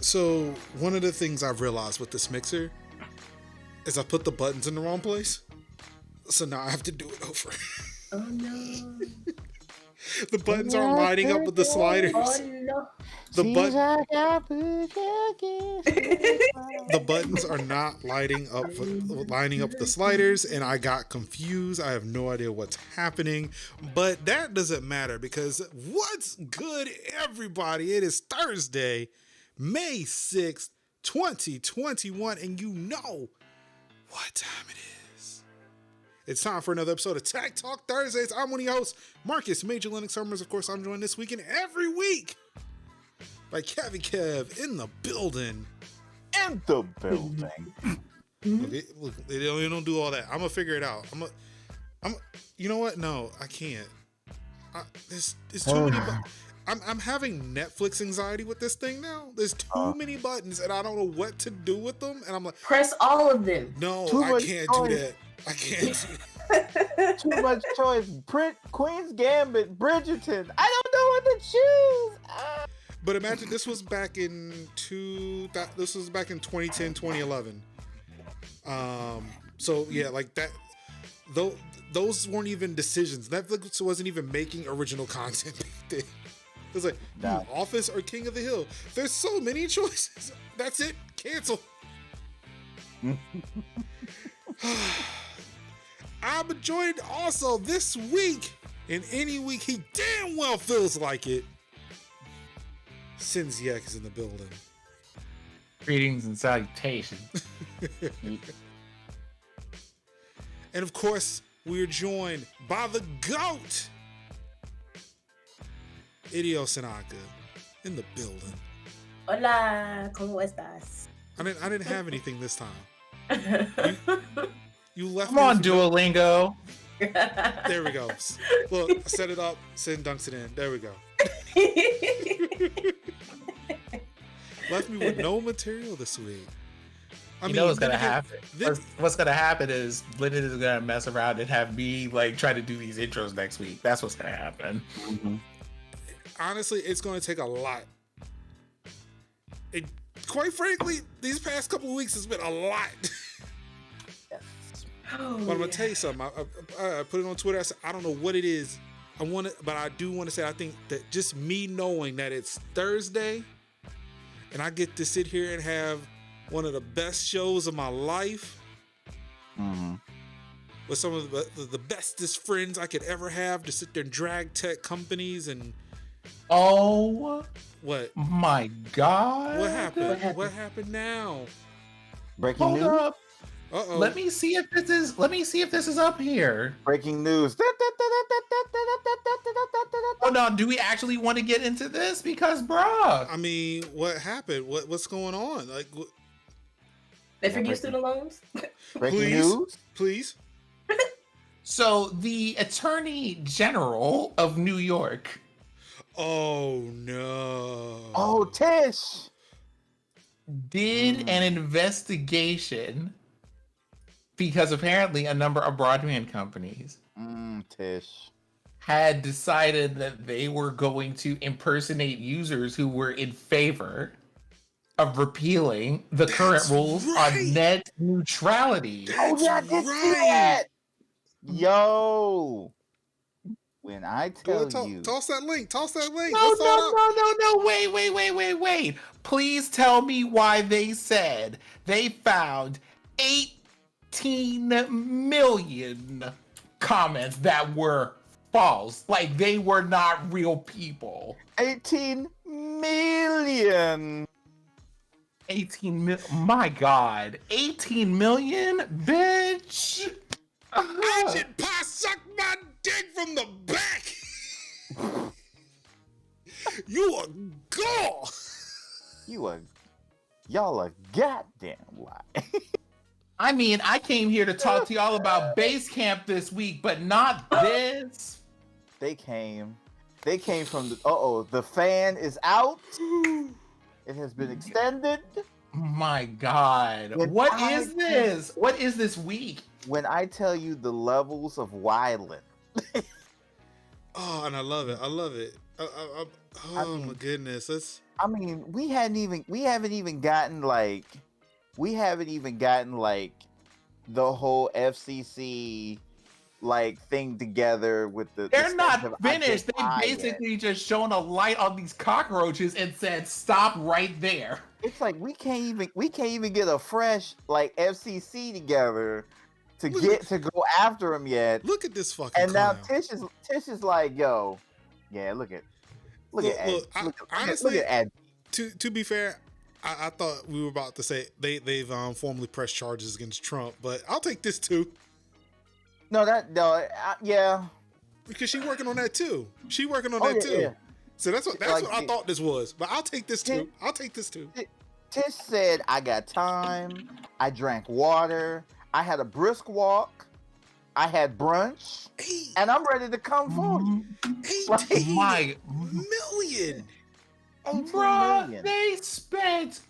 So one of the things I've realized with this mixer is I put the buttons in the wrong place. So now I have to do it over. Oh no. The buttons aren't lining up with the sliders. Oh no. The buttons are not lining up with the sliders, and I got confused. I have no idea what's happening, but that doesn't matter because what's good, everybody? It is Thursday, May 6th, 2021, and you know what time it is. It's time for another episode of Tech Talk Thursdays. I'm one of your hosts, Marcus, Major Linux Summers. Of course, I'm joined this week and every week by Kevy Kev in the building. Look, they don't do all that. I'm gonna figure it out. You know what? No, I can't. There's too many. I'm having Netflix anxiety with this thing now. There's too many buttons, and I don't know what to do with them. And I'm like, press all of them. No, I can't do that. I can't do that. Too much choice. Queen's Gambit, Bridgerton. I don't know what to choose. But imagine this was back in 2010, 2011. So yeah, like that. Those weren't even decisions. Netflix wasn't even making original content back then. It was like Office or King of the Hill. There's so many choices. That's it. Cancel. I'm joined also this week, and any week he damn well feels like it. Sinziak is in the building. Greetings and salutations. And of course, we're joined by the GOAT, Hideo Sanaka, in the building. Hola, ¿cómo estás? I didn't have anything this time. You left. Come on, Duolingo. There we go. Look, set it up. Sin dunks it in. There we go. Left me with no material this week. You know what's gonna happen? What's gonna happen is Lyndon is gonna mess around and have me like try to do these intros next week. That's what's gonna happen. Mm-hmm. Honestly, it's gonna take a lot. Quite frankly, these past couple of weeks has been a lot. But I'm gonna tell you something. I put it on Twitter. I said I don't know what it is. But I do want to say I think that just me knowing that it's Thursday, and I get to sit here and have one of the best shows of my life with some of the bestest friends I could ever have to sit there and drag tech companies and. Oh, what? My God! What happened? What happened now? Breaking news. Up. Uh-oh. Let me see if this is up here. Breaking news. Oh no, do we actually want to get into this? Because bruh. I mean, what happened? What's going on? Like they forgive student loans? Breaking news? Please. So the Attorney General of New York. Oh no. Oh, Tish. Did an investigation because apparently a number of broadband companies Tish had decided that they were going to impersonate users who were in favor of repealing the current rules on net neutrality. Oh yeah, I did see that. Yo, when I tell you, toss that link. No, wait. Please tell me why they said they found 18 million comments that were false. Like they were not real people. 18 million. 18 million. My God. 18 million? Bitch. Agent Pa suck my dick from the back. You a girl. Y'all a goddamn lie. I mean, I came here to talk to y'all about Basecamp this week, but not this. They came from the fan is out. It has been extended. My God. What is this week? When I tell you the levels of wildin'. Oh, and I love it. I love it. Oh my goodness. Let's. I mean, we haven't even gotten like the whole FCC like thing together with the. They're not of finished. They identify basically just shone a light on these cockroaches and said, "Stop right there." It's like we can't even get a fresh like FCC together to go after him yet. Look at this fucking. And now clown. Tish is like, yo, yeah, look at honestly, Ed. To be fair, I thought we were about to say they've formally pressed charges against Trump, but I'll take this too. Yeah. Because she's working on that too. She working on that too. Yeah. So that's what I thought this was. But I'll take this too. Tish said, I got time. I drank water. I had a brisk walk. I had brunch. And I'm ready to come for you. 18 million. Bruh, they spent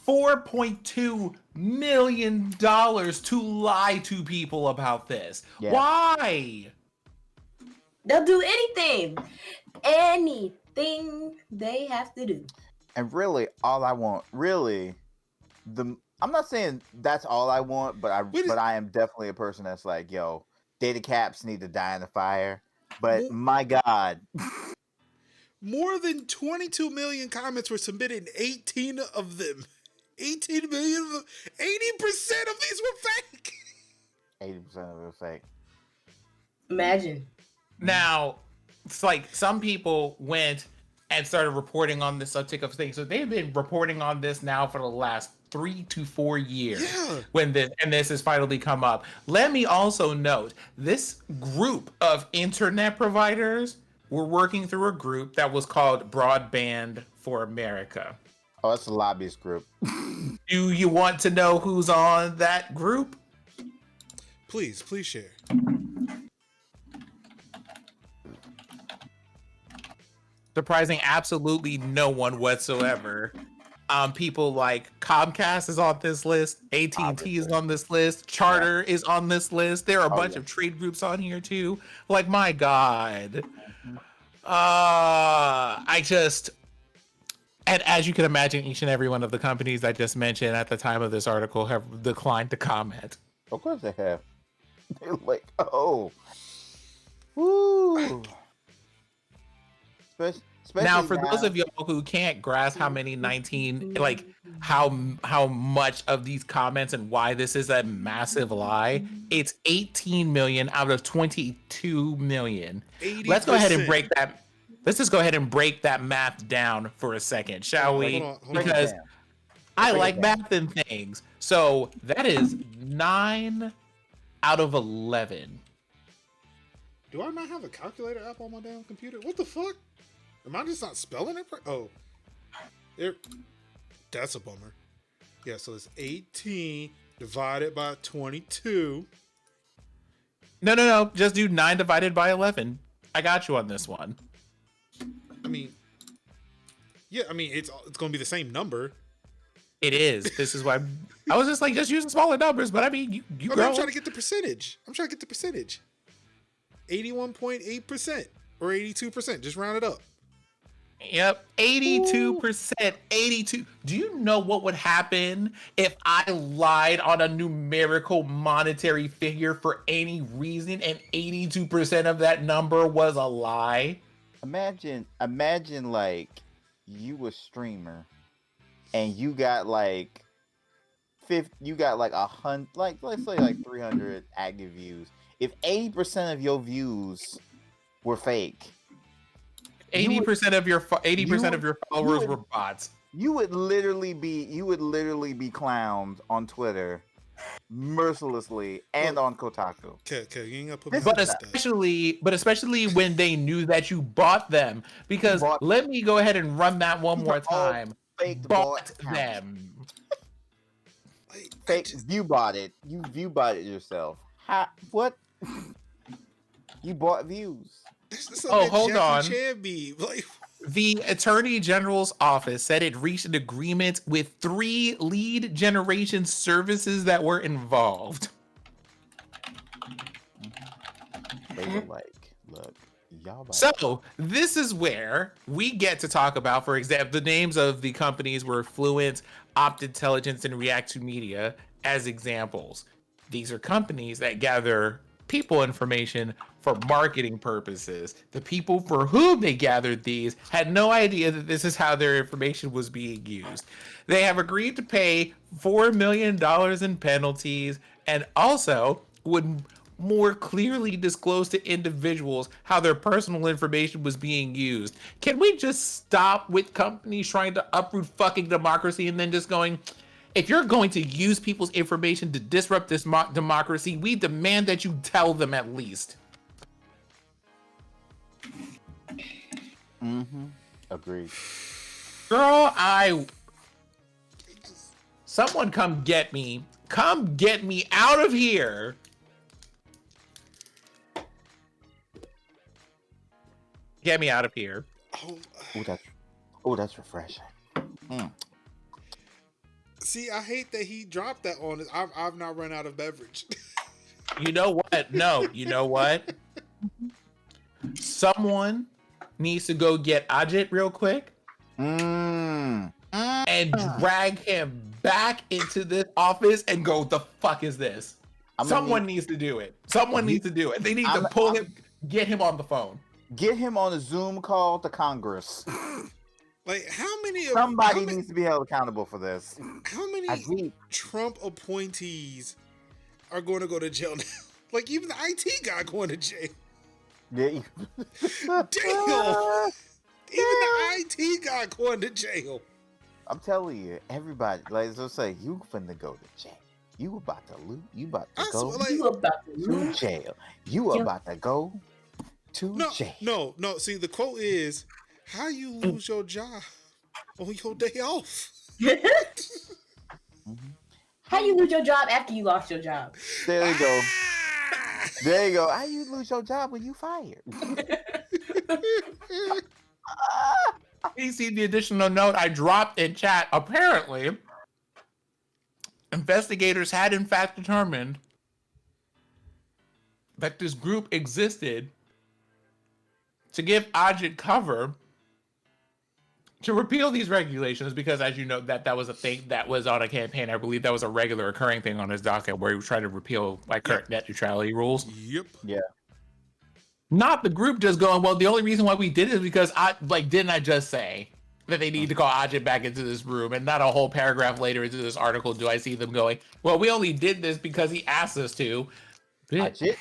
$4.2 million to lie to people about this. Yeah. Why? They'll do anything they have to do. And really, all I want, I'm not saying that's all I want, but I am definitely a person that's like, yo, data caps need to die in the fire. But my God. More than 22 million comments were submitted, 18 of them. 18 million of them. 80% of these were fake. 80% of them were fake. Imagine. Now, it's like some people went and started reporting on this uptick of things. So they've been reporting on this now for the last 3 to 4 years. Yeah. This has finally come up. Let me also note, this group of internet providers were working through a group that was called Broadband for America. Oh, that's a lobbyist group. Do you want to know who's on that group? Please share. Surprising absolutely no one whatsoever. People like Comcast is on this list, AT&T is on this list, Charter is on this list. There are a bunch of trade groups on here too. Like, my God. And as you can imagine, each and every one of the companies I just mentioned at the time of this article have declined to comment. Of course they have. They're like, oh. Woo. Now, for those of y'all who can't grasp how many how much of these comments and why this is a massive lie, it's 18 million out of 22 million. 80%. Let's go ahead and break that. Let's just go ahead and break that math down for a second, shall we? Hold on. Because I like math and things. So that is 9 out of 11. Do I not have a calculator app on my damn computer? What the fuck? Am I just not spelling it? That's a bummer. Yeah, so it's 18 divided by 22. No. Just do 9 divided by 11. I got you on this one. It's going to be the same number. It is. This is why I was just like, just using smaller numbers. But I mean, you I'm trying to get the percentage. 81.8% or 82%. Just round it up. Yep, 82%, 82. Do you know what would happen if I lied on a numerical monetary figure for any reason and 82% of that number was a lie? Imagine like you a streamer and you got like 100, like let's say like 300 active views. If 80% of your views were fake, 80% of your followers were bots. You would literally be clowned on Twitter mercilessly and on Kotaku. Okay, you ain't gotta put but especially when they knew that you bought them. Because let me go ahead and run that one more time. Bought them. Fake. You bought it. You bought it yourself. What? You bought views. Hold on. The Attorney General's office said it reached an agreement with 3 lead generation services that were involved. They were like, Look, y'all. So this is where we get to talk about, for example, the names of the companies were Fluent, Opt Intelligence, and React to Media as examples. These are companies that gather people information for marketing purposes. The people for whom they gathered these had no idea that this is how their information was being used. They have agreed to pay $4 million in penalties and also would more clearly disclose to individuals how their personal information was being used. Can we just stop with companies trying to uproot fucking democracy and then just going, if you're going to use people's information to disrupt this democracy, we demand that you tell them at least. Mm-hmm. Agreed. Girl, someone come get me. Come get me out of here. Get me out of here. That's refreshing. Mm. See, I hate that he dropped that on us. I've not run out of beverage. You know what? No, you know what? Someone needs to go get Ajit real quick and drag him back into this office and go, the fuck is this? Someone needs to do it. Someone needs to do it. They need to pull him, get him on the phone. Get him on a Zoom call to Congress. Like, somebody needs to be held accountable for this. How many Trump appointees are going to go to jail now? Like, even the IT guy going to jail. Yeah. Damn. Even the IT guy going to jail. I'm telling you, everybody, like I say, you finna go to jail. You about to loot. You about to go to jail. You about to go to jail. No. See, the quote is, how you lose your job on your day off? How you lose your job after you lost your job? There you go. There you go. How you lose your job when you fired? You see the additional note I dropped in chat. Apparently, investigators had in fact determined that this group existed to give Ajit cover to repeal these regulations, because as you know, that was a thing that was on a campaign. I believe that was a regular occurring thing on his docket where he was trying to repeal like current net neutrality rules. Yep. Yeah. Not the group just going, well, the only reason why we did it is because didn't I just say that they need to call Ajit back into this room? And not a whole paragraph later into this article do I see them going, well, we only did this because he asked us to. Ajit.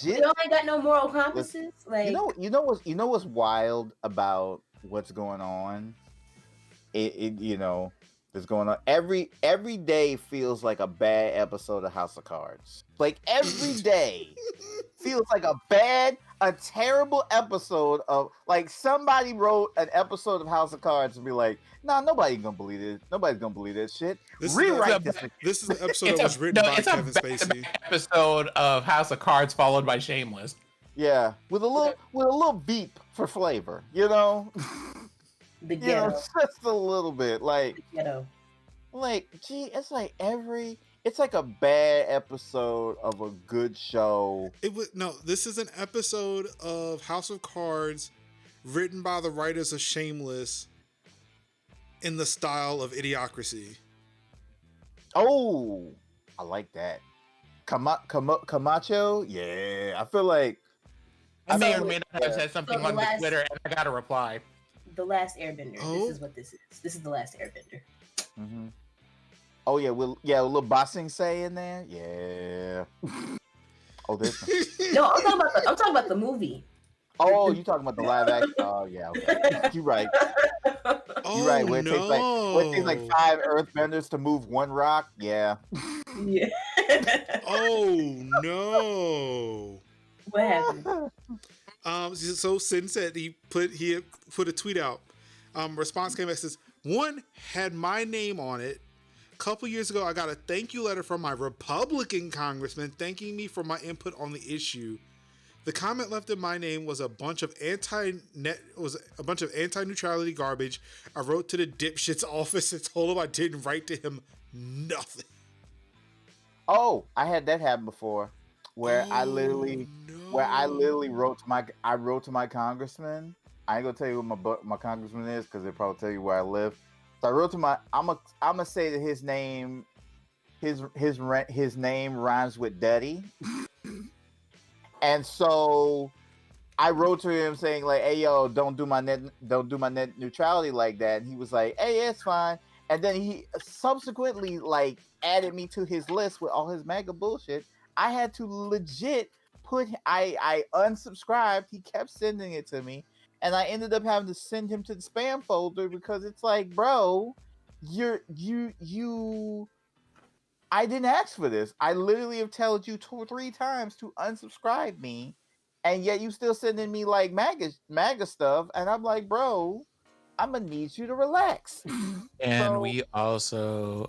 You ain't got no moral compasses. Like, you know what's wild about what's going on? It's going on every day feels like a bad episode of House of Cards. Like every day feels like a terrible episode of, like, somebody wrote an episode of House of Cards and be like, nah, nobody's gonna believe it. Nobody's gonna believe this shit. Rewrite this. This is the episode that was written by Kevin Spacey. Episode of House of Cards followed by Shameless. Yeah, with a little beep for flavor, you know. The ghetto. Just a little bit, like the ghetto. Like, gee, it's like it's like a bad episode of a good show. This is an episode of House of Cards written by the writers of Shameless in the style of Idiocracy. Oh, I like that. Camacho? Yeah, I feel like I may or may not have said something on the Twitter and I got a reply. The Last Airbender. Oh? This is what this is. This is The Last Airbender. Mm-hmm. Oh yeah, a little bossing say in there. Yeah. Oh, this. No, I'm talking about the movie. Oh, you talking about the live action? Oh yeah, okay. You're right. You're right. Where it takes like 5 Earthbenders to move one rock. Yeah. Yeah. Oh no. What happened? So Sin said he put a tweet out. Response came back, says, one had my name on it. Couple years ago, I got a thank you letter from my Republican congressman thanking me for my input on the issue. The comment left in my name was a bunch of anti-neutrality garbage. I wrote to the dipshit's office and told him I didn't write to him nothing. Oh, I had that happen before, where I literally where I literally wrote to my congressman. I ain't gonna tell you what my congressman is because they'll probably tell you where I live. So I wrote to I'm gonna say that his name rhymes with Daddy, and so I wrote to him saying like, "Hey yo, don't do my net neutrality like that." And he was like, "Hey, it's fine." And then he subsequently like added me to his list with all his MAGA bullshit. I had to legit I unsubscribed. He kept sending it to me, and I ended up having to send him to the spam folder because it's like, bro, I didn't ask for this. I literally have told you 2 or 3 times to unsubscribe me, and yet you still sending me like MAGA stuff, and I'm like, bro, I'm gonna need you to relax. And we also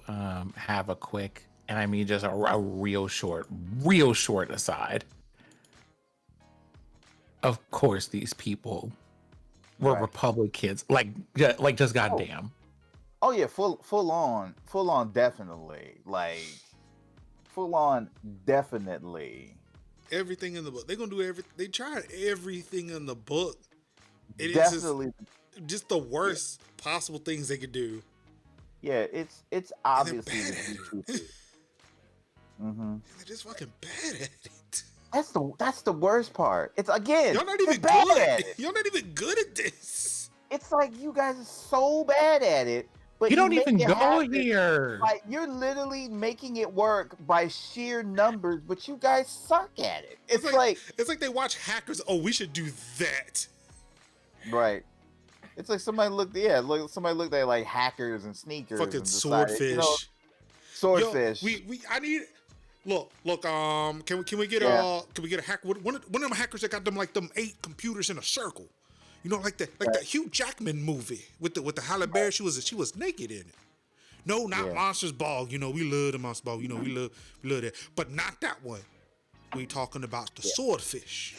have a quick, and I mean just a real short aside. Of course, these people were Republicans, like just goddamn. Oh yeah, full on, definitely, like full on, definitely. Everything in the book. They're gonna do everything. They tried everything in the book. It Definitely. is just the worst possible things they could do. Yeah, it's obviously the truth. They're just fucking bad at it. That's the worst part. It's again, y'all not even bad good at it. Y'all not even good at this. It's like you guys are so bad at it, but you don't even go happen. here. Like you're literally making it work by sheer numbers, but you guys suck at it. It's like they watch hackers. Oh, we should do that. Right. It's like somebody looked at like hackers and sneakers. Fucking and decided, swordfish. Swordfish. Yo, I need. Look. Can we get a hacker? One of them hackers that got them like them 8 computers in a circle. You know, like that Hugh Jackman movie with the Halle Berry. She was naked in it. No, not Monsters Ball. You know, we love the Monsters Ball. You know, we love that, but not that one. We talking about the swordfish.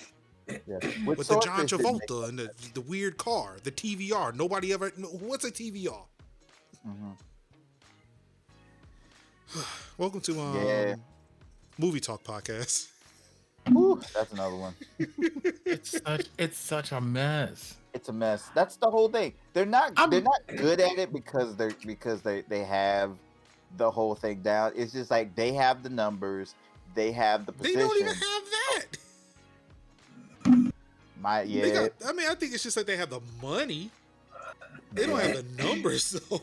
Yeah. With the John Travolta and the weird car, the TVR. Nobody ever. What's a TVR? Mm-hmm. Welcome to Movie Talk Podcast. Ooh, that's another one. It's such a mess. It's a mess. That's the whole thing. They're not good at it because they have the whole thing down. It's just like they have the numbers, they have the position. They don't even have that. I think it's just like they have the money. They don't have the numbers though.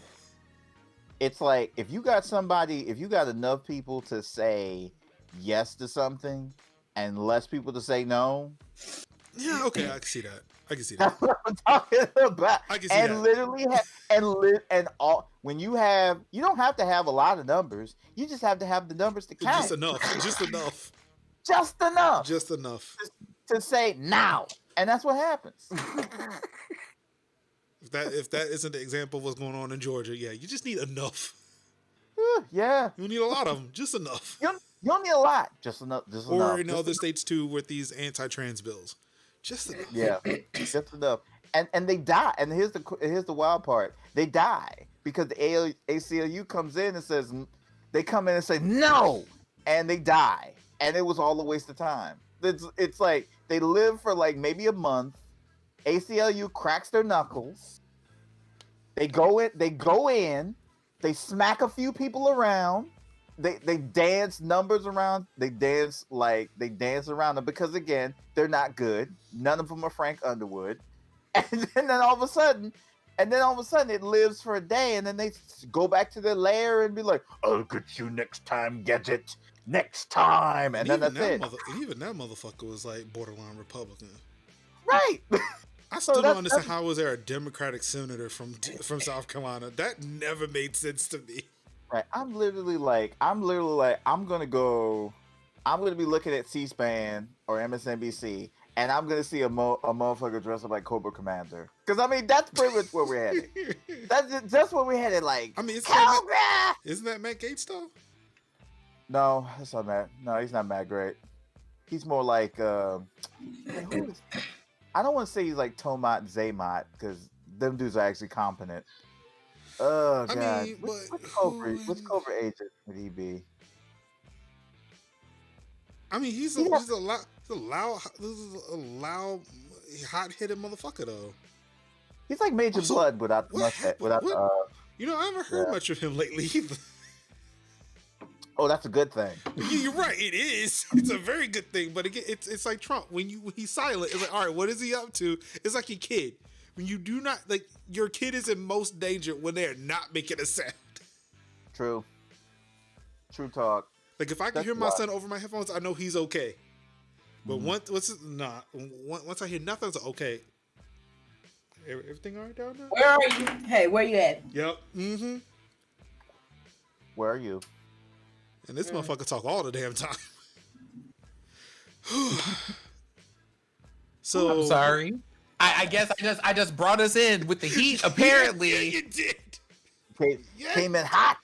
It's like if you got enough people to say yes to something and less people to say no. Yeah, okay, I can see that. That's what I'm talking about. I can see that. Literally, when you don't have to have a lot of numbers. You just have to have the numbers to count. Just enough. Just enough. Just enough. To say now. And that's what happens. If that isn't the example of what's going on in Georgia, yeah, you just need enough. Yeah. You don't need a lot of them, just enough. You don't need a lot, just enough. Or in other states too, with these anti-trans bills, just enough. Yeah, just enough. And they die. And here's the wild part: they die because the ACLU comes in and says they come in and say no, and they die. And it was all a waste of time. It's like they live for like maybe a month. ACLU cracks their knuckles. They go in. They smack a few people around. They dance numbers around. They dance around them because again, they're not good. None of them are Frank Underwood. And then all of a sudden it lives for a day, and then they go back to their lair and be like, "I'll get you next time, Gadget. Next time." And then that's it. Even that motherfucker was like borderline Republican. Right. I still don't understand how was there a Democratic senator from South Carolina. That never made sense to me. Right. I'm literally like, I'm gonna be looking at C-SPAN or MSNBC, and I'm gonna see a motherfucker dressed up like Cobra Commander. Because I mean, that's pretty much where we're headed. That's where we're headed. Like, I mean, Cobra. Isn't that Matt Gaetz though? No, that's not Matt. No, he's not Matt Great. He's more like I don't want to say he's like Tomat Zaymot because them dudes are actually competent. Oh god, I mean, which Cobra agent would he be? I mean, he's a lot. This is a loud, hot-headed motherfucker though. He's like Major Also, Blood without the what mustache. happened? Without What? You know, I haven't heard yeah. much of him lately either. Oh, that's a good thing. You're right. It is. It's a very good thing. But again, it's like Trump. When he's silent, it's like, all right, what is he up to? It's like your kid. When you do not like your kid is in most danger when they're not making a sound. True talk. Like if I can hear my son over my headphones, I know he's okay. But once I hear nothing, it's like, okay. Everything all right down there? Where are you? Hey, where you at? Yep. Mm-hmm. Where are you? And this motherfucker talk all the damn time. So I'm sorry. I guess I just brought us in with the heat. Apparently, yeah, you did. Came in hot.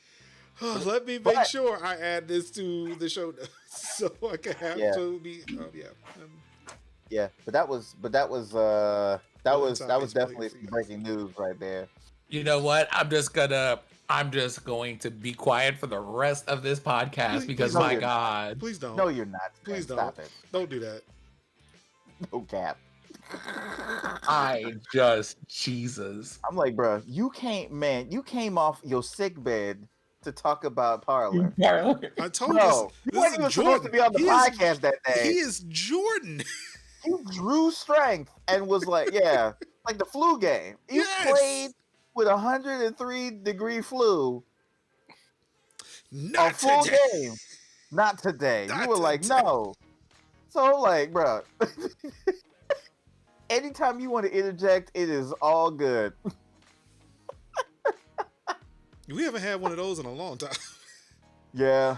Let me make sure I add this to the show notes so I can have to be. Yeah, but that was definitely some breaking news right there. You know what? I'm just going to be quiet for the rest of this podcast because my God. Please don't. No, you're not. Please don't. Stop it. Don't do that. No cap. Jesus. I'm like, bro, you came off your sick bed to talk about Parler. I told you. You weren't even supposed to be on the podcast that day. He is Jordan. He drew strength and was like, yeah, like the flu game. You played with 103-degree flu. Not a full today. game. Not today. Not you were like, today. no. So like, bro, anytime you want to interject, it is all good. We haven't had one of those in a long time. Yeah.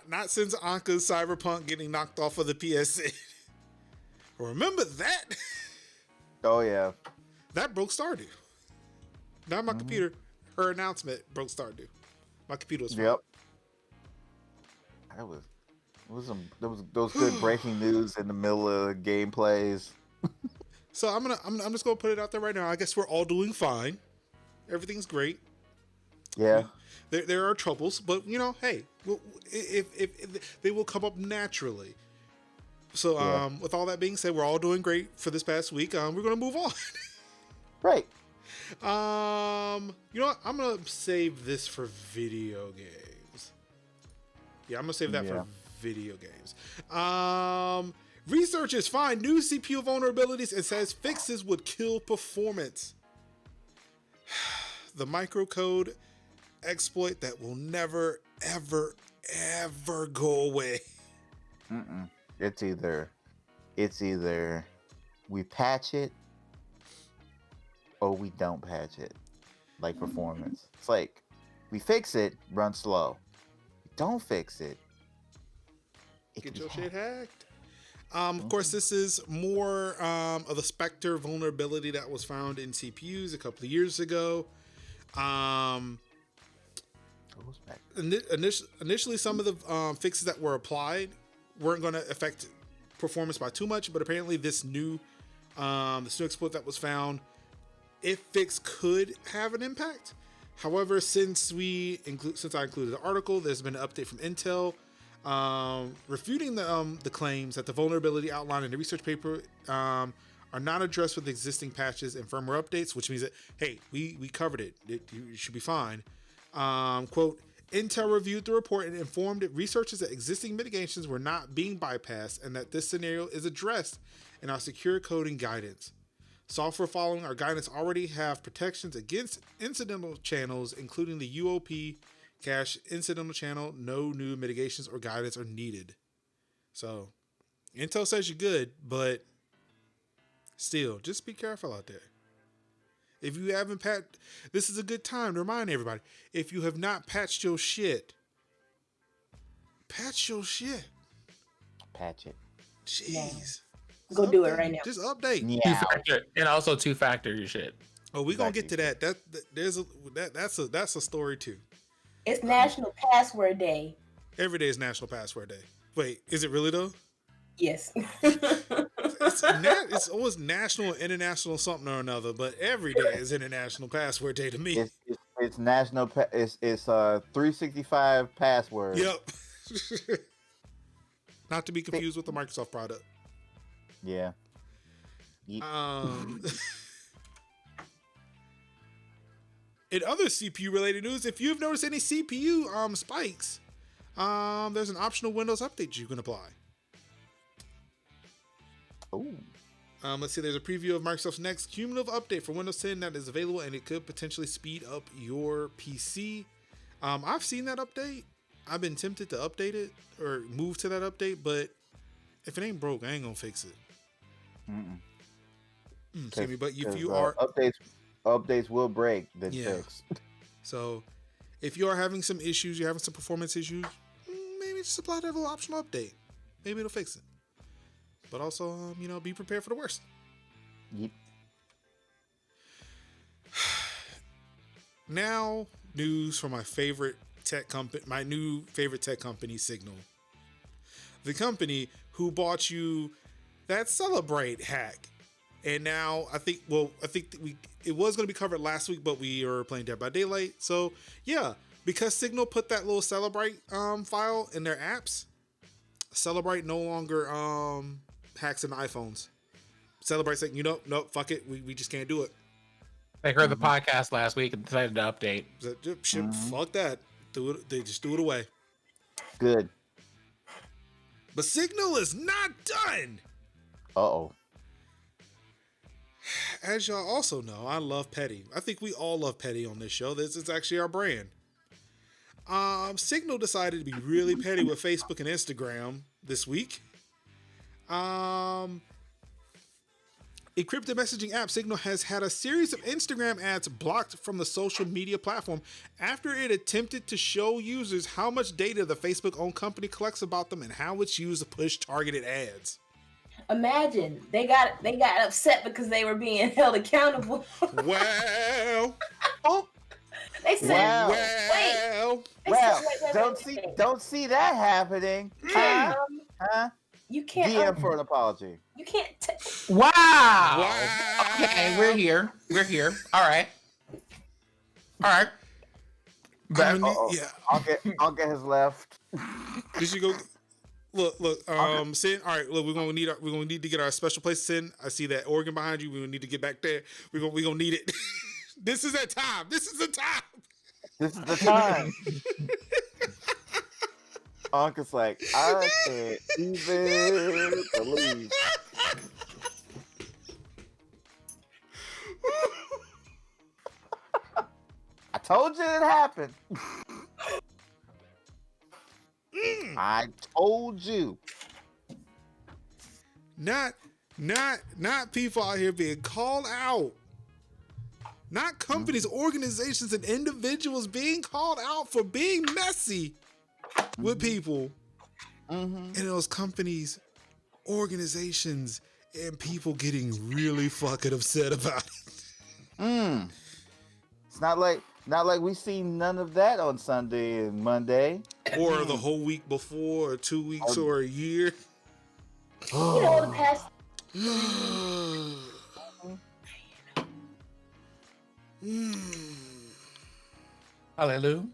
Not since Anka's Cyberpunk getting knocked off of the PSN. Remember that? Oh yeah. That broke Stardew. Not my computer. Her announcement broke Stardew. My computer was fine. Yep. There was those good breaking news in the middle of gameplays. So I'm just gonna put it out there right now. I guess we're all doing fine. Everything's great. Yeah. There are troubles, but you know, hey, if they will come up naturally. So with all that being said, we're all doing great for this past week. We're gonna move on. Right. You know what? I'm gonna save this for video games. Yeah, I'm gonna save that for video games. Researchers find new CPU vulnerabilities and says fixes would kill performance. The microcode exploit that will never, ever, ever go away. It's either we patch it or we don't patch it. Like performance. It's like we fix it, run slow. We don't fix it. Get your shit hacked. Of course, this is more of the Spectre vulnerability that was found in CPUs a couple of years ago. Initially, some of the fixes that were applied weren't going to affect performance by too much, but apparently this new exploit that was found, if fixed, could have an impact. However, since I included the article, there's been an update from Intel refuting the claims that the vulnerability outlined in the research paper are not addressed with existing patches and firmware updates, which means that, hey, we covered it. You should be fine. Quote, Intel reviewed the report and informed researchers that existing mitigations were not being bypassed and that this scenario is addressed in our secure coding guidance. Software following our guidance already have protections against incidental channels, including the UOP cache incidental channel. No new mitigations or guidance are needed. So, Intel says you're good, but still, just be careful out there. If you haven't this is a good time to remind everybody. If you have not patched your shit, patch your shit. Patch it. Jeez. Go do it right now. Just update. Yeah. Two-factor, and also two-factor your shit. Oh, we're gonna get to that. That's a story too. It's National Password Day. Every day is National Password Day. Wait, is it really though? Yes. It's always national, international, something or another. But every day is International Password Day to me. It's national. It's 365 password. Yep. Not to be confused with the Microsoft product. Yeah. In other CPU related news, if you've noticed any CPU spikes, there's an optional Windows update you can apply. Ooh. Let's see, there's a preview of Microsoft's next cumulative update for Windows 10 that is available, and it could potentially speed up your PC. I've seen that update. I've been tempted to update it or move to that update, but if it ain't broke, I ain't gonna fix it. Excuse me, but if you are updates will break, then fix. So if you are having some issues, you're having some performance issues, maybe just apply that little optional update. Maybe it'll fix it. But also, be prepared for the worst. Yep. Now, news from my favorite tech company, my new favorite tech company, Signal. The company who bought you that Celebrate hack. And now I think it was going to be covered last week, but we are playing Dead by Daylight. So yeah, because Signal put that little Celebrate file in their apps, Celebrate no longer hacks in iPhones. Celebrate saying, nope, fuck it, we just can't do it. They heard the podcast last week and decided to update. Fuck that. They just threw it away. Good. But Signal is not done. Uh-oh. As y'all also know, I love petty. I think we all love petty on this show. This is actually our brand. Signal decided to be really petty with Facebook and Instagram this week. Encrypted messaging app Signal has had a series of Instagram ads blocked from the social media platform after it attempted to show users how much data the Facebook-owned company collects about them and how it's used to push targeted ads. Imagine they got upset because they were being held accountable. Well, they said, "Wow, wait, don't see that happening." You can't DM for an apology. You can't. Wow. Okay, we're here. All right. Anka has left. Did you go? Look. Sin. All right. Look, we're gonna need to get our special place. Sin. I see that organ behind you. We're gonna need to get back there. We're gonna need it. This is that time. This is the time. This is the time. Anka's like, I can't even believe. I told you it happened. I told you. Not people out here being called out. Not companies, organizations, and individuals being called out for being messy with people. And those companies, organizations, and people getting really fucking upset about it. It's not like we seen none of that on Sunday and Monday. Or the whole week before, or 2 weeks, or a year. The past. Hallelujah.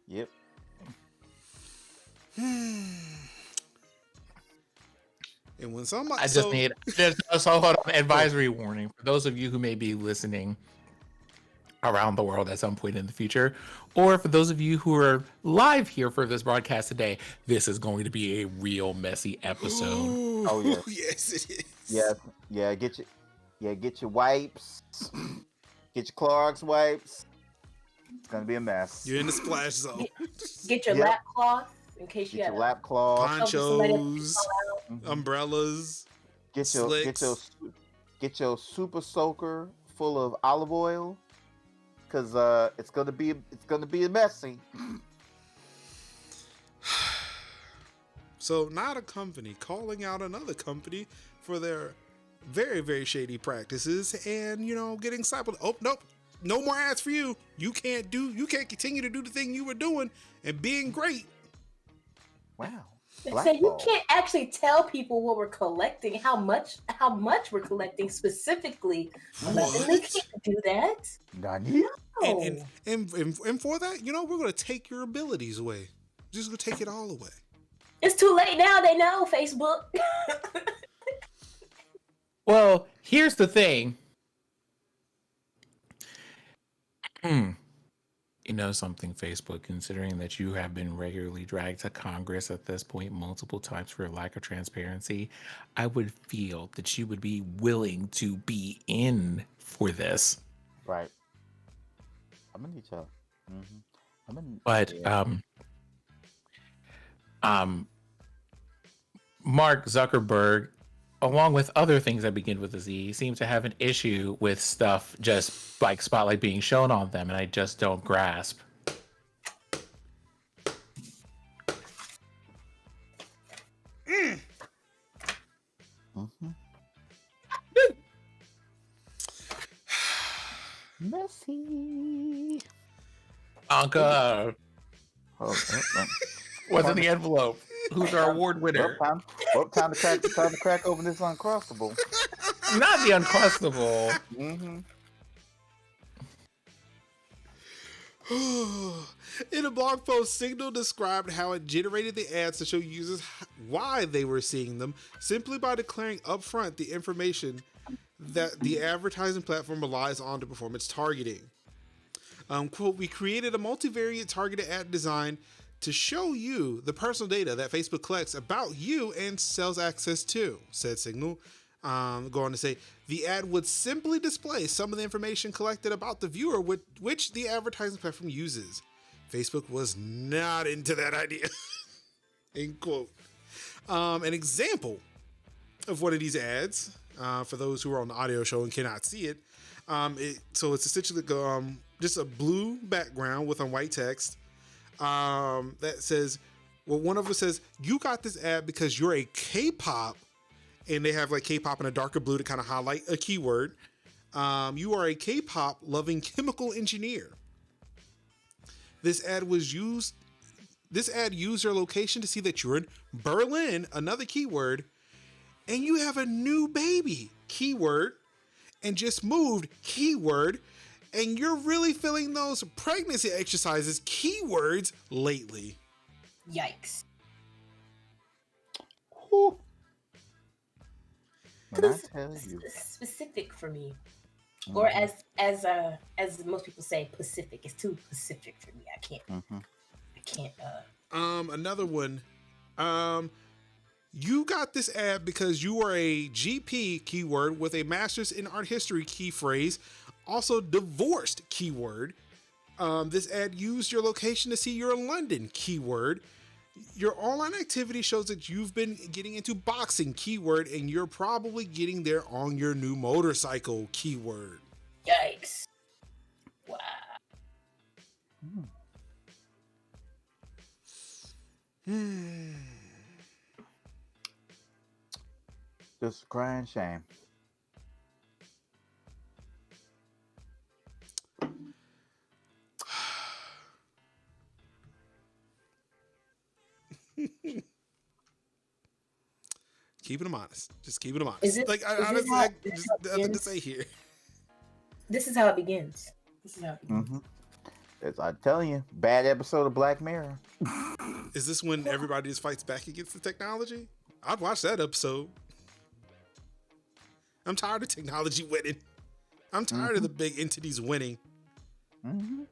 Yep. And when somebody, hold on, advisory warning for those of you who may be listening around the world at some point in the future, or for those of you who are live here for this broadcast today, this is going to be a real messy episode. Oh yeah. Yes, it is. Yeah. Get your wipes. Get your Clorox wipes. It's gonna be a mess. You're in the splash zone. Get your lap cloth in case you get have your lap cloth, ponchos, umbrellas. Get your super soaker full of olive oil, because it's gonna be messy. So, not a company calling out another company for their very, very shady practices and getting slapped with, oh nope, no more ads for you. You can't continue to do the thing you were doing and being great. Wow. So you can't actually tell people what we're collecting, how much we're collecting specifically. They can't do that. Not yet. And for that, we're gonna take your abilities away. Just gonna take it all away. It's too late now. They know Facebook. Well, here's the thing. You know something, Facebook, considering that you have been regularly dragged to Congress at this point multiple times for lack of transparency, I would feel that you would be willing to be in for this. Right. I'm gonna need y'all. I'm gonna. But Yeah. Mark Zuckerberg, along with other things that begin with a Z, seem to have an issue with stuff just like spotlight being shown on them, and I just don't grasp. Messy. Anka, Oh, what's in the envelope? Who's our award winner? Time to crack open this uncrossable. Not the Uncrustable. In a blog post, Signal described how it generated the ads to show users why they were seeing them simply by declaring upfront the information that the advertising platform relies on to perform its targeting. Quote, we created a multivariate targeted ad design to show you the personal data that Facebook collects about you and sells access to, said Signal. Go on to say, the ad would simply display some of the information collected about the viewer which the advertising platform uses. Facebook was not into that idea. End quote. An example of one of these ads, for those who are on the audio show and cannot see it, so it's essentially just a blue background with a white text that says, well, one of them says, you got this ad because you're a K-pop, and they have like K-pop in a darker blue to kind of highlight a keyword. You are a K-pop loving chemical engineer. This ad used your location to see that you're in Berlin, another keyword, and you have a new baby, keyword, and just moved, keyword, and you're really feeling those pregnancy exercises, keywords, lately. Yikes. Whew. When I tell you, Specific for me, or as most people say, Pacific. It's too Pacific for me. I can't. Another one. You got this ad because you are a GP keyword with a master's in art history key phrase, also divorced keyword. This ad used your location to see you're in London keyword. Your online activity shows that you've been getting into boxing keyword, and you're probably getting there on your new motorcycle keyword. Yikes. Wow. just a crying shame. Keeping them honest. Just keeping them honest. Is it, like, is nothing to say here. This is how it begins. I'm telling you, bad episode of Black Mirror. Is this when everybody just fights back against the technology? I'd watch that episode. I'm tired of technology winning. I'm tired of the big entities winning. I'm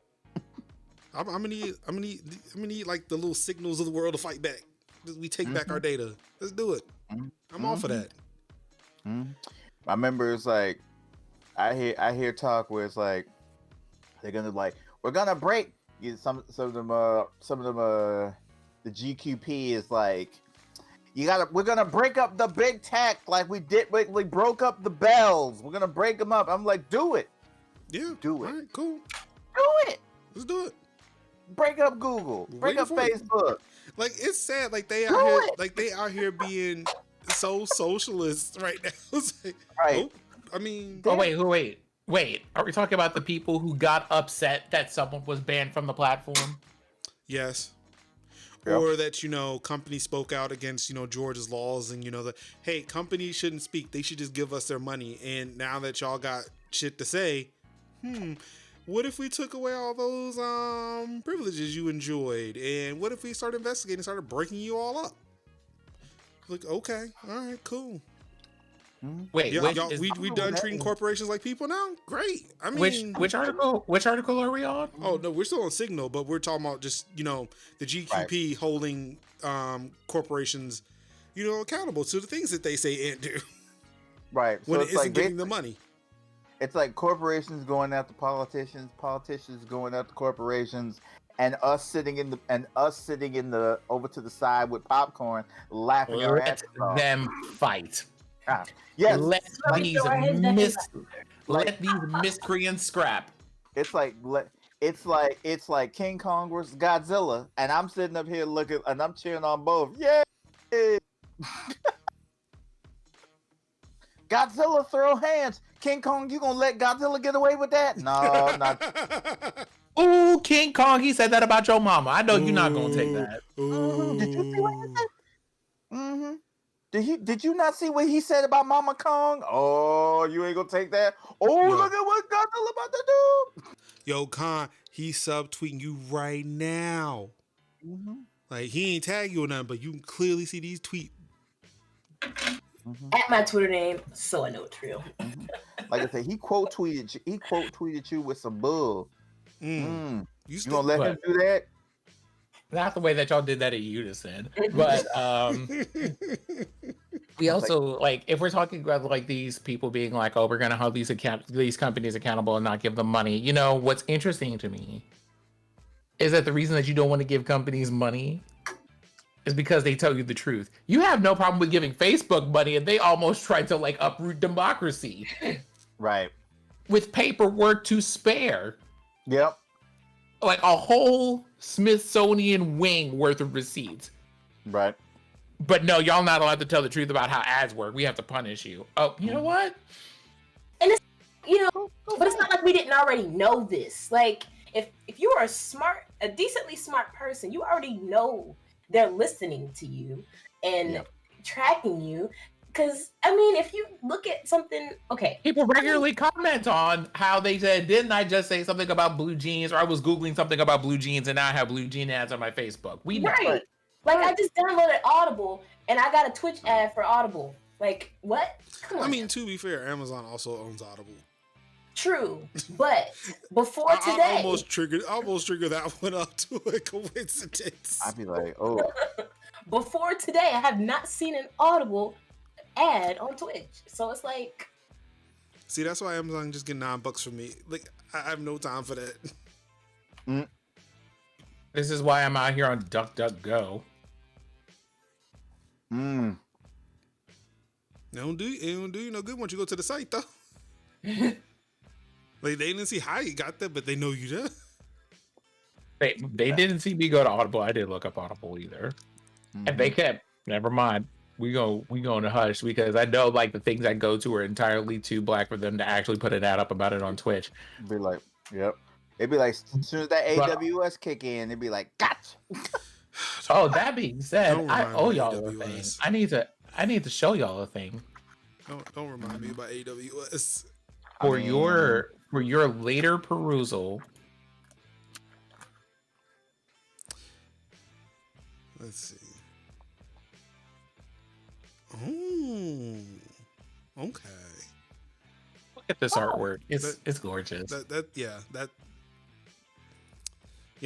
gonna need like the little signals of the world to fight back. We take back our data. Let's do it. I'm all for that. I remember it's like I hear talk where it's like they're gonna like we're gonna break some of them the GQP is like we're gonna break up the big tech like we broke up the bells. We're gonna break them up. I'm like, do it. Yeah. Do it. All right, cool. Do it. Let's do it. Break up Google. Break up Facebook. Like, it's sad. Like they out here being so socialist right now. It's like, Right. I mean, Wait. Are we talking about the people who got upset that someone was banned from the platform? yes. Yep. Or that, companies spoke out against, Georgia's laws and, hey, companies shouldn't speak. They should just give us their money. And now that y'all got shit to say, what if we took away all those privileges you enjoyed? And what if we started investigating, started breaking you all up? Like, okay, all right, cool. Wait, Yeah, which y'all, is, we done treating corporations like people now? Great. I mean, which article? Which article are we on? oh no, we're still on Signal, but we're talking about just the GQP holding corporations, accountable to the things that they say and do Right. when So it it's isn't like getting the money. it's like corporations going after politicians, politicians going after corporations, and us sitting in the over to the side with popcorn, laughing our Let asses off. them fight. Ah, yes, Let Somebody these throw our heads back in let these miscreants scrap. it's like King Kong versus Godzilla, and I'm sitting up here looking, and I'm cheering on both. Yay! Godzilla throw hands. King Kong, you gonna let Godzilla get away with that? No, not. Ooh, King Kong, he said that about your mama. I know you're not gonna take that. Did you see what he said? Mm-hmm. Did you not see what he said about Mama Kong? Oh, you ain't gonna take that? Oh, Yo. look at what Godzilla about to do. Yo, Khan, he's subtweeting you right now. Mm-hmm. Like, he ain't tag you or nothing, but you can clearly see these tweets. Mm-hmm. At my Twitter name, so I know it's real. Mm-hmm. Like I said, he quote tweeted you with some bull. You You gonna let him do that? Not the way that y'all did that in unison, but we also like if we're talking about like these people being like, oh, we're gonna hold these companies accountable and not give them money. What's interesting to me is that the reason that you don't want to give companies money is because they tell you the truth. You have no problem with giving Facebook money, and they almost tried to like uproot democracy, Right. with paperwork to spare. Yep. Like a whole Smithsonian wing worth of receipts. Right. But no, y'all not allowed to tell the truth about how ads work. We have to punish you. Oh, you know what? And it's but it's not like we didn't already know this. Like if you are a decently smart person, you already know they're listening to you and tracking you. Because if you look at something, okay, People regularly comment on how they said, didn't I just say something about blue jeans? Or I was Googling something about blue jeans and now I have blue jean ads on my Facebook. We know. right? Like I just downloaded Audible and I got a Twitch ad for Audible. Like what? Come on. I mean, to be fair, Amazon also owns Audible. True, but before today, I almost triggered that one up to a coincidence. I'd be like, oh. Before today, I have not seen an Audible ad on Twitch. So it's like, see, that's why Amazon just get $9 from me. Like, I have no time for that. This is why I'm out here on DuckDuckGo. It don't do you no good once you go to the site though. Like they didn't see how you got there, but they know you did. They didn't see me go to Audible. I didn't look up Audible either. And they kept, never mind. We go to hush because I know like the things I go to are entirely too black for them to actually put an ad up about it on Twitch. Be like, yep. It'd be like as soon as that AWS kick in, it'd be like, gotcha. Oh, that being said, Don't I remind owe me y'all of a thing. AWS. I need to show y'all a thing. Don't remind me about AWS. For your later perusal. Let's see. Oh, okay. Look at this artwork. It's gorgeous. Yeah,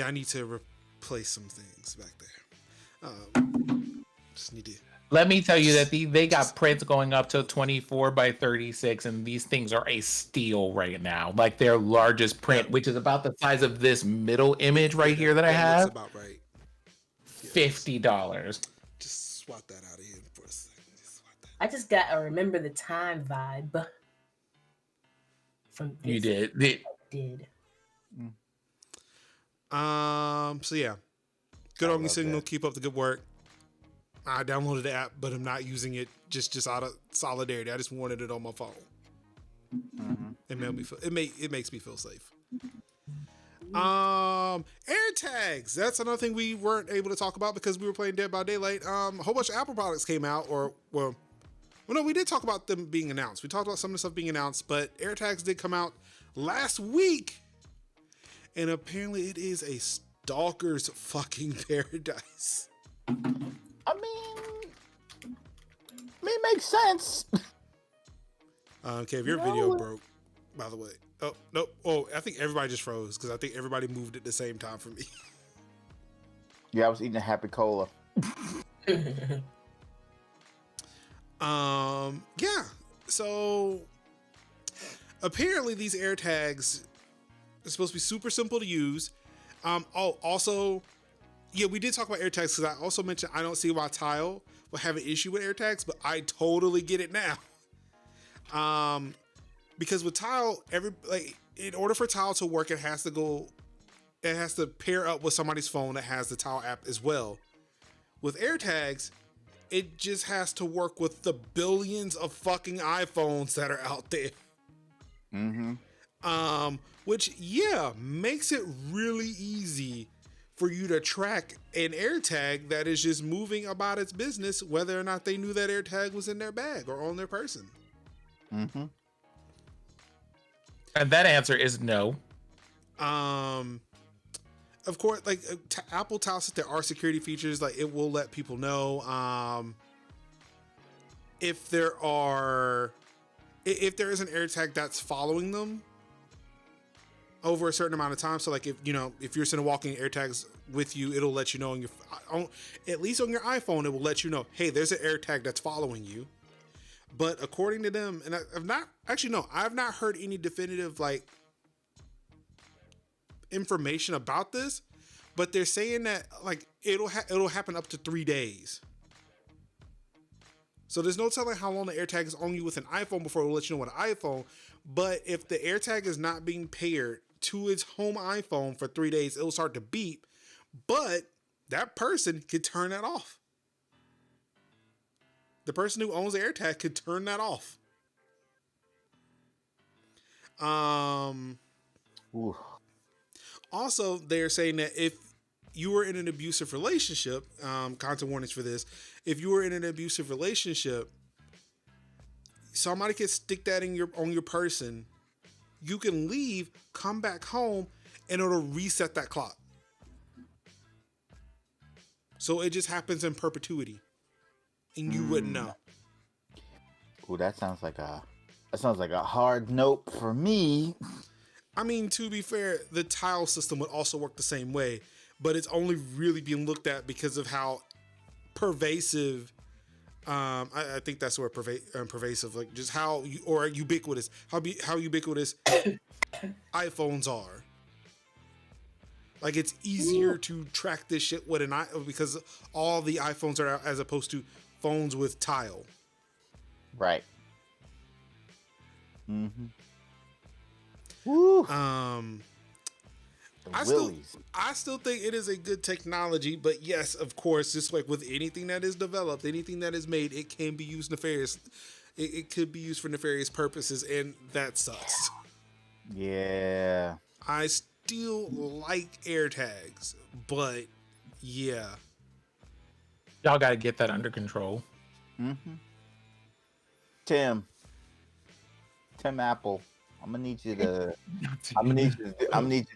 I need to replace some things back there. Just need to. Let me tell you that they got prints going up to 24 by 36, and these things are a steal right now. Like their largest print, which is about the size of this middle image right here that I have. Looks about right. $50. Just swap that out of here for a second. I just got a remember the time vibe from this. You did. I did. So yeah, good on me, Signal. Keep up the good work. I downloaded the app, but I'm not using it just out of solidarity. I just wanted it on my phone. It made me feel. It makes me feel safe. AirTags. That's another thing we weren't able to talk about because we were playing Dead by Daylight. A whole bunch of Apple products came out, well, no, we did talk about them being announced. We talked about some of the stuff being announced, but AirTags did come out last week, and apparently it is a stalker's fucking paradise. I mean, makes sense. Okay, if your video broke, by the way. Oh, no. Oh, I think everybody just froze because I think everybody moved at the same time for me. Yeah, I was eating a Happy Cola. Yeah. So apparently these AirTags are supposed to be super simple to use. Also, yeah, we did talk about AirTags because I also mentioned I don't see why Tile will have an issue with AirTags, but I totally get it now. Because with Tile, in order for Tile to work, it has to pair up with somebody's phone that has the Tile app as well. With AirTags, it just has to work with the billions of fucking iPhones that are out there. Which makes it really easy for you to track an AirTag that is just moving about its business, whether or not they knew that AirTag was in their bag or on their person. And that answer is no. Of course, like Apple tells us there are security features, like it will let people know if there is an AirTag that's following them over a certain amount of time. So like if you're sitting walking AirTags with you, it'll let you know at least on your iPhone, it will let you know, hey, there's an AirTag that's following you. But according to them, and I've not heard any definitive like information about this, but they're saying that like it'll happen up to 3 days. So there's no telling how long the AirTag is on you with an iPhone before it will let you know what an iPhone. But if the AirTag is not being paired to its home iPhone for 3 days, it'll start to beep. But that person could turn that off. The person who owns the AirTag could turn that off. Also, they're saying that if you were in an abusive relationship, content warnings for this, if you were in an abusive relationship, somebody could stick that on your person. You can leave, come back home, and it'll reset that clock. So it just happens in perpetuity. And you wouldn't know. Ooh, that sounds like a hard nope for me. I mean, to be fair, the Tile system would also work the same way, but it's only really being looked at because of how pervasive. I think that's where pervasive, like just how ubiquitous iPhones are. Like it's easier to track this shit with an because all the iPhones are out as opposed to phones with Tile. Right. Woo. I still think it is a good technology, but yes, of course, just like with anything that is developed, anything that is made, it can be used nefarious. It could be used for nefarious purposes, and that sucks. Yeah. I still like AirTags, but yeah. Y'all got to get that under control. Tim Apple, I'm gonna need you to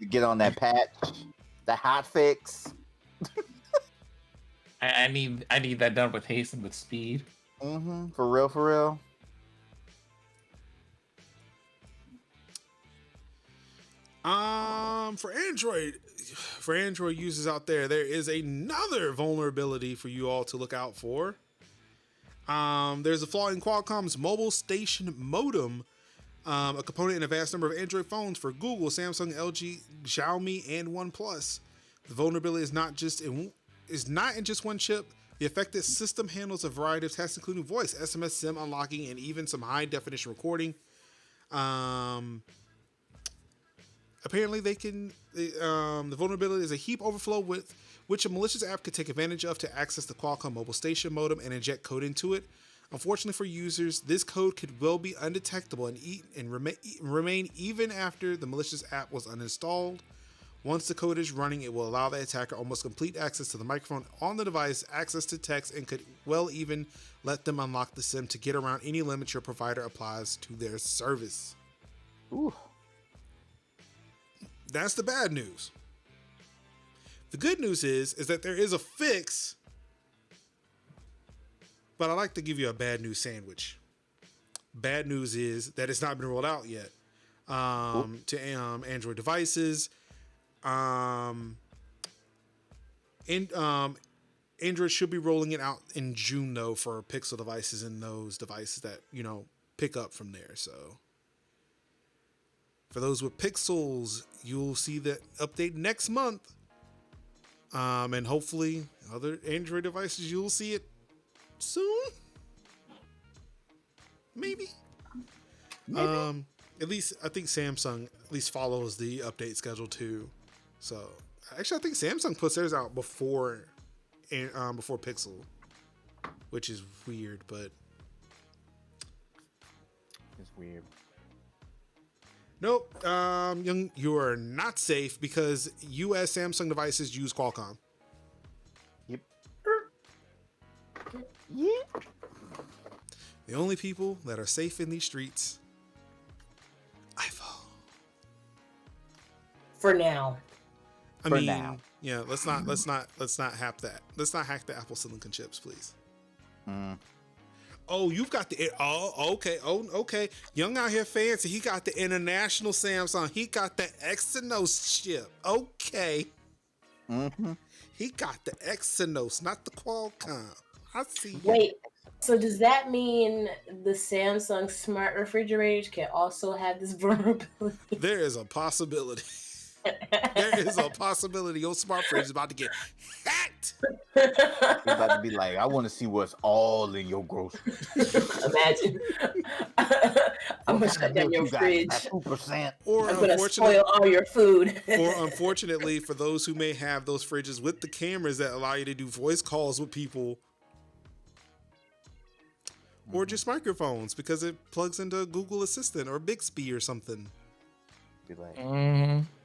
get on that patch, the hot fix. I need that done with haste and with speed. For real. For Android users out there is another vulnerability for you all to look out for. There's a flaw in Qualcomm's mobile station modem, a component in a vast number of Android phones for Google, Samsung, LG, Xiaomi, and OnePlus. The vulnerability is not in just one chip. The affected system handles a variety of tasks, including voice, SMS, SIM unlocking, and even some high-definition recording. Apparently, the vulnerability is a heap overflow which a malicious app could take advantage of to access the Qualcomm mobile station modem and inject code into it. Unfortunately for users, this code could well be undetectable and remain even after the malicious app was uninstalled. Once the code is running, it will allow the attacker almost complete access to the microphone on the device, access to text, and could well even let them unlock the SIM to get around any limits your provider applies to their service. Ooh. That's the bad news. The good news is that there is a fix But I like to give you a bad news sandwich. Bad news is that it's not been rolled out yet to Android devices. Android should be rolling it out in June though for Pixel devices and those devices that pick up from there. So for those with Pixels, you'll see that update next month. And hopefully other Android devices, you'll see it soon. Maybe. At least I think Samsung at least follows the update schedule too. So actually, I think Samsung puts theirs out before Pixel, which is weird, but it's weird. Nope. You are not safe because US Samsung devices use Qualcomm. Yep. Yeah. The only people that are safe in these streets, iPhone. For now. I mean, yeah. Let's not hack that. Let's not hack the Apple Silicon chips, please. Oh, you've got the. Oh, okay. Oh, okay. Young out here fancy. He got the international Samsung. He got the Exynos chip. Okay. He got the Exynos, not the Qualcomm. I see. Wait. So does that mean the Samsung smart refrigerators can also have this vulnerability? There is a possibility. There is a possibility your smart fridge is about to get hacked. He's about to be like, I want to see what's all in your groceries. Imagine. I'm gonna shut down your fridge. 2%. Or I'm gonna spoil all your food. Or unfortunately, for those who may have those fridges with the cameras that allow you to do voice calls with people, or just microphones because it plugs into Google Assistant or Bixby or something. Be like,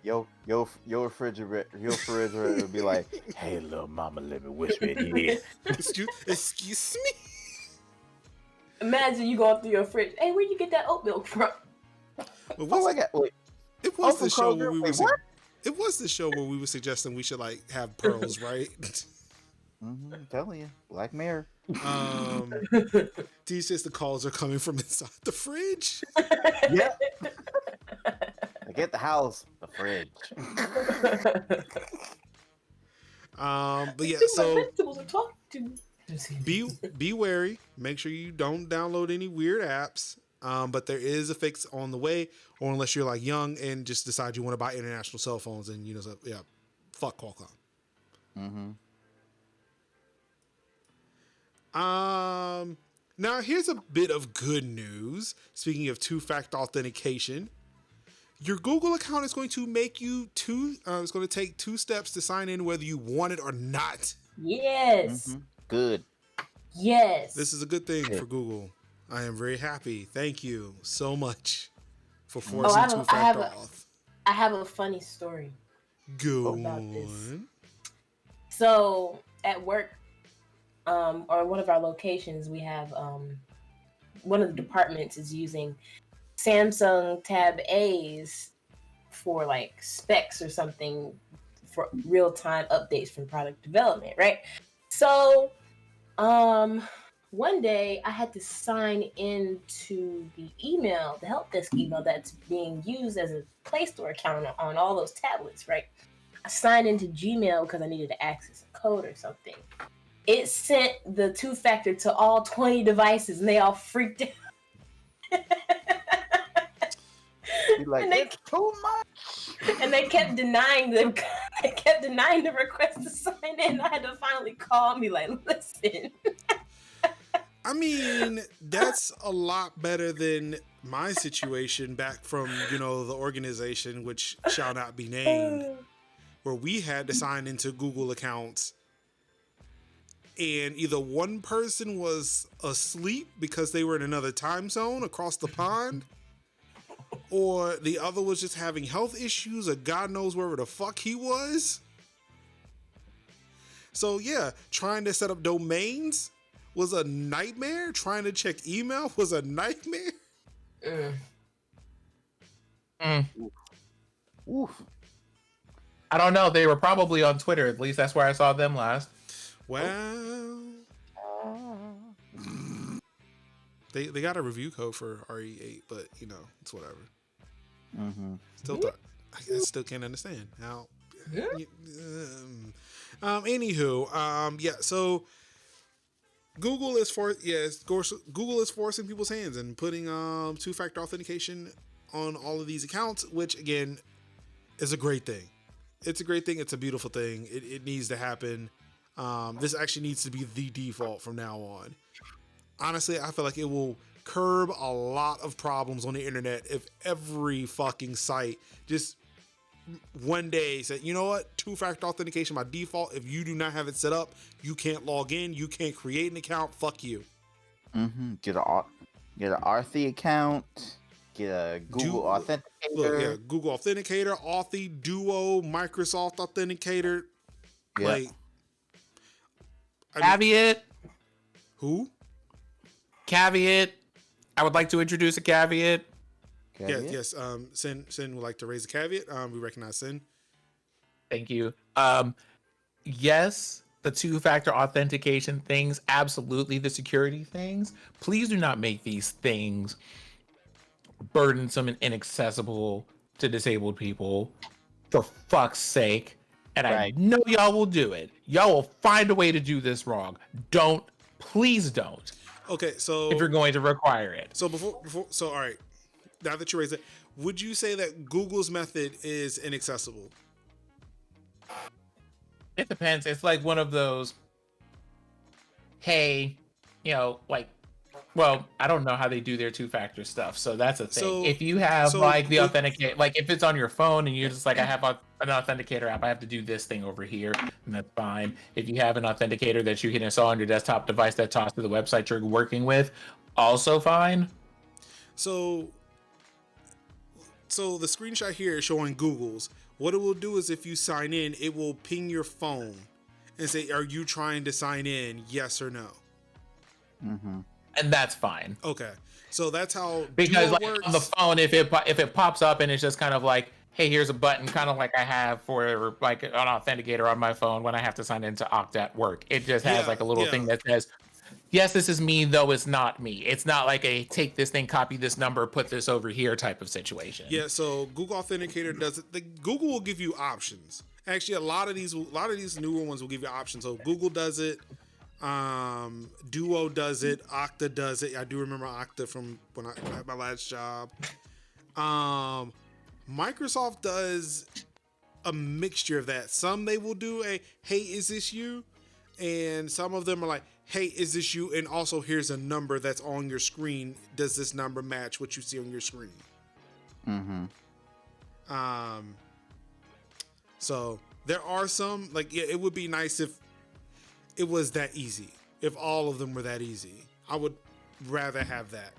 your refrigerator would be like, hey, little mama, let me whisper in your ear. Excuse me. Imagine you going through your fridge. Hey, where'd you get that oat milk from? Wait. It was the show where we were. What? It was the show where we were suggesting we should like have pearls, right? I'm telling you, Black Mirror. These just the calls are coming from inside the fridge. Yep. Forget the house, the fridge. But yeah, so be wary. Make sure you don't download any weird apps. But there is a fix on the way, or unless you're like young and just decide you want to buy international cell phones, and fuck Qualcomm. Now here's a bit of good news. Speaking of two-factor authentication, your Google account is going to make you it's going to take 2 steps to sign in whether you want it or not. Yes. Good. Yes. This is a good thing for Google. I am very happy. Thank you so much for forcing two-factor auth. I have a funny story. Go about this. on. So at work, or one of our locations, we have one of the departments is using Samsung Tab A's for like specs or something for real-time updates from product development, right? So one day I had to sign into the help desk email that's being used as a Play Store account on all those tablets, right? I signed into Gmail because I needed to access a code or something. It sent the two-factor to all 20 devices and they all freaked out. You're like, it's too much. And they kept denying them. They kept denying the request to sign in. I had to finally call me like, listen. I mean, that's a lot better than my situation back from, the organization, which shall not be named, where we had to sign into Google accounts. And either one person was asleep because they were in another time zone across the pond, or the other was just having health issues, or God knows wherever the fuck he was. So yeah, trying to set up domains was a nightmare. Trying to check email was a nightmare. Oof. I don't know. They were probably on Twitter. At least that's where I saw them last. Well, They got a review code for RE8, but you know, it's whatever. Mm-hmm. Still thought I still can't understand how. Yeah. Anywho, yeah. So Google is Google is forcing people's hands and putting two-factor authentication on all of these accounts, which again is a great thing. It's a great thing. It's a beautiful thing. It needs to happen. This actually needs to be the default from now on. Honestly, I feel like it will curb a lot of problems on the internet if every fucking site just one day said, you know what, two-factor authentication by default. If you do not have it set up, you can't log in. You can't create an account. Fuck you. Mm-hmm. Get an Authy account. Get a Google Authenticator. Look, yeah, Google Authenticator, Authy, Duo, Microsoft Authenticator. Yeah. Like, Caveat. Who? Caveat. I would like to introduce a caveat. Yes. Sin would like to raise a caveat. We recognize Sin. Thank you. Yes, the two-factor authentication things, absolutely the security things. Please do not make these things burdensome and inaccessible to disabled people, for fuck's sake. And Right. I know y'all will do it. Y'all will find a way to do this wrong. Please don't. Okay, so If you're going to require it. so all right. Now that you raise it, would you say that Google's method is inaccessible? It depends. It's like one of those, hey, well, I don't know how they do their two-factor stuff, so that's a thing. So- if you have so like the with- authenticate, like if it's on your phone and you're just like, I have an authenticator app, I have to do this thing over here, and that's fine. If you have an authenticator that you can install on your desktop device that talks to the website you're working with, also fine. So the screenshot here is showing Google's. What it will do is if you sign in, it will ping your phone and say, "Are you trying to sign in? Yes or no?" Mm-hmm. And that's fine. Okay, so that's how Because Duo like works. on the phone, if it pops up and it's just kind of like, hey, here's a button, kind of like I have for like an authenticator on my phone when I have to sign into Okta at work. It just has Yeah, like a little yeah. thing that says, yes, this is me, though it's not me. It's not like a take this thing, copy this number, put this over here type of situation. Yeah, so Google Authenticator does it. Google will give you options. Actually, a lot of these newer ones will give you options. So Google does it, Duo does it, Okta does it. I do remember Okta from when I had my last job. Microsoft does a mixture of that. Some they will do a, hey, is this you? And some of them are like, hey, is this you? And also here's a number that's on your screen. Does this number match what you see on your screen? Mm-hmm. So there are some, like, yeah, it would be nice if it was that easy. If all of them were that easy, I would rather have that.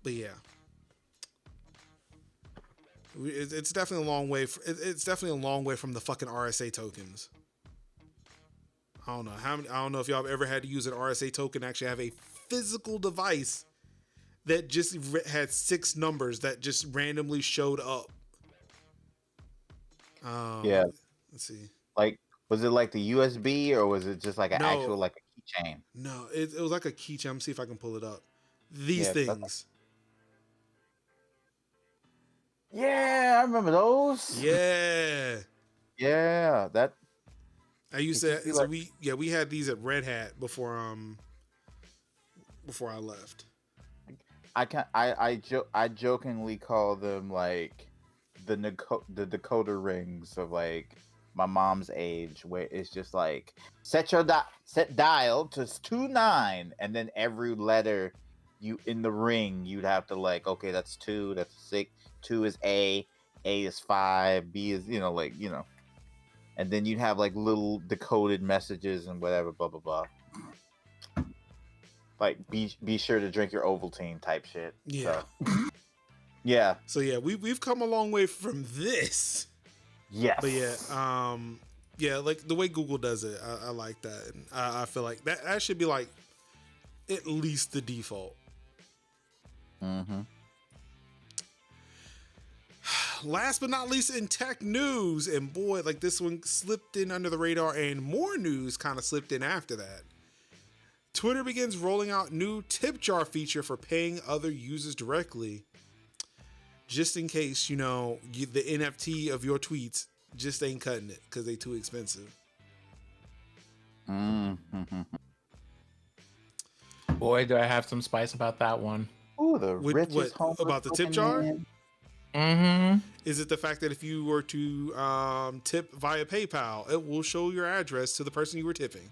But yeah, it's definitely a long way. It's definitely a long way from the fucking RSA tokens. I don't know I don't know if y'all have ever had to use an RSA token. Actually, have a physical device that just had 6 numbers that just randomly showed up. Yeah. Let's see. Like, was it like the USB or was it just like an No. actual like a keychain? No, it was like a keychain. Let me see if I can pull it up. These Yeah, things. Yeah, I remember those. Yeah. Yeah, that. I used Did to. you So like- we had these at Red Hat before I left. I jokingly call them like the decoder rings of like my mom's age, where it's just like set dial to 29, and then every letter you in the ring you'd have to like, okay, that's 2, that's 6, 2 is A is 5, B is and then you'd have like little decoded messages and whatever, blah blah blah. Like be sure to drink your Ovaltine type shit. Yeah. So, yeah. So yeah, we've come a long way from this. Yes. But yeah, like the way Google does it, I like that, and I feel like that should be like at least the default. Mm-hmm. Last but not least, in tech news, and boy, like this one slipped in under the radar, and more news kind of slipped in after that. Twitter begins rolling out new tip jar feature for paying other users directly. Just in case, the NFT of your tweets just ain't cutting it because they too expensive. Mm-hmm. Boy, do I have some spice about that one. Ooh, the richest What about the tip jar? Mm-hmm. Is it the fact that if you were to tip via PayPal, it will show your address to the person you were tipping?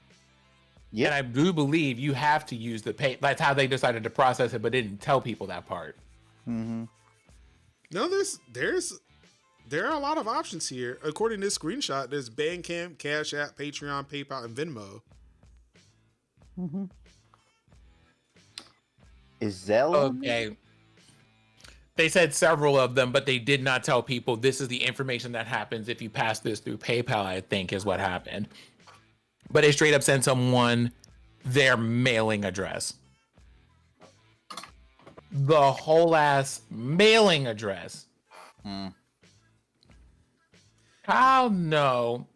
Yeah, and I do believe you have to use the pay. That's how they decided to process it, but didn't tell people that part. Mm-hmm. No, there are a lot of options here. According to this screenshot, there's Bandcamp, Cash App, Patreon, PayPal, and Venmo. Mm-hmm. Is Zelle? Okay. They said several of them, but they did not tell people this is the information that happens if you pass this through PayPal, I think is what happened. But they straight up sent someone their mailing address. The whole ass mailing address. How no?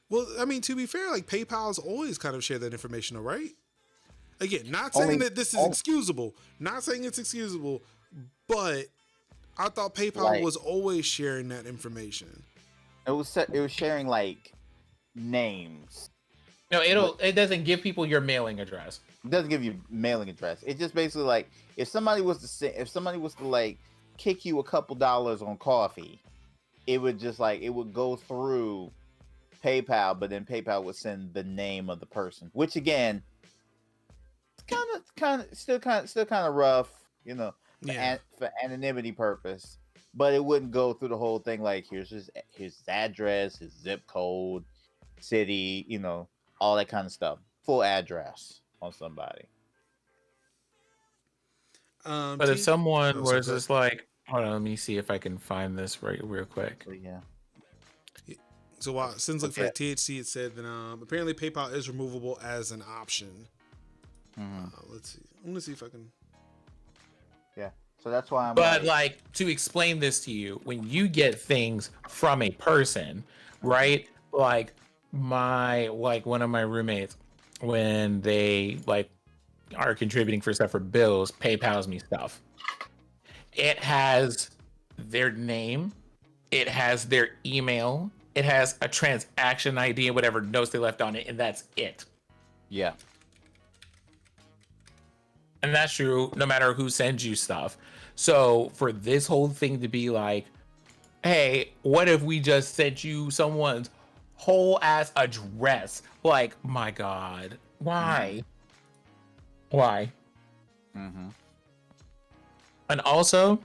Well, I mean, to be fair, like PayPal's always kind of share that information, right? Again, not saying that this is excusable. Not saying it's excusable, but I thought PayPal was always sharing that information. It was sharing like names. No, it doesn't give people your mailing address. It doesn't give you mailing address. It's just basically like if somebody was to like kick you a couple dollars on coffee, it would go through PayPal, but then PayPal would send the name of the person, which again, still kind of rough, for anonymity purpose. But it wouldn't go through the whole thing like here's his address, his zip code, city, all that kind of stuff. Full address on somebody. But if someone was just like, hold on, let me see if I can find this real quick. Yeah. So since looking for THC, it said that apparently PayPal is removable as an option. Mm-hmm. Let's see. I'm gonna see if I can. Yeah. So that's why I'm. But like to explain this to you, when you get things from a person, right? Like one of my roommates, when they are contributing for stuff for bills, PayPal's me stuff. It has their name, it has their email, it has a transaction ID and whatever notes they left on it, and that's it. Yeah. And that's true no matter who sends you stuff. So for this whole thing to be like, hey, what if we just sent you someone's whole ass address? Like, my God, why? Why? Mm-hmm. And also,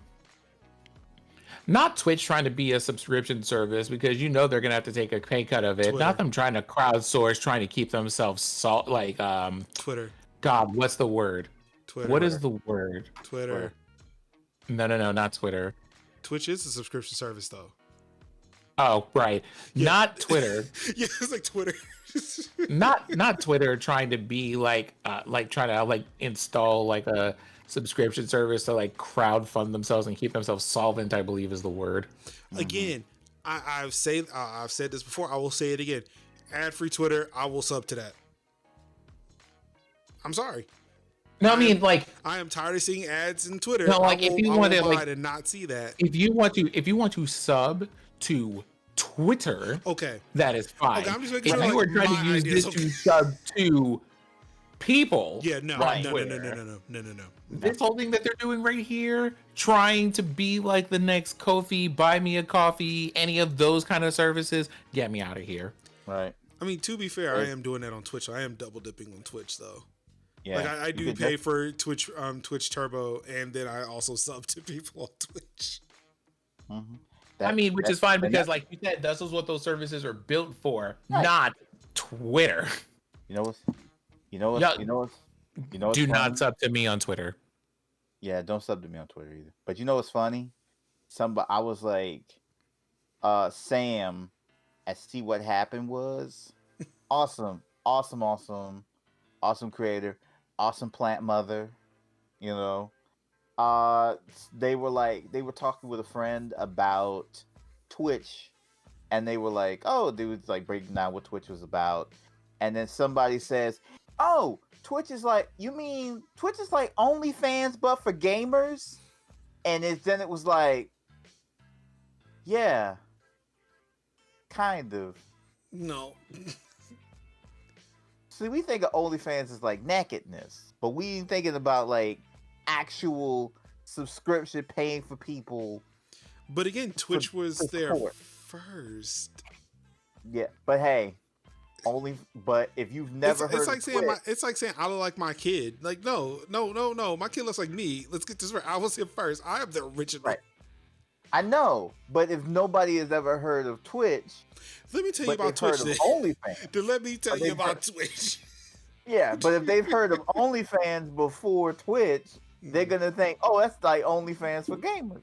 not Twitch trying to be a subscription service because they're gonna have to take a pay cut of it. Twitter. Not them trying to crowdsource, trying to keep themselves Twitter. God, what's the word? Twitter. What is the word? Twitter. No, not Twitter. Twitch is a subscription service, though. Oh, right. Yeah. Not Twitter. Yeah, it's like Twitter. not Twitter trying to be trying to install a subscription service to crowdfund themselves and keep themselves solvent, I believe is the word. Again, I've said this before. I will say it again. Ad-free Twitter, I will sub to that. I'm sorry. No, I mean I am tired of seeing ads in Twitter. No, if you want to not see that. If you want to sub to Twitter, okay, that is fine. Okay, I'm just making if sure, you are trying to use this to sub to people, no. This whole thing that they're doing right here, trying to be like the next Ko-fi, buy me a coffee, any of those kind of services, get me out of here. Right. I mean, to be fair, I am doing that on Twitch. I am double dipping on Twitch though. Yeah, I do pay for Twitch Turbo, and then I also sub to people on Twitch. Mm-hmm. Which is fine because, like you said, this is what those services are built for, not Twitter. You know what's Do funny? not sub to me on Twitter. Yeah, don't sub to me on Twitter either. But you know what's funny? I was like, Sam at See What Happened was awesome creator. Awesome plant mother, they were talking with a friend about Twitch, and they were like, oh, they was breaking down what Twitch was about, and then somebody says, "Oh, Twitch is like, you mean Twitch is like OnlyFans but for gamers?" And then it was like, yeah, kind of. No. See, we think of OnlyFans as like nakedness, but we ain't thinking about like actual subscription paying for people. But again, Twitch was there support. first. Yeah, but hey, but if you've never heard, it's like of saying Twitch, it's like saying I look like my kid. Like no, my kid looks like me. Let's get this right. I was here first. I am the original. Right. I know, but if nobody has ever heard of Twitch, let me tell you about Twitch. OnlyFans. Then let me tell you about Twitch. Yeah, but if they've heard of OnlyFans before Twitch, they're gonna think, "Oh, that's like OnlyFans for gamers."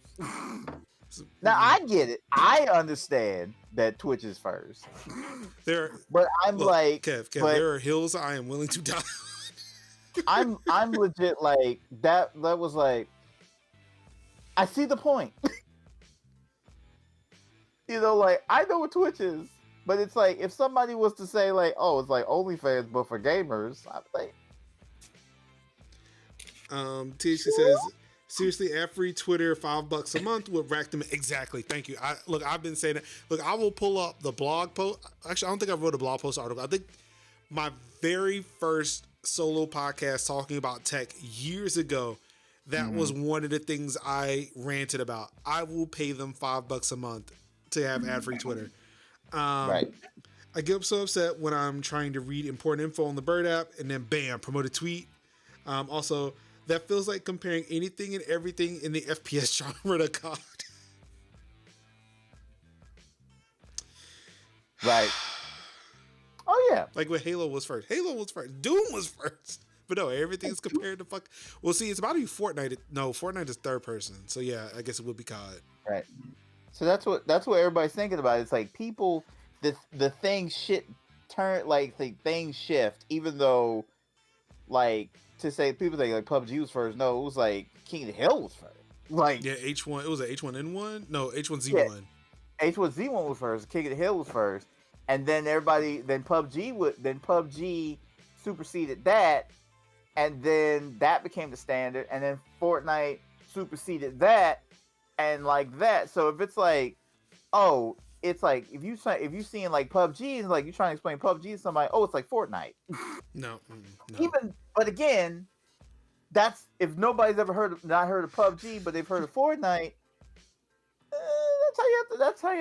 Now I get it. I understand that Twitch is first. But I'm like, Kev, there are hills I am willing to die on. I'm legit like that. That was like, I see the point. You know, like I know what Twitch is, but it's like if somebody was to say like, "Oh, it's like OnlyFans but for gamers," I'm like, THC says, seriously, every Twitter $5 a month would rack them. Exactly. Thank you. I've been saying that. Look, I will pull up the blog post. Actually, I don't think I wrote a blog post article. I think my very first solo podcast talking about tech years ago, that was one of the things I ranted about. I will pay them $5 a month to have ad-free Twitter. right. I get so upset when I'm trying to read important info on the Bird app and then bam, promote a tweet. Also, that feels like comparing anything and everything in the FPS genre to God. Right. Oh yeah. Like when Halo was first. Doom was first. But no, everything's compared to fuck. Well, see, it's about to be Fortnite. No, Fortnite is third person. So yeah, I guess it would be COD. Right. So that's what everybody's thinking about. It's like people, the things things shift, even though like to say people think like PUBG was first. No, it was like King of the Hill was first. Like yeah, H1. It was an H1N1. No, H1Z1. Yeah, H1Z1 was first. King of the Hill was first, and then PUBG superseded that, and then that became the standard, and then Fortnite superseded that, and like that. So if it's like, oh, it's like if you seeing like PUBG and like you trying to explain PUBG to somebody, oh, it's like Fortnite. No. But again, that's if nobody's ever not heard of PUBG, but they've heard of Fortnite. That's how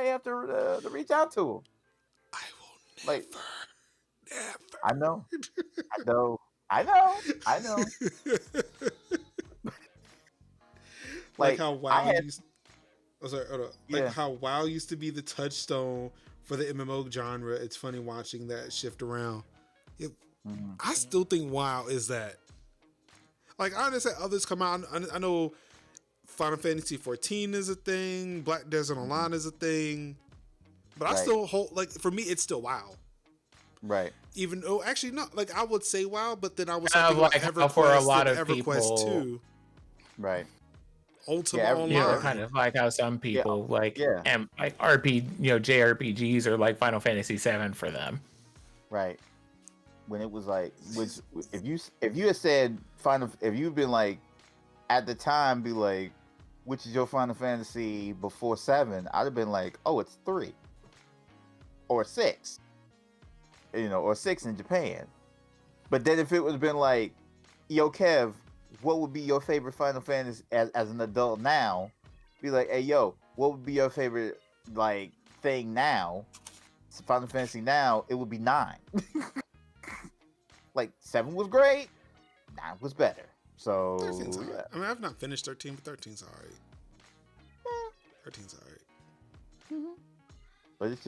you have to reach out to them. I will never. I know. Like how WoW used. Oh, sorry, hold on. Like Yeah. how WoW used to be the touchstone for the MMO genre. It's funny watching that shift around. I still think WoW is that. Like I understand others come out. I know Final Fantasy 14 is a thing. Black Desert Online is a thing. But I still hold like for me it's still WoW. Right. Even though actually not like I would say WoW, but then I was Kind of thinking like about how for a EverQuest lot and of EverQuest people- 2. Right. Ultima Yeah, Online. Yeah, kind of like how some people and like JRPGs are like Final Fantasy 7 for them. Right. When it was like, if you had said if you'd been like, at the time, be like, which is your Final Fantasy before 7? I'd have been like, oh, it's 3 or 6, or 6 in Japan. But then if it would have been like, yo, Kev, what would be your favorite Final Fantasy as an adult now? Be like, hey, yo, what would be your favorite like thing now? Final Fantasy now, it would be 9. Like 7 was great, 9 was better. So 13's alright. I mean, I've not finished 13, but 13's alright. 13's alright. But it's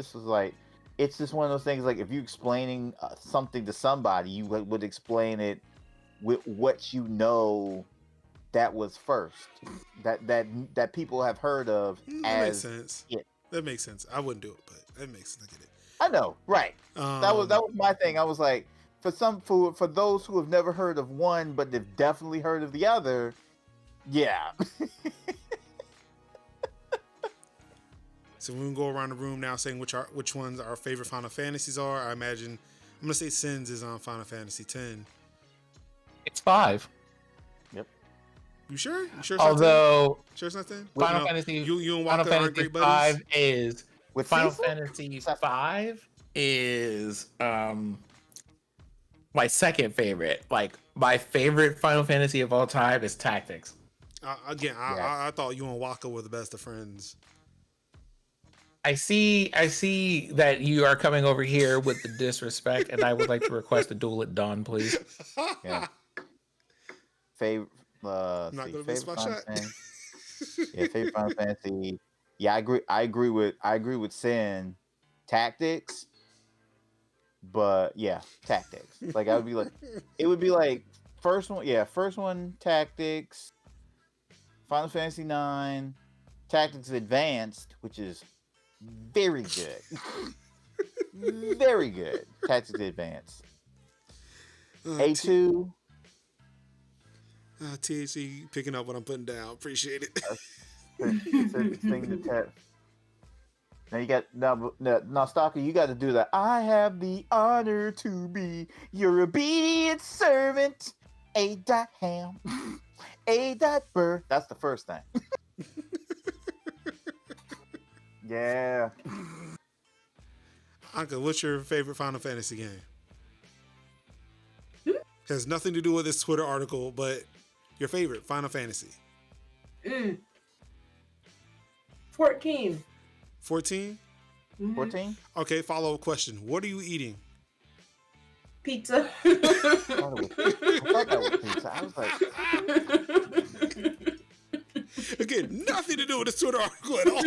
just one of those things. Like if you explaining something to somebody, you would explain it with what you know that was first, that people have heard of. That makes sense. That makes sense. I wouldn't do it, but that makes sense. I get it. I know, right? That was my thing. I was like, for those who have never heard of one, but they've definitely heard of the other, yeah. So we can go around the room now saying which ones our favorite Final Fantasies are. I imagine gonna say Sins is on Final Fantasy X. It's 5. You sure? You sure? Although Sure it's not 10? Final Fantasy, You and Final Walker aren't Fantasy great buddies. 5 is With Final Cecil? Fantasy 5 is my second favorite. Like my favorite Final Fantasy of all time is Tactics. Again, Yeah. I thought you and Walker were the best of friends. I see that you are coming over here with the disrespect, and I would like to request a duel at dawn, please. Yeah. Favorite. I'm not gonna miss my shot. Yeah, favorite Final Fantasy. Yeah, I agree with Sin. Tactics. But yeah, Tactics. Like it would be like first one Tactics, Final Fantasy 9, Tactics Advanced, which is very good. Very good. Tactics Advanced. A2. THC picking up what I'm putting down. Appreciate it. Thing to test. Now you got now Stalker, you got to do that. I have the honor to be your obedient servant. A.Ham. A.Burr. That's the first thing. Yeah. Anka, what's your favorite Final Fantasy game? Has nothing to do with this Twitter article, but your favorite Final Fantasy. 14. 14? 14? Okay, follow-up question. What are you eating? Pizza. I thought that was pizza. I was like, Again, nothing to do with this Twitter article at all.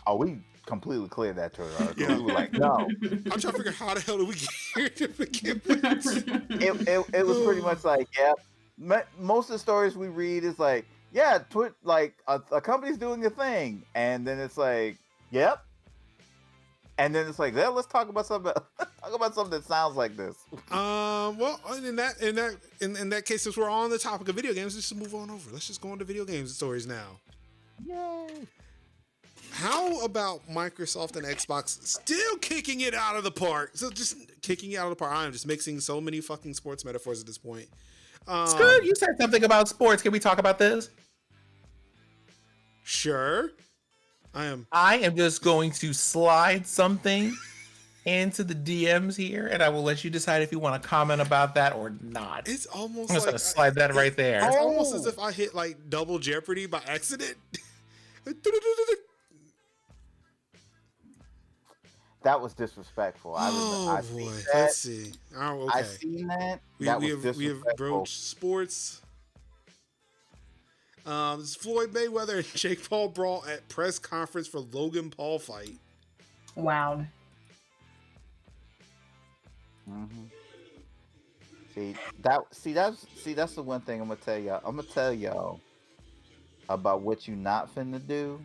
oh, we completely cleared that Twitter article. Yeah. We were like, no. I'm trying to figure out how the hell did we get here to begin with. It was pretty much like, yeah. Most of the stories we read is like, yeah, like a company's doing a thing, and then it's like, yep, and then it's like, yeah, let's talk about something. Talk about something that sounds like this. Well, in that case, since we're on the topic of video games, let's just move on over. Let's just go into video games stories now. Yay! How about Microsoft and Xbox still kicking it out of the park? So just kicking it out of the park. I am just mixing so many fucking sports metaphors at this point. Scott, you said something about sports. Can we talk about this? Sure. I am just going to slide something into the DMs here, and I will let you decide if you want to comment about that or not. It's almost I'm just like gonna slide that right there. It's almost as if I hit like double Jeopardy by accident. That was disrespectful. Oh boy, let's see. Oh, okay. I seen that. We was have broached sports. This Floyd Mayweather and Jake Paul brawl at press conference for Logan Paul fight. Wow. Mm-hmm. That's the one thing I'm gonna tell y'all. I'm gonna tell y'all about what you not finna do,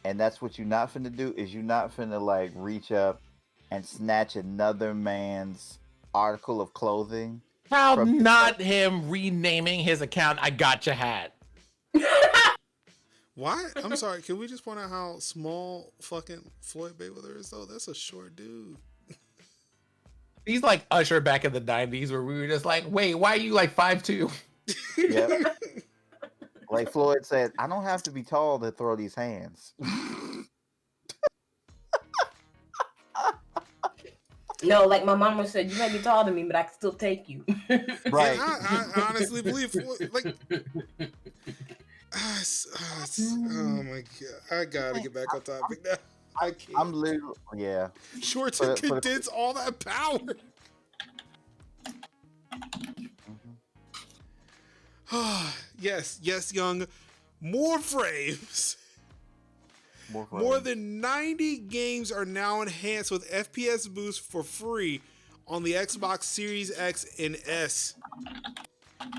and that's what you not finna do is you not finna like reach up and snatch another man's article of clothing. How not him renaming his account I Gotcha Hat. Why? I'm sorry. Can we just point out how small fucking Floyd Mayweather is though? That's a short dude. He's like Usher back in the 90s where we were just like, wait, why are you like 5'2"? Yep. Like Floyd said, I don't have to be tall to throw these hands. No, like my mama said, you might be taller than me, but I can still take you. Right. And I honestly believe Floyd, like. Oh my god! I gotta get back on topic now. I can't. I'm literally, yeah. Short to condense all that power. Yes, young. More frames. More than 90 games are now enhanced with FPS boost for free on the Xbox Series X and S.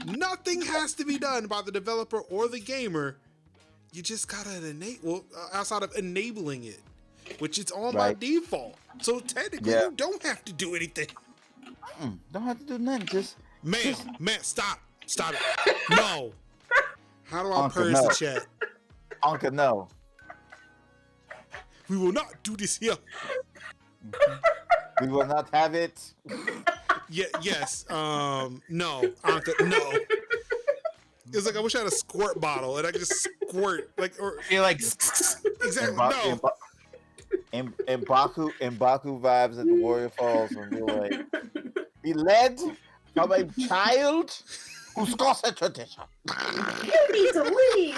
Nothing has to be done by the developer or the gamer. You just gotta enable, outside of enabling it, which it's on by default. So technically, you don't have to do anything. Don't have to do nothing. Just man, stop it. No. How do I purge the chat? Uncle, no. We will not do this here. We will not have it. Yeah, yes. No, Anka, no. It's like I wish I had a squirt bottle and I could just squirt or You're like, exactly no. And Baku vibes at the Warrior Falls when we're like, be led from a child who's got a tradition. You need to leave.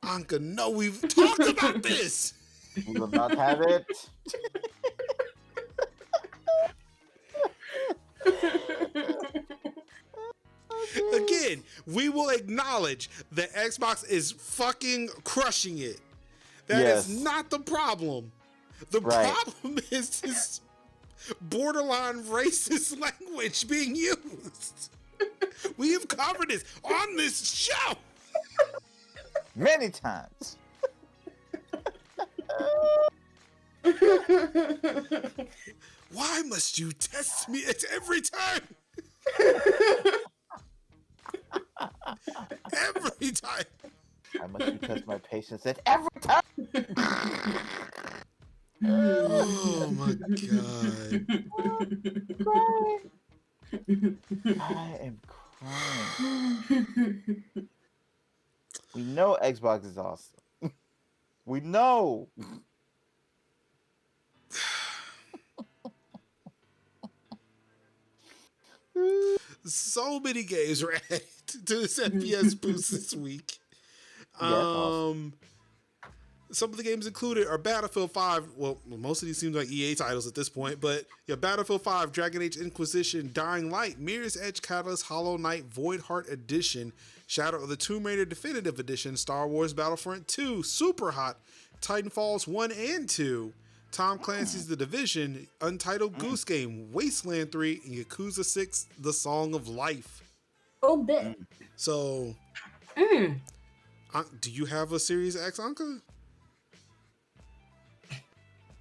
Anka, no, we've talked about this. We will not have it. Again, we will acknowledge that Xbox is fucking crushing it. That is not the problem. The problem is this borderline racist language being used. We have covered this on this show many times. Why must you test me at every time? Every time. I must you test my patience at every time. Oh my god. I am crying. We know Xbox is awesome. We know. So many games were added to this FPS boost this week. Awesome. Some of the games included are Battlefield 5. Well, most of these seem like EA titles at this point, but Battlefield 5, Dragon Age Inquisition, Dying Light, Mirror's Edge Catalyst, Hollow Knight, Void Heart Edition, Shadow of the Tomb Raider Definitive Edition, Star Wars Battlefront 2, Super Hot, Titanfalls 1 and 2, Tom Clancy's The Division, Untitled Goose Game, Wasteland 3, and Yakuza 6, The Song of Life. Oh, bet. So, do you have a Series X, Anka?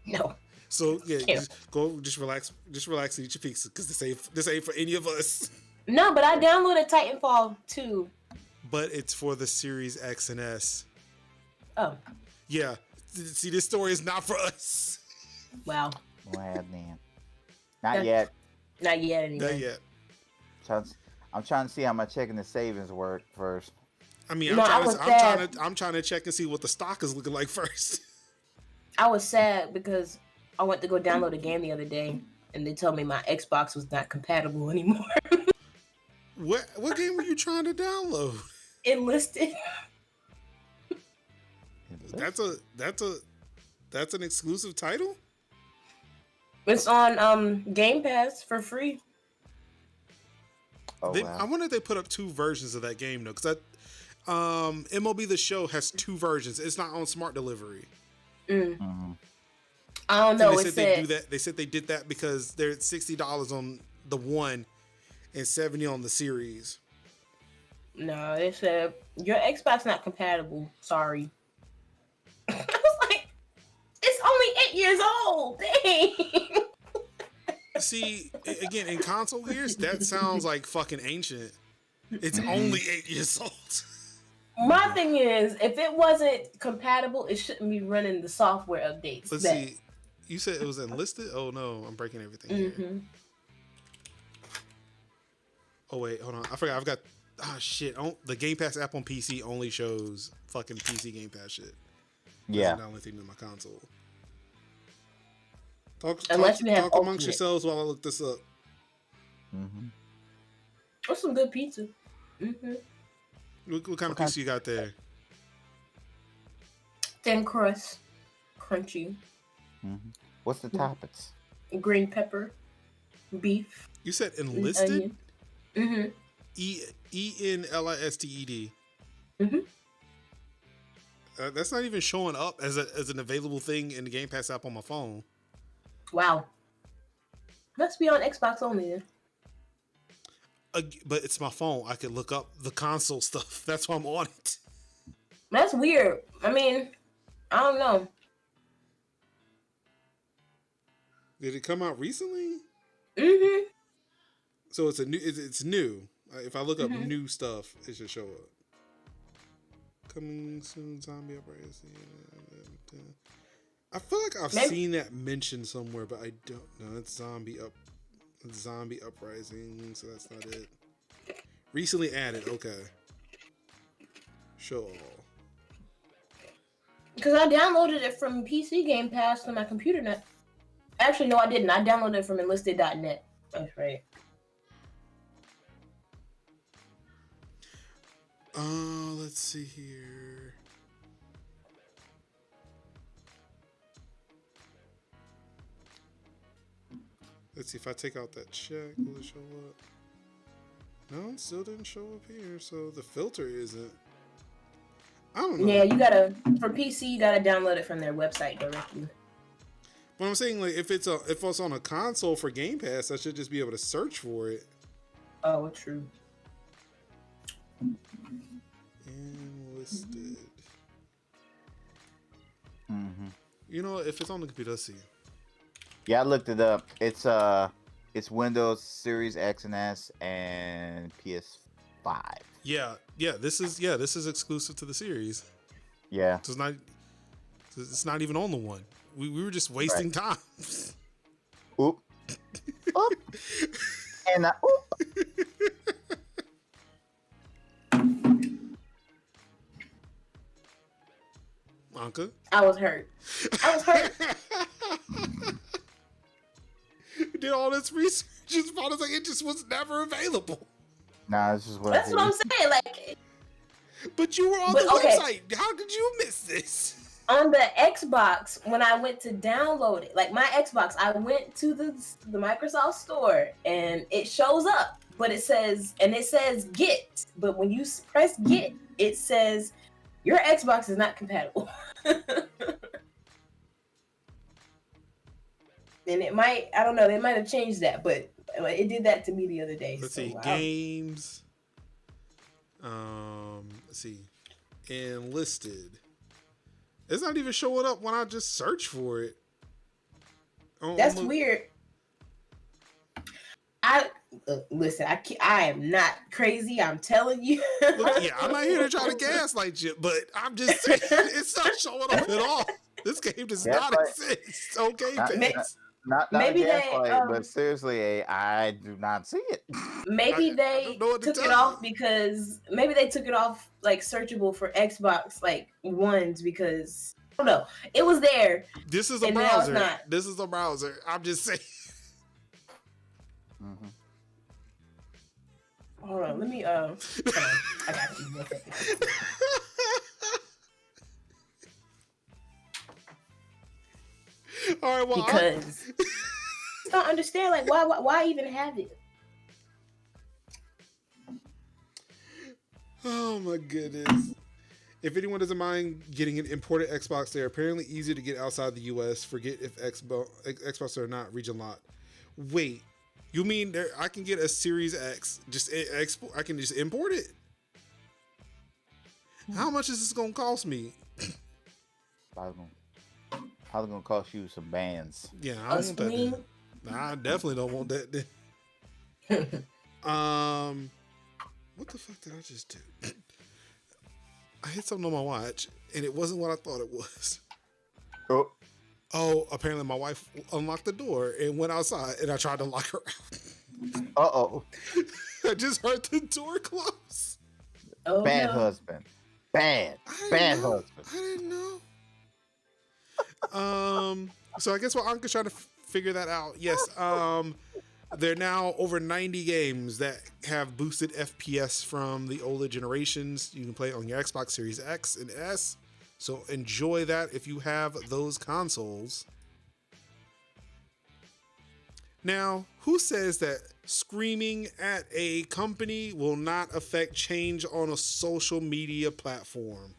No. So just relax and eat your pizza because this ain't for any of us. No, but I downloaded Titanfall 2. But it's for the Series X and S. Oh. Yeah. See, this story is not for us. Wow. Well, man. Not yet. Not yet, anyway. Not yet. I'm trying to see how my checking the savings work first. I mean, I'm trying to check and see what the stock is looking like first. I was sad because I went to go download a game the other day, and they told me my Xbox was not compatible anymore. What game were you trying to download? Enlisted. That's an exclusive title? It's on Game Pass for free. Oh, wow. I wonder if they put up 2 versions of that game though, because MLB The Show has 2 versions. It's not on Smart Delivery. Mm-hmm. I don't know. They said they did that because they're $60 on the one and $70 on the series. No, they said your Xbox not compatible. Sorry. I was like, it's only 8 years old. Dang. See, again, in console years, that sounds like fucking ancient. It's only 8 years old. My thing is, if it wasn't compatible, it shouldn't be running the software updates. Let's see. You said it was enlisted? Oh no, I'm breaking everything here. Oh wait, hold on. I forgot. I've got shit. The Game Pass app on PC only shows fucking PC Game Pass shit. Yeah. That's the only thing in my console. Talk amongst yourselves while I look this up. What's some good pizza? What kind of pizza you got there? Thin crust, crunchy. What's the toppings? Green pepper, beef. You said enlisted? Onion. ENLISTED. That's not even showing up as an available thing in the Game Pass app on my phone. Wow. Must be on Xbox only then. But it's my phone. I could look up the console stuff. That's why I'm on it. That's weird. I mean, I don't know. Did it come out recently? So it's it's new. If I look up new stuff, it should show up. Coming soon, zombie uprising. I feel like I've Maybe- seen that mentioned somewhere, but I don't know. It's Zombie Uprising, so that's not it. Recently added, okay. Show all. Because I downloaded it from PC Game Pass to my computer net. Actually, no, I didn't. I downloaded it from enlisted.net. That's right. Let's see here. Let's see if I take out that check, will it show up? No, it still didn't show up here, so the filter isn't. I don't know. Yeah, you gotta, for PC, you gotta download it from their website directly. But I'm saying, like, if it's on a console for Game Pass, I should just be able to search for it. Oh, true. Enlisted. Mm-hmm. You know, if it's on the computer, let's see. Yeah, I looked it up. It's Windows Series X and S and PS5. Yeah. This is exclusive to the series. Yeah. So it's not even on the one. We were just wasting time. Oop. Oop. And oop. Anka? I was hurt. Did all this research, just found out like it just was never available. Nah, this is what That's what I'm saying. Like, But you were on But, the okay. website. How did you miss this? on the Xbox, when I went to download it, like my Xbox, I went to the Microsoft store and it shows up, but it says get. But when you press get, it says your Xbox is not compatible. And it might, I don't know, they might have changed that, but it did that to me the other day. Let's so, see, wow. games. Let's see, enlisted. It's not even showing up when I just search for it. That's weird. Listen. I am not crazy. I'm telling you. Look, yeah, I'm not here to try to gaslight you, but I'm just saying it's not showing up at all. This game does not exist. Okay, Not Maybe they, gaslight, but seriously, I do not see it. Maybe I they don't know what to took tell it you. off because maybe they took it off like searchable for Xbox like ones because I don't know. It was there. This is a And now it's browser. not. This is a browser. I'm just saying. Mm-hmm. Hold on, let me hold on. I got you. 1 second. All right, well, Because I just don't understand like why even have it? oh my goodness. If anyone doesn't mind getting an imported Xbox, they're apparently easier to get outside the US. Forget if Xbox are not region locked. Wait, you mean I can get a Series X? I can just import it? How much is this gonna cost me? Probably gonna cost you some bands. Yeah, I don't want that. Spleen? Then. Nah, I definitely don't want that. Then. What the fuck did I just do? I hit something on my watch, and it wasn't what I thought it was. Oh, apparently my wife unlocked the door and went outside, and I tried to lock her out. Uh-oh. I just heard the door close. Oh, Bad no. husband. Bad husband. I didn't know. So I guess while Anka's trying to figure that out, yes, there are now over 90 games that have boosted FPS from the older generations. You can play it on your Xbox Series X and S. So enjoy that if you have those consoles. Now, who says that screaming at a company will not affect change on a social media platform?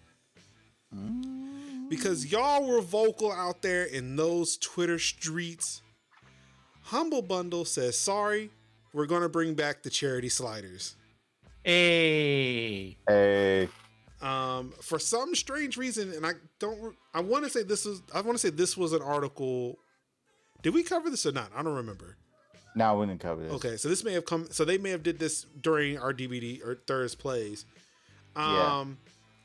Because y'all were vocal out there in those Twitter streets. Humble Bundle says, sorry, we're going to bring back the charity sliders. Hey. For some strange reason, and I want to say this was an article. Did we cover this or not? I don't remember. No, we didn't cover this. Okay, so this may have come. So they may have did this during our DVD or Thursday plays. Yeah.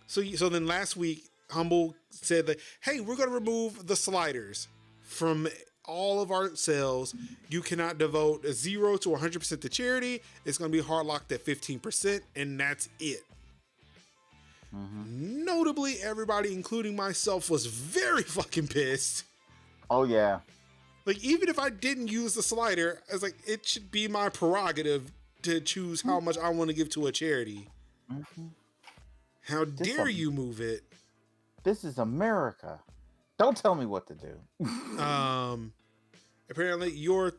So then last week Humble said that, hey, we're going to remove the sliders from all of our sales. You cannot devote a 0 to 100% to charity. It's going to be hard locked at 15%, and that's it. Notably, everybody, including myself, was very fucking pissed. Oh yeah. Like, even if I didn't use the slider, I was like, it should be my prerogative to choose how much I want to give to a charity. How dare you move it? This is America. Don't tell me what to do. Apparently, your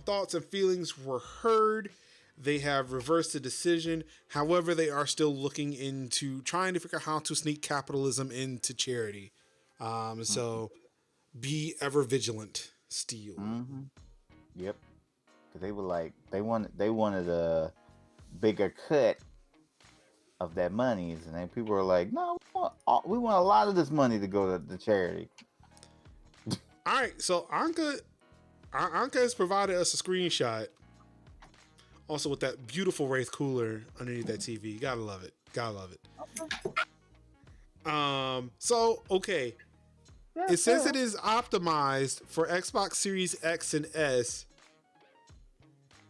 thoughts and feelings were heard. They have reversed the decision. However, they are still looking into trying to figure out how to sneak capitalism into charity. So be ever vigilant, Steel. Yep. Because they were like, they wanted a bigger cut of that monies, and then people were like, no, we want a lot of this money to go to the charity. All right, so Anka has provided us a screenshot. Also with that beautiful Wraith cooler underneath that TV. Gotta love it. Gotta love it. So, okay. It says it is optimized for Xbox Series X and S.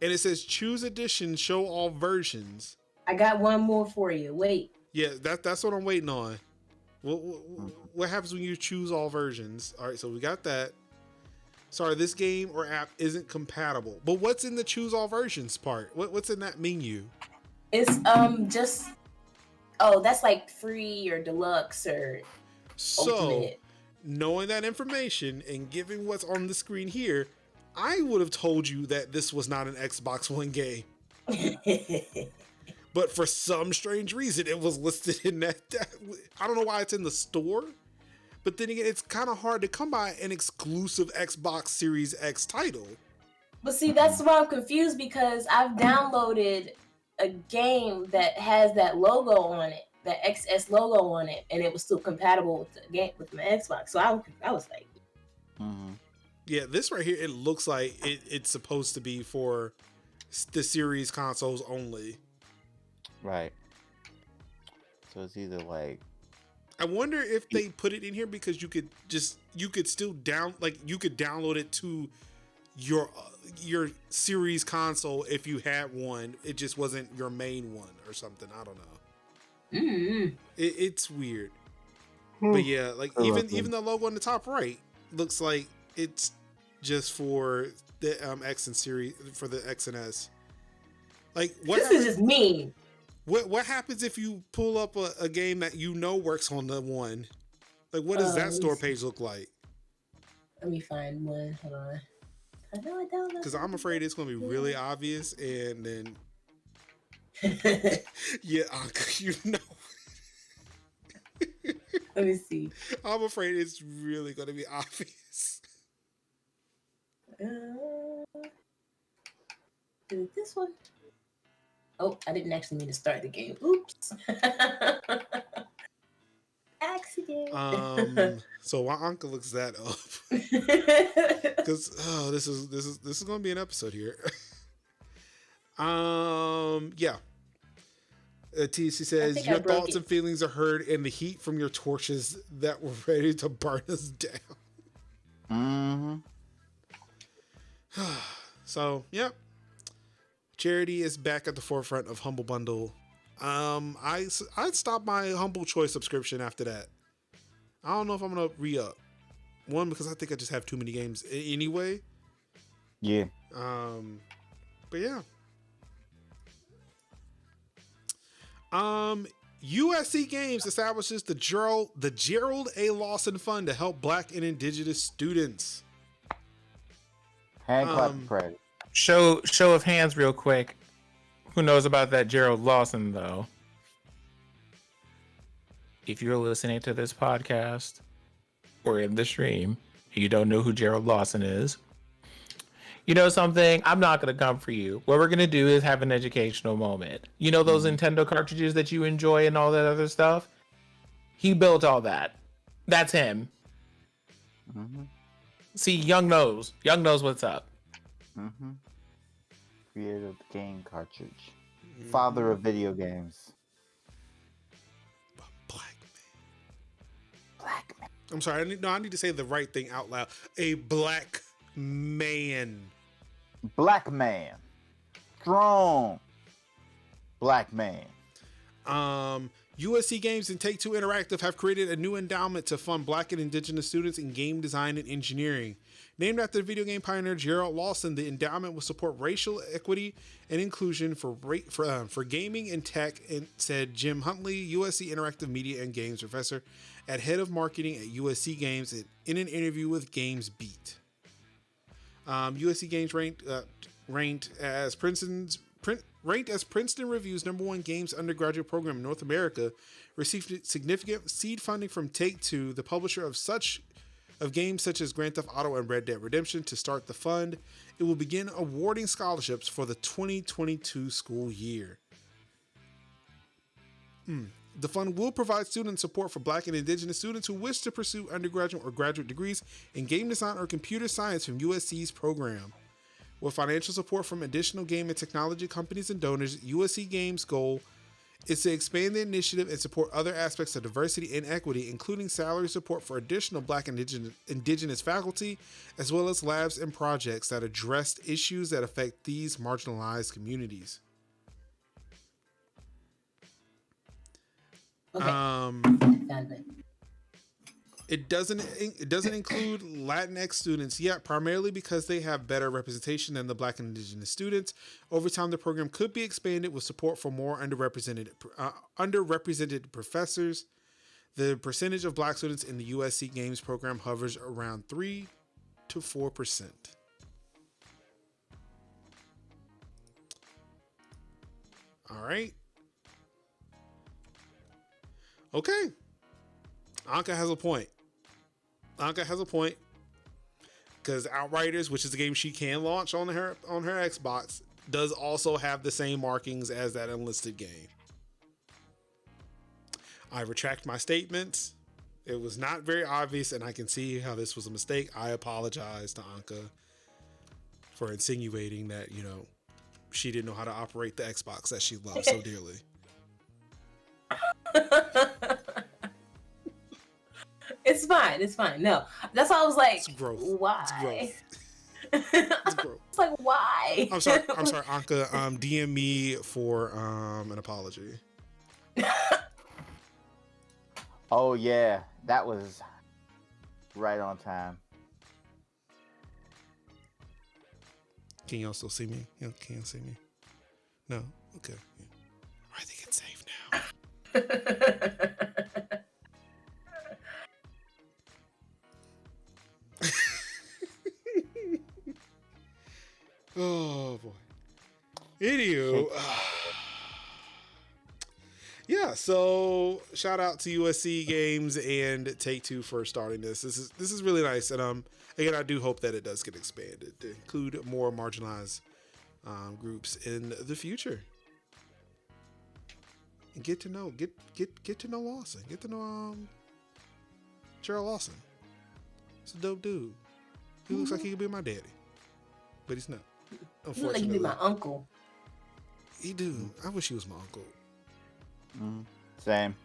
And it says choose edition, show all versions. I got one more for you. Wait. Yeah, that's what I'm waiting on. What happens when you choose all versions? All right, so we got that. Sorry, this game or app isn't compatible. But what's in the choose all versions part? What's in that menu? It's just that's like free or deluxe or ultimate. Knowing that information and given what's on the screen here, I would have told you that this was not an Xbox One game. But for some strange reason, it was listed in that. I don't know why it's in the store. But then again, it's kind of hard to come by an exclusive Xbox Series X title. But see, that's why I'm confused, because I've downloaded a game that has that logo on it, that XS logo on it, and it was still compatible with the game with my Xbox. So I was like, yeah, this right here, it looks like it's supposed to be for the series consoles only. Right. So it's either like, I wonder if they put it in here because you could still download it to your series console if you had one. It just wasn't your main one or something. I don't know. It's weird. But yeah, like even the logo on the top right looks like it's just for the X and series, for the X and S. Like this is just mean. What happens if you pull up a game that you know works on the one? Like, what does that store page look like? Let me find one. Hold on. I know I don't know. Because I'm afraid it's going to be really obvious, and then yeah, you know. Let me see. I'm afraid it's really going to be obvious. Is it this one? Oh, I didn't actually mean to start the game. Oops. Accident. So while Anka looks that up, because this is going to be an episode here. Yeah. TC says your thoughts and feelings are heard in the heat from your torches that were ready to burn us down. So, yep. Charity is back at the forefront of Humble Bundle. I'd stop my Humble Choice subscription after that. I don't know if I'm gonna re-up. One, because I think I just have too many games anyway. Yeah. But yeah. USC Games establishes the Gerald A. Lawson Fund to help Black and Indigenous students. Hand clap credit. Show of hands real quick. Who knows about that Gerald Lawson, though? If you're listening to this podcast or in the stream, you don't know who Gerald Lawson is, you know something? I'm not going to come for you. What we're going to do is have an educational moment. You know those Nintendo cartridges that you enjoy and all that other stuff? He built all that. That's him. See, Young knows. Young knows what's up. Creator of the game cartridge. Father of video games. Black Black man. I'm sorry. I need to say the right thing out loud. A black man. Black man. Strong. Black man. USC Games and Take-Two Interactive have created a new endowment to fund Black and Indigenous students in game design and engineering. Named after the video game pioneer Gerald Lawson, the endowment will support racial equity and inclusion for gaming and tech, and said Jim Huntley, USC Interactive Media and Games professor at head of marketing at USC Games, in an interview with Games Beat. USC Games ranked as Princeton Review's #1 games undergraduate program in North America, received significant seed funding from Take-Two, the publisher of games such as Grand Theft Auto and Red Dead Redemption. To start the fund, it will begin awarding scholarships for the 2022 school year. The fund will provide student support for Black and Indigenous students who wish to pursue undergraduate or graduate degrees in game design or computer science from USC's program. With financial support from additional game and technology companies and donors, USC Games' goal is to expand the initiative and support other aspects of diversity and equity, including salary support for additional Black and Indigenous faculty, as well as labs and projects that address issues that affect these marginalized communities. Okay. It doesn't include Latinx students yet, primarily because they have better representation than the Black and Indigenous students. Over time, the program could be expanded with support for more underrepresented professors. The percentage of Black students in the USC Games program hovers around 3 to 4%. All right. Okay. Anka has a point. Because Outriders, which is a game she can launch on her Xbox, does also have the same markings as that Enlisted game. I retract my statements. It was not very obvious, and I can see how this was a mistake. I apologize to Anka for insinuating that, she didn't know how to operate the Xbox that she loves so dearly. It's fine. No, that's why I was like, It's growth. why? It's growth. It's like, why? I'm sorry, Anka. DM me for an apology. Oh yeah, that was right on time. Can y'all still see me? Y'all can't see me. No. Okay. Yeah. I think it's safe now. Oh boy. Anywho, yeah. So shout out to USC Games and Take-Two for starting this. This is really nice, and again, I do hope that it does get expanded to include more marginalized groups in the future. And get to know Lawson. Get to know Gerald Lawson. He's a dope dude. He looks like he could be my daddy, but he's not. You look like you be my uncle. He do. I wish he was my uncle. Same.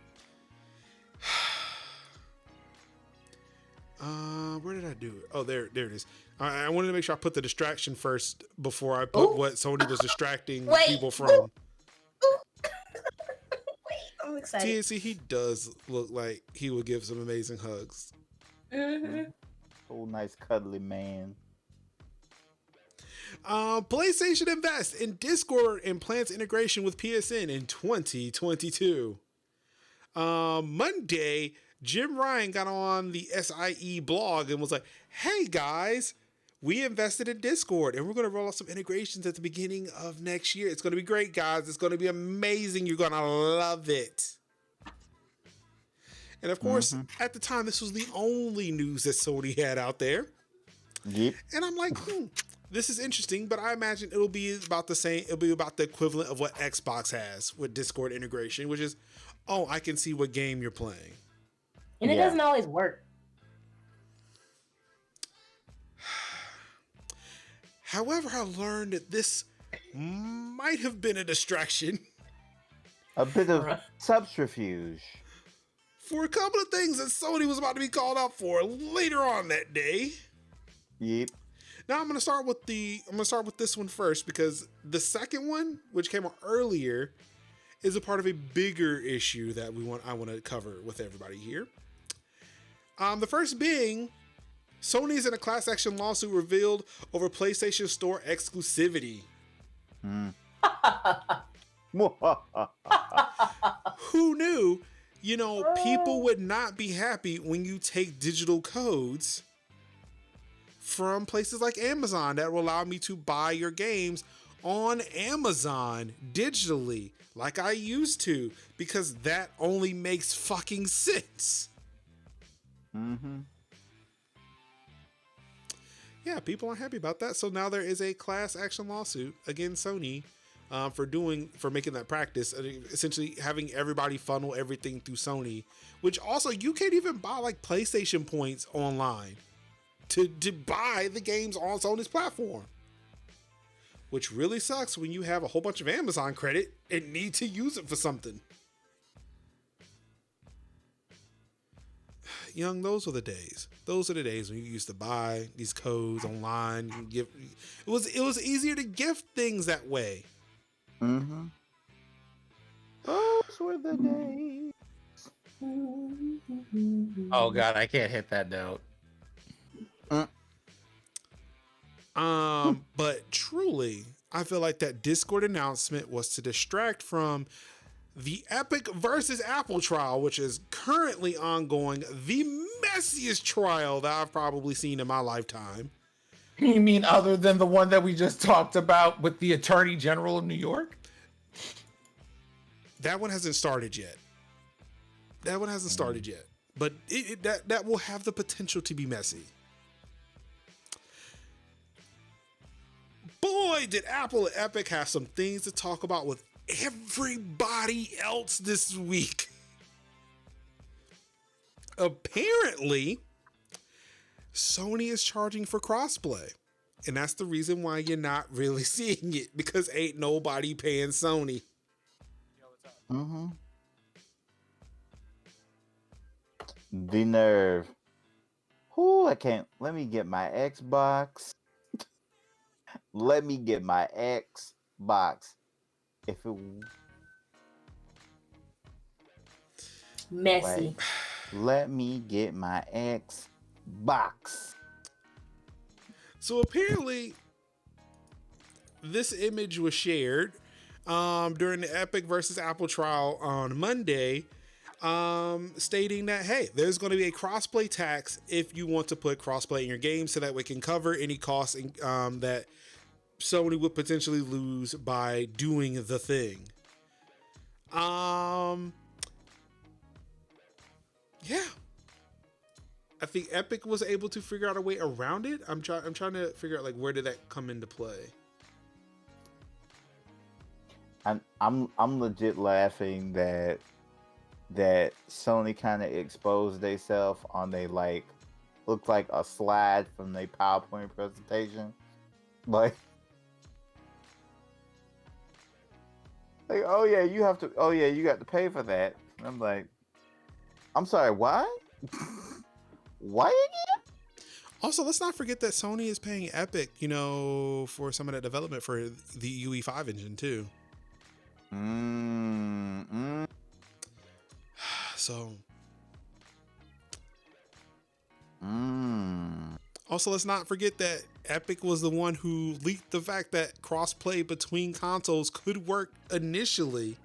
Where did I do it? Oh, there it is. I wanted to make sure I put the distraction first before I put what Sony was distracting people from. Wait, I'm excited. TNC, he does look like he would give some amazing hugs. Mm-hmm. Oh, nice cuddly man. PlayStation invests in Discord and plans integration with PSN in 2022. Monday, Jim Ryan got on the SIE blog and was like, hey guys, we invested in Discord and we're going to roll out some integrations at the beginning of next year. It's going to be great, guys. It's going to be amazing. You're going to love it. And of course, at the time, this was the only news that Sony had out there. Yep. And I'm like, this is interesting, but I imagine it'll be about the same. It'll be about the equivalent of what Xbox has with Discord integration, which is, oh, I can see what game you're playing. And it doesn't always work. However, I learned that this might have been a distraction. A bit of subterfuge. for a couple of things that Sony was about to be called out for later on that day. Yep. Now I'm gonna start with this one first because the second one, which came out earlier, is a part of a bigger issue that I want to cover with everybody here. The first being Sony's in a class action lawsuit revealed over PlayStation Store exclusivity. Who knew? People would not be happy when you take digital codes from places like Amazon that will allow me to buy your games on Amazon digitally like I used to, because that only makes fucking sense. Mm-hmm. Yeah, people aren't happy about that. So now there is a class action lawsuit against Sony for making that practice, essentially having everybody funnel everything through Sony, which also you can't even buy like PlayStation points online to buy the games on Sony's platform, which really sucks when you have a whole bunch of Amazon credit and need to use it for something. Young, those were the days. Those are the days when you used to buy these codes online. It was easier to gift things that way. Mm-hmm. Those were the days. Oh god, I can't hit that note. But truly, I feel like that Discord announcement was to distract from the Epic versus Apple trial, which is currently ongoing, the messiest trial that I've probably seen in my lifetime. You mean other than the one that we just talked about with the Attorney General of New York? That one hasn't started yet. But that will have the potential to be messy. Boy, did Apple and Epic have some things to talk about with everybody else this week. Apparently, Sony is charging for crossplay. And that's the reason why you're not really seeing it, because ain't nobody paying Sony. Mm-hmm. The nerve. Ooh, I can't. Let me get my Xbox. Let me get my Xbox. If it Messy. let me get my Xbox. So apparently, this image was shared during the Epic versus Apple trial on Monday, stating that, hey, there's going to be a crossplay tax if you want to put crossplay in your game, so that we can cover any costs that Sony would potentially lose by doing the thing. Yeah. I think Epic was able to figure out a way around it. I'm trying to figure out like where did that come into play. I'm legit laughing that Sony kind of exposed themselves on they looked like a slide from their PowerPoint presentation, like oh yeah, you got to pay for that. And I'm like, I'm sorry, why? Why again? Also, let's not forget that Sony is paying Epic, for some of that development for the UE5 engine too. So. Also, let's not forget that Epic was the one who leaked the fact that crossplay between consoles could work initially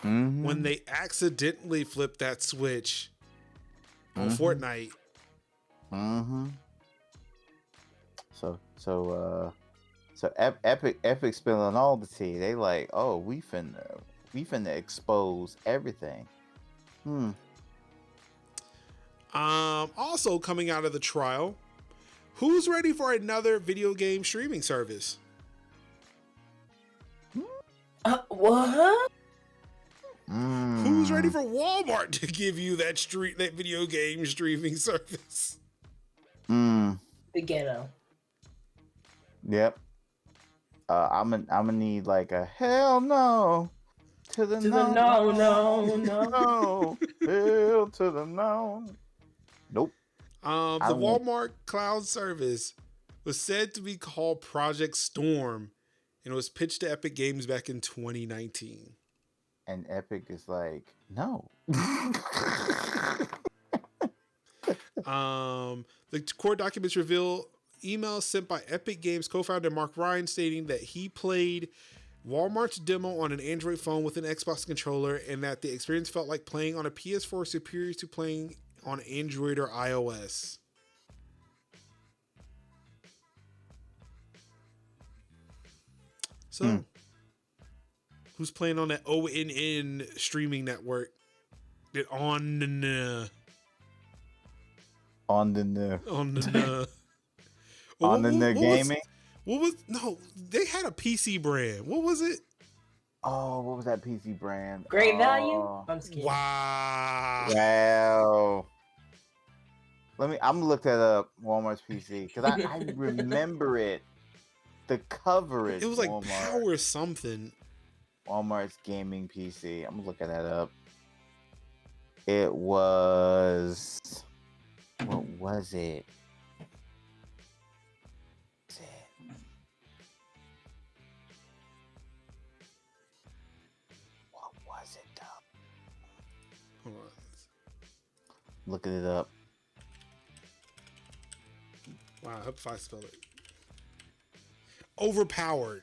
when they accidentally flipped that switch on Fortnite. So Epic spilling all the tea. They like, oh, we finna expose everything. Also coming out of the trial, who's ready for another video game streaming service? What? Who's ready for Walmart to give you that video game streaming service? The ghetto. Yep. I'm gonna need like a hell no to the To the no, no. no, hell to the no. Nope. The I don't want Walmart cloud service was said to be called Project Storm, and it was pitched to Epic Games back in 2019. and Epic is like, no. The court documents reveal emails sent by Epic Games co-founder Mark Ryan stating that he played Walmart's demo on an Android phone with an Xbox controller and that the experience felt like playing on a PS4 superior to playing on Android or iOS. So, who's playing on that ONN streaming network? That on the On the Oh, on the gaming. What was no? They had a PC brand. What was it? Oh, what was that PC brand? Great value. I'm scared. Wow. Wow. I'm gonna look that up. Walmart's PC because I remember it. The coverage. It was like Walmart. Power something. Walmart's gaming PC. I'm looking that up. It was. What was it? What was it, though? Hold on. Looking it up. Wow, I hope if I spell it. Overpowered.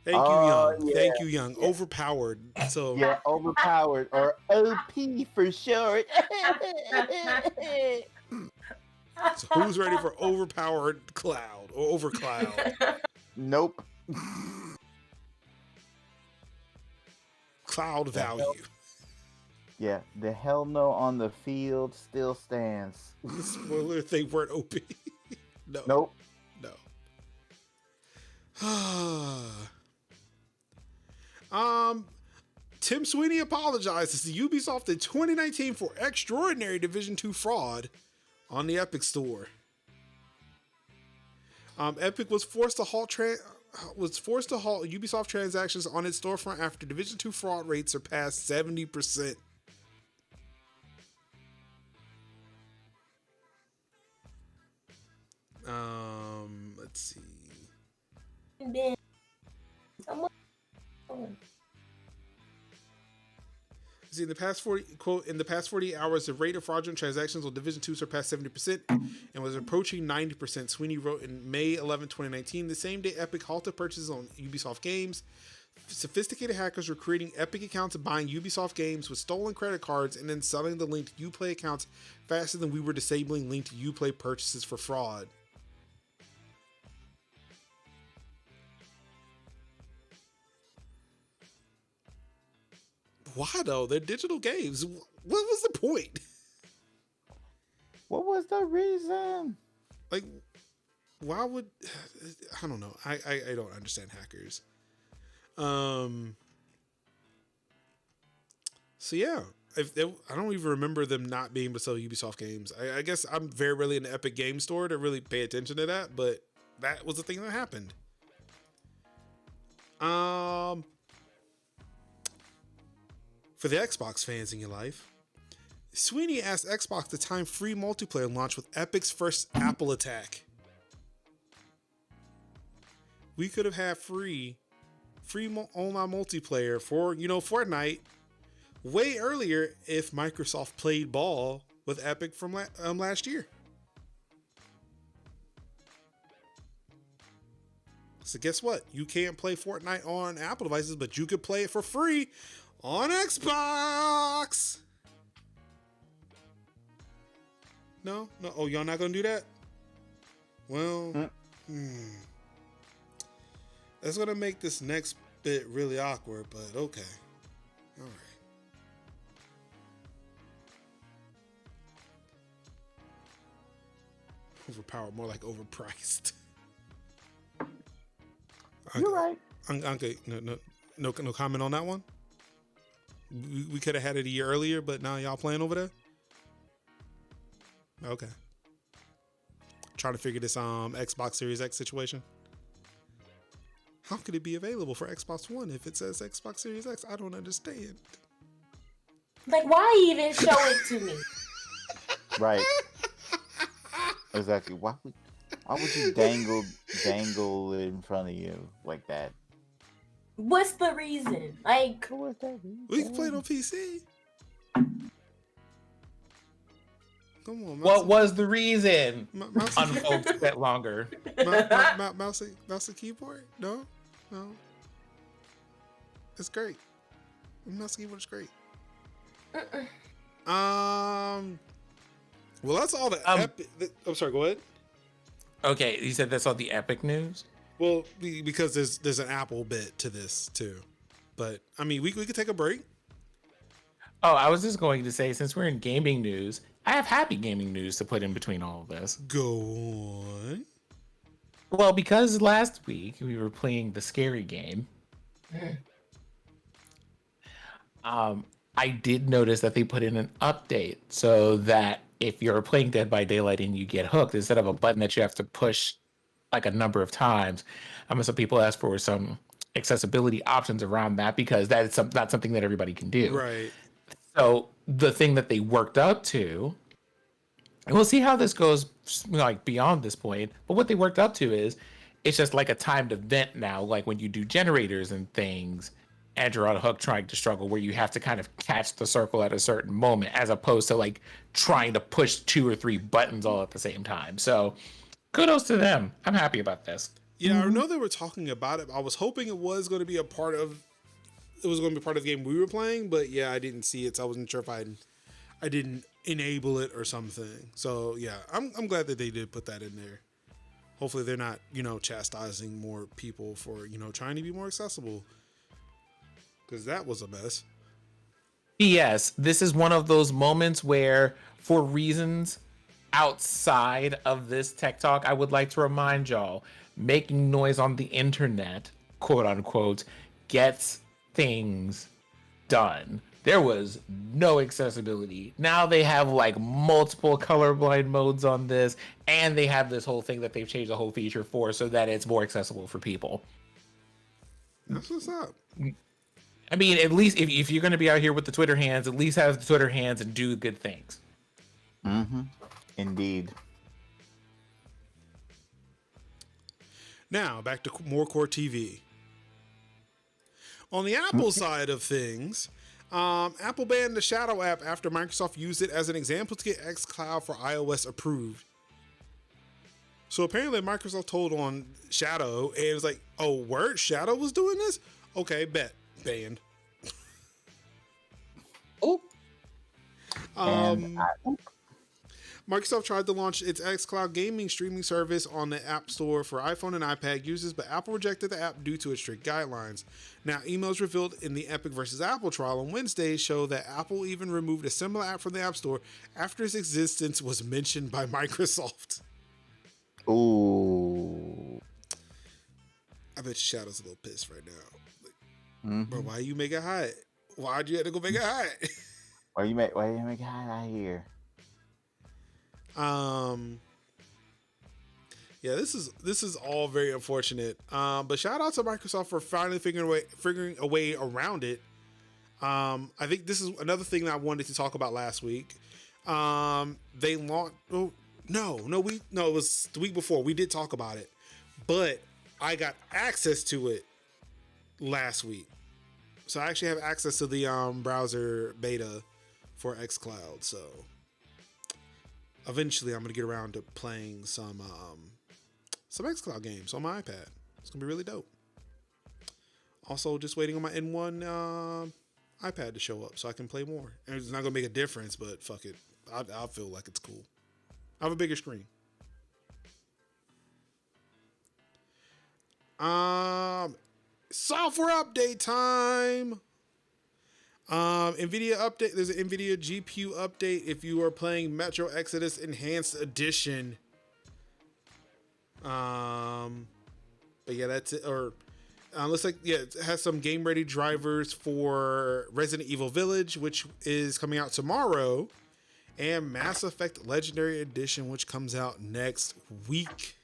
Thank you, Oh, Young. yeah. Thank you, Young. Overpowered. So Yeah, overpowered or OP for short. So who's ready for overpowered cloud or overcloud? Nope. Cloud value. Yeah, the hell no on the field still stands. Spoiler if they weren't OP. No. Nope. No. Tim Sweeney apologizes to Ubisoft in 2019 for extraordinary Division 2 fraud on the Epic Store. Epic was forced to halt Ubisoft transactions on its storefront after Division 2 fraud rates surpassed 70%. Let's see. See, in the past 40 hours, the rate of fraudulent transactions on Division 2 surpassed 70% and was approaching 90%. Sweeney wrote in May 11, 2019, the same day Epic halted purchases on Ubisoft games. Sophisticated hackers were creating Epic accounts and buying Ubisoft games with stolen credit cards and then selling the linked Uplay accounts faster than we were disabling linked Uplay purchases for fraud. Why though? They're digital games. What was the point? What was the reason? Like, why would I don't know. I don't understand hackers. So yeah, I don't even remember them not being able to sell Ubisoft games. I guess I'm very rarely in the Epic Game Store to really pay attention to that, but that was the thing that happened. For the Xbox fans in your life, Sweeney asked Xbox to time free multiplayer launch with Epic's first Apple attack. We could have had free online multiplayer for, Fortnite way earlier if Microsoft played ball with Epic from last year. So guess what? You can't play Fortnite on Apple devices, but you could play it for free on Xbox. No. Oh, y'all not gonna do that? Well, that's gonna make this next bit really awkward, but okay. All right. Overpowered, more like overpriced. You're right. Okay, no comment on that one. We could have had it a year earlier, but now y'all playing over there. Okay. Trying to figure this Xbox Series X situation. How could it be available for Xbox One if it says Xbox Series X? I don't understand. Like, why even show it to me? Right. Exactly. Why would you dangle it in front of you like that? What's the reason? Like, We can play it on PC. Come on, What was the reason? mouse Unfolks a bit longer. mouse and keyboard? No. It's great. Mouse and keyboard is great. Well, that's all the epic. I'm sorry. Go ahead. Okay, you said that's all the epic news. Well, because there's an Apple bit to this too, but I mean, we could take a break. Oh, I was just going to say, since we're in gaming news, I have happy gaming news to put in between all of this. Go on. Well, because last week we were playing the scary game, I did notice that they put in an update so that if you're playing Dead by Daylight and you get hooked, instead of a button that you have to push like a number of times, some people ask for some accessibility options around that because that is not something that everybody can do. Right. So the thing that they worked up to, and we'll see how this goes like beyond this point, but what they worked up to is it's just like a timed event now, like when you do generators and things and you're on a hook trying to struggle, where you have to kind of catch the circle at a certain moment as opposed to like trying to push 2 or 3 buttons all at the same time. So kudos to them. I'm happy about this. Yeah, I know they were talking about it. I was hoping it was going to be part of the game we were playing, but yeah, I didn't see it, so I wasn't sure if I didn't enable it or something. So yeah, I'm glad that they did put that in there. Hopefully they're not, chastising more people for, trying to be more accessible. Because that was a mess. Yes, this is one of those moments where, for reasons outside of this tech talk, I would like to remind y'all, making noise on the internet, quote unquote, gets things done. There was no accessibility. Now they have like multiple colorblind modes on this, and they have this whole thing that they've changed the whole feature for so that it's more accessible for people. That's what's up. I mean, at least if you're going to be out here with the Twitter hands, at least have the Twitter hands and do good things. Mm-hmm. Indeed. Now, back to more Core TV. On the Apple side of things, Apple banned the Shadow app after Microsoft used it as an example to get xCloud for iOS approved. So apparently Microsoft told on Shadow, and it was like, oh, word? Shadow was doing this? Okay, bet. Banned. Oh. Microsoft tried to launch its xCloud gaming streaming service on the App Store for iPhone and iPad users, but Apple rejected the app due to its strict guidelines. Now, emails revealed in the Epic versus Apple trial on Wednesday show that Apple even removed a similar app from the App Store after its existence was mentioned by Microsoft. Ooh. I bet Shadow's a little pissed right now. Bro, why you make it hot? Why'd you have to go make it hot? Why you make it hot out here? Yeah, this is all very unfortunate. But shout out to Microsoft for finally figuring a way around it. I think this is another thing that I wanted to talk about last week. They launched. Oh, it was the week before. We did talk about it, but I got access to it last week. So I actually have access to the browser beta for xCloud. So eventually I'm gonna get around to playing some xCloud games on my iPad. It's gonna be really dope. Also, just waiting on my N1 iPad to show up so I can play more. And it's not gonna make a difference, but fuck it, I'll feel like it's cool. I have a bigger screen. Software update time. NVIDIA update. There's an NVIDIA GPU update if you are playing Metro Exodus Enhanced Edition. But yeah, that's it. Or looks like, yeah, it has some game ready drivers for Resident Evil Village, which is coming out tomorrow, and Mass Effect Legendary Edition, which comes out next week.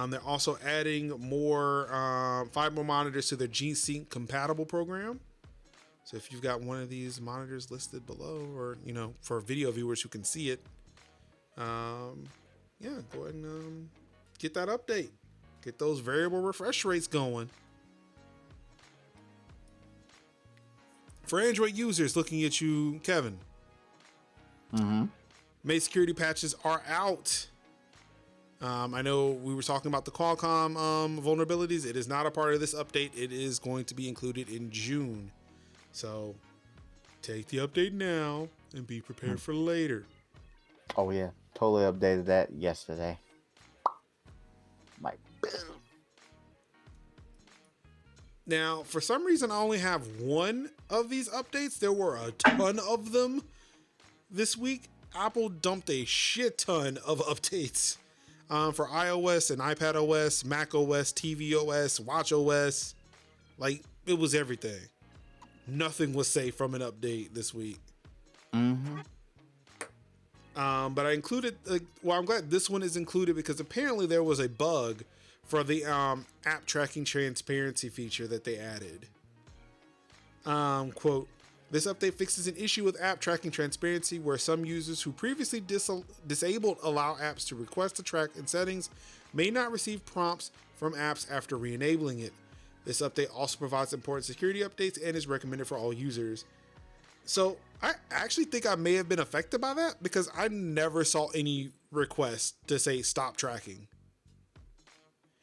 They're also adding 5 more monitors to their G-Sync compatible program. So if you've got one of these monitors listed below, or for video viewers who can see it, go ahead and get that update. Get those variable refresh rates going. For Android users, looking at you, Kevin. May security patches are out. I know we were talking about the Qualcomm vulnerabilities. It is not a part of this update. It is going to be included in June. So take the update now and be prepared for later. Oh yeah, totally updated that yesterday. Now, for some reason, I only have one of these updates. There were a ton of them this week. Apple dumped a shit ton of updates for iOS and iPad OS, Mac OS, TV OS, Watch OS. Like, it was everything. Nothing was safe from an update this week. But I included, I'm glad this one is included because apparently there was a bug for the app tracking transparency feature that they added. Quote, this update fixes an issue with app tracking transparency where some users who previously disabled allow apps to request to track in settings may not receive prompts from apps after re-enabling it. This update also provides important security updates and is recommended for all users. So I actually think I may have been affected by that because I never saw any requests to say stop tracking.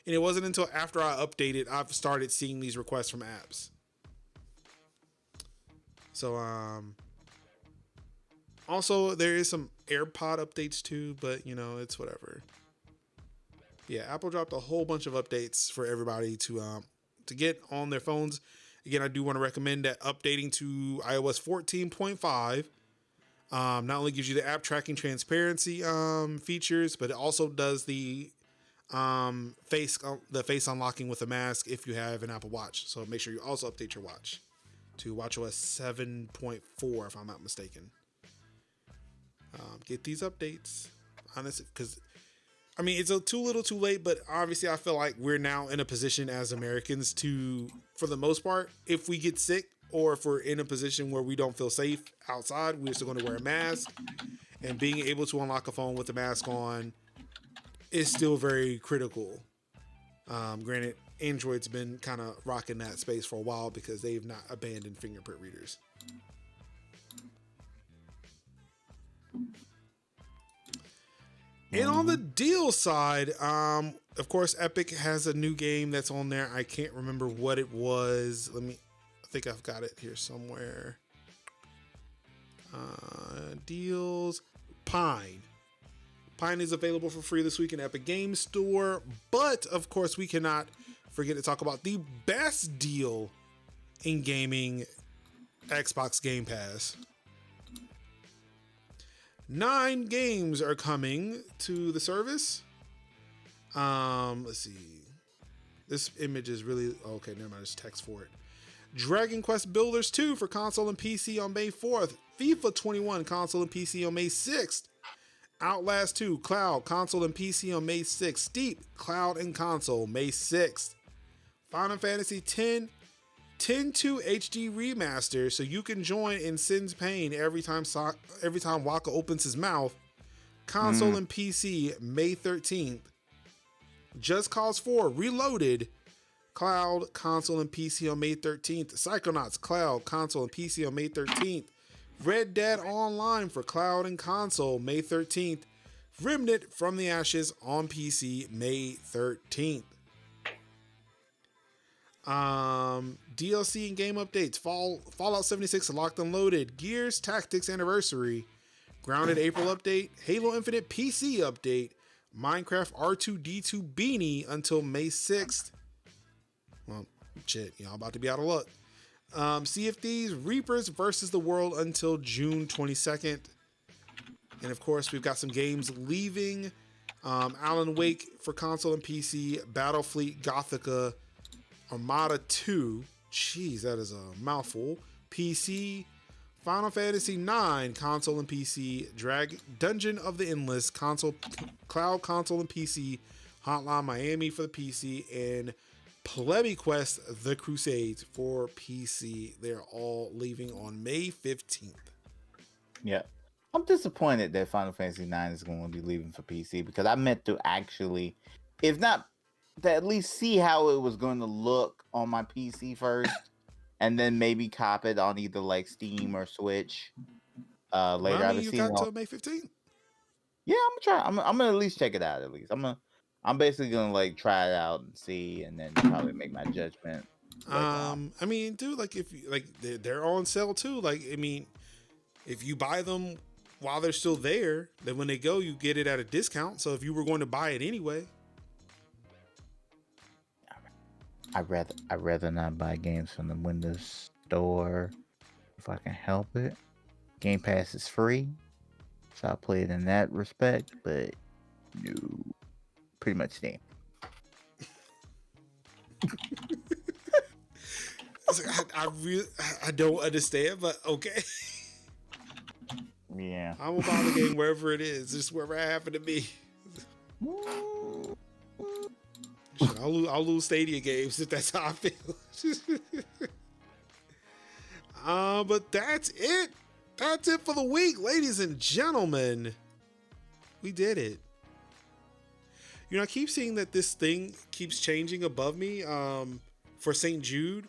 And it wasn't until after I updated, I've started seeing these requests from apps. So, also there is some AirPod updates too, but it's whatever. Yeah, Apple dropped a whole bunch of updates for everybody to get on their phones. Again, I do want to recommend that updating to iOS 14.5 not only gives you the app tracking transparency features, but it also does the face unlocking with a mask if you have an Apple Watch. So make sure you also update your watch to watchOS 7.4 if I'm not mistaken. Get these updates, honestly, because it's too little too late, but obviously I feel like we're now in a position as Americans to, for the most part, if we get sick or if we're in a position where we don't feel safe outside, we're still going to wear a mask, and being able to unlock a phone with a mask on is still very critical. Granted, Android's been kind of rocking that space for a while because they've not abandoned fingerprint readers. And on the deal side, of course, Epic has a new game that's on there. I can't remember what it was. I think I've got it here somewhere. Deals. Pine. Pine is available for free this week in Epic Games Store. But, of course, we cannot forget to talk about the best deal in gaming, Xbox Game Pass. 9 games are coming to the service. Let's see. This image is really... Okay, never mind. There's text for it. Dragon Quest Builders 2 for console and PC on May 4th. FIFA 21 console and PC on May 6th. Outlast 2 Cloud console and PC on May 6th. Steep Cloud and console May 6th. Final Fantasy X 10-2 HD remaster, so you can join in Sin's pain every time Waka opens his mouth. Console and PC May 13th. Just Cause 4 Reloaded Cloud console and PC on May 13th. Psychonauts Cloud console and PC on May 13th. Red Dead Online for cloud and console May 13th. Remnant from the Ashes on PC May 13th. DLC and game updates. Fallout 76 Locked and Loaded. Gears Tactics Anniversary. Grounded April update. Halo Infinite PC update. Minecraft R2D2 Beanie until May 6th. Well, shit, y'all about to be out of luck. Sea of Thieves Reapers versus the World until June 22nd. And of course, we've got some games leaving. Alan Wake for console and PC. Battlefleet Gothica Armada 2. Jeez, that is a mouthful. PC. Final Fantasy IX console and PC. Dungeon of the Endless console, cloud console and PC. Hotline Miami for the PC, and Plebby Quest: The Crusades for PC. They're all leaving on May 15th. Yeah. I'm disappointed that Final Fantasy IX is going to be leaving for PC because I meant to actually, if not, to at least see how it was going to look on my PC first, and then maybe cop it on either like Steam or Switch later. Well, I mean, I've you seen got till May 15th. Yeah, I'm gonna try. I'm gonna at least check it out. At least I'm basically gonna like try it out and see, and then probably make my judgment later on. I mean, dude, like if you like, they're on sale too. Like, I mean, if you buy them while they're still there, then when they go, you get it at a discount. So if you were going to buy it anyway, I'd rather not buy games from the Windows Store if I can help it. Game Pass is free, so I play it in that respect. But no, pretty much Steam. I don't understand, but okay. Yeah, I will buy the game wherever it is, just wherever I happen to be. Shit, I'll lose Stadia games if that's how I feel. But that's it. That's it for the week, ladies and gentlemen. We did it. You know, I keep seeing that this thing keeps changing above me for St. Jude.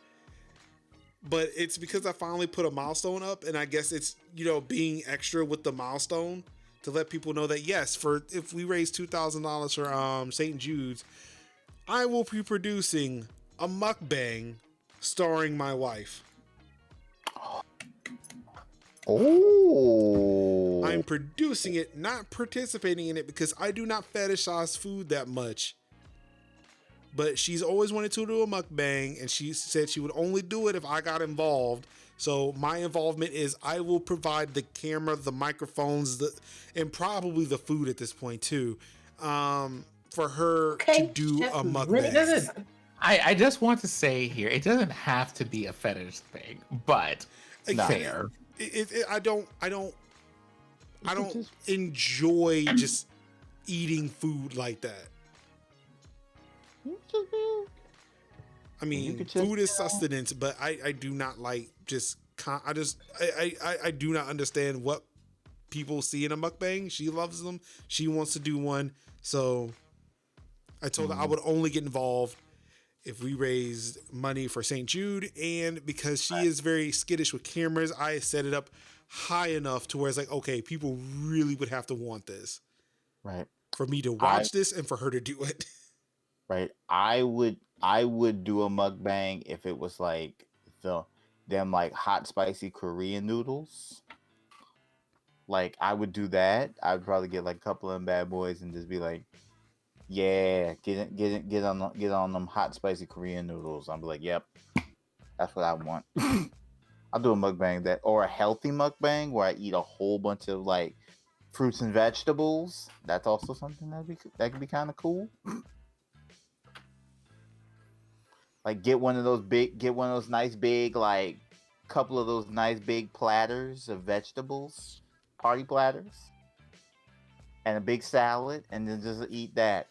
But it's because I finally put a milestone up, and I guess it's, you know, being extra with the milestone to let people know that, yes, if we raise $2,000 for St. Jude's, I will be producing a mukbang starring my wife. Oh, I'm producing it, not participating in it, because I do not fetishize food that much. But she's always wanted to do a mukbang, and she said she would only do it if I got involved. So my involvement is I will provide the camera, the microphones, and probably the food at this point too, for her to do a mukbang. I just want to say here, it doesn't have to be a fetish thing, but fair. I don't enjoy just eating food like that. I mean, food is sustenance, but I do not like I do not understand what people see in a mukbang. She loves them. She wants to do one. So I told her I would only get involved if we raised money for St. Jude. And because she is very skittish with cameras, I set it up high enough to where it's like, okay, people really would have to want this. Right. For me to watch this and for her to do it. Right. I would do a mukbang if it was like them like hot spicy Korean noodles. Like I would do that. I'd probably get like a couple of them bad boys and just be like, yeah, get on them hot spicy Korean noodles. I'll be like, yep, that's what I want. I'll do a mukbang that, or a healthy mukbang where I eat a whole bunch of like fruits and vegetables. That's also something that could be kind of cool. Like get one of those nice big, like couple of those nice big platters of vegetables, party platters, and a big salad, and then just eat that.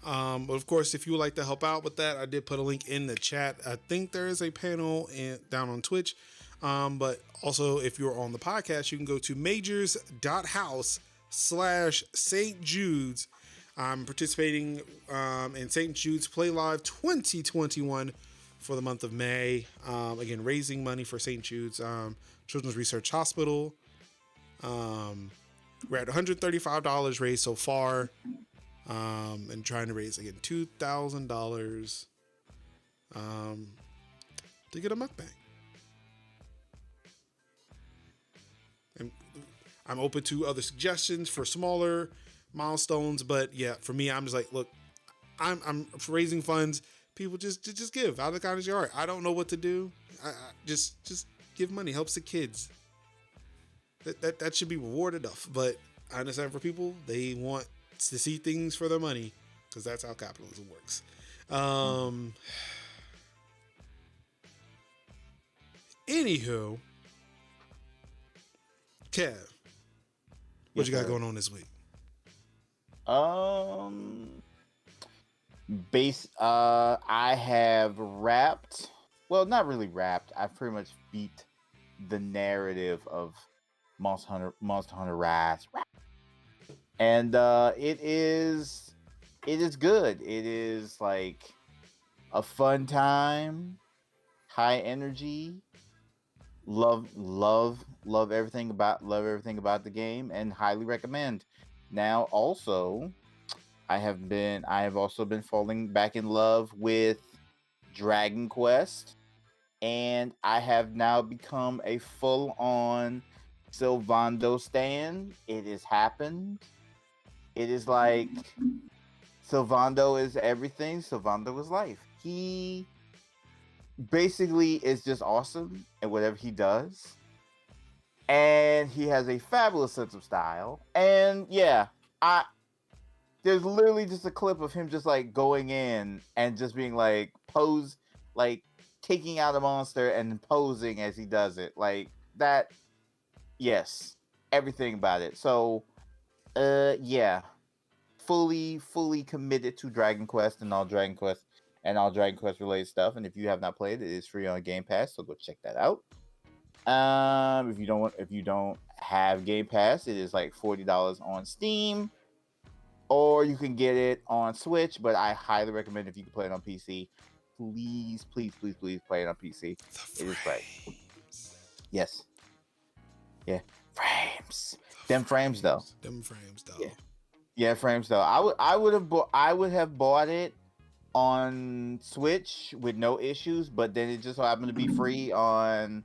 But of course, if you would like to help out with that, I did put a link in the chat. I think there is a panel down on Twitch. But also, if you're on the podcast, you can go to majors.house/St. Jude's. I'm participating in St. Jude's Play Live 2021 for the month of May. Again, raising money for St. Jude's Children's Research Hospital. We're at $135 raised so far, and trying to raise again $2,000 to get a mukbang. And I'm open to other suggestions for smaller milestones, but yeah, for me, I'm just like, look, I'm raising funds. People just give out of the kindness of your heart. I don't know what to do. I just give money, helps the kids. That should be reward enough. But I understand for people, they want to see things for their money because that's how capitalism works. Anywho, Kev, What Yes, you got sir. going on this week? I have wrapped. Well, not really wrapped. I've pretty much beat the narrative of Monster Hunter Rise, and it is good. It is like a fun time, high energy. Love everything about the game, and highly recommend. Now, also, I have also been falling back in love with Dragon Quest, and I have now become a full-on Sylvando stan. It has happened. It is like Sylvando is everything. Sylvando is life. He basically is just awesome at whatever he does. And he has a fabulous sense of style. And yeah, there's literally just a clip of him just like going in and just being like like taking out a monster and posing as he does it. Like that, yes, everything about it. So yeah, fully committed to Dragon Quest and all Dragon Quest related stuff. And if you have not played it, it's free on Game Pass, so go check that out. If you don't have Game Pass, it is like $40 on Steam, or you can get it on Switch. But I highly recommend, if you can play it on PC, please play it on PC. It is great. Yes. Yeah. Frames. Them frames though. Them frames though. Yeah. Yeah, frames though. I would have bought it on Switch with no issues, but then it just so happened to be free on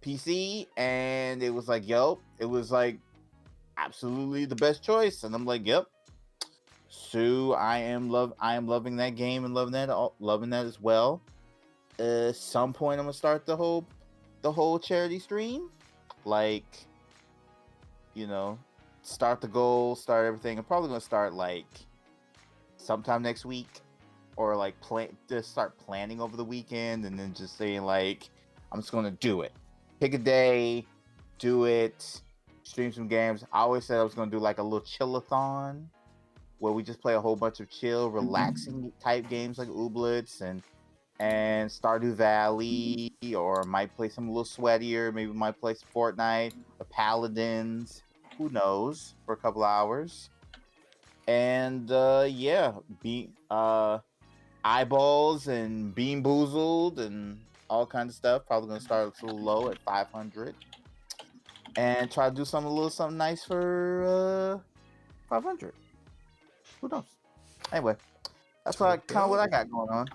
PC, and it was like, it was like absolutely the best choice, and I'm like, yep. So I am loving that game and loving that as well. Some point I'm gonna start the whole charity stream, like, start the goal, start everything. I'm probably gonna start like sometime next week, or like just start planning over the weekend, and then just saying like, I'm just gonna do it. Pick a day, do it, stream some games. I always said I was gonna do like a little chill-a-thon, where we just play a whole bunch of chill, relaxing type games like Ooblets and Stardew Valley, or might play some a little sweatier. Maybe might play some Fortnite or Paladins. Who knows? For a couple hours. And yeah, eyeballs and Bean Boozled and all kinds of stuff. Probably gonna start a little low at 500, and try to do a little something nice for 500. Who knows? Anyway, that's kind of what I got going on.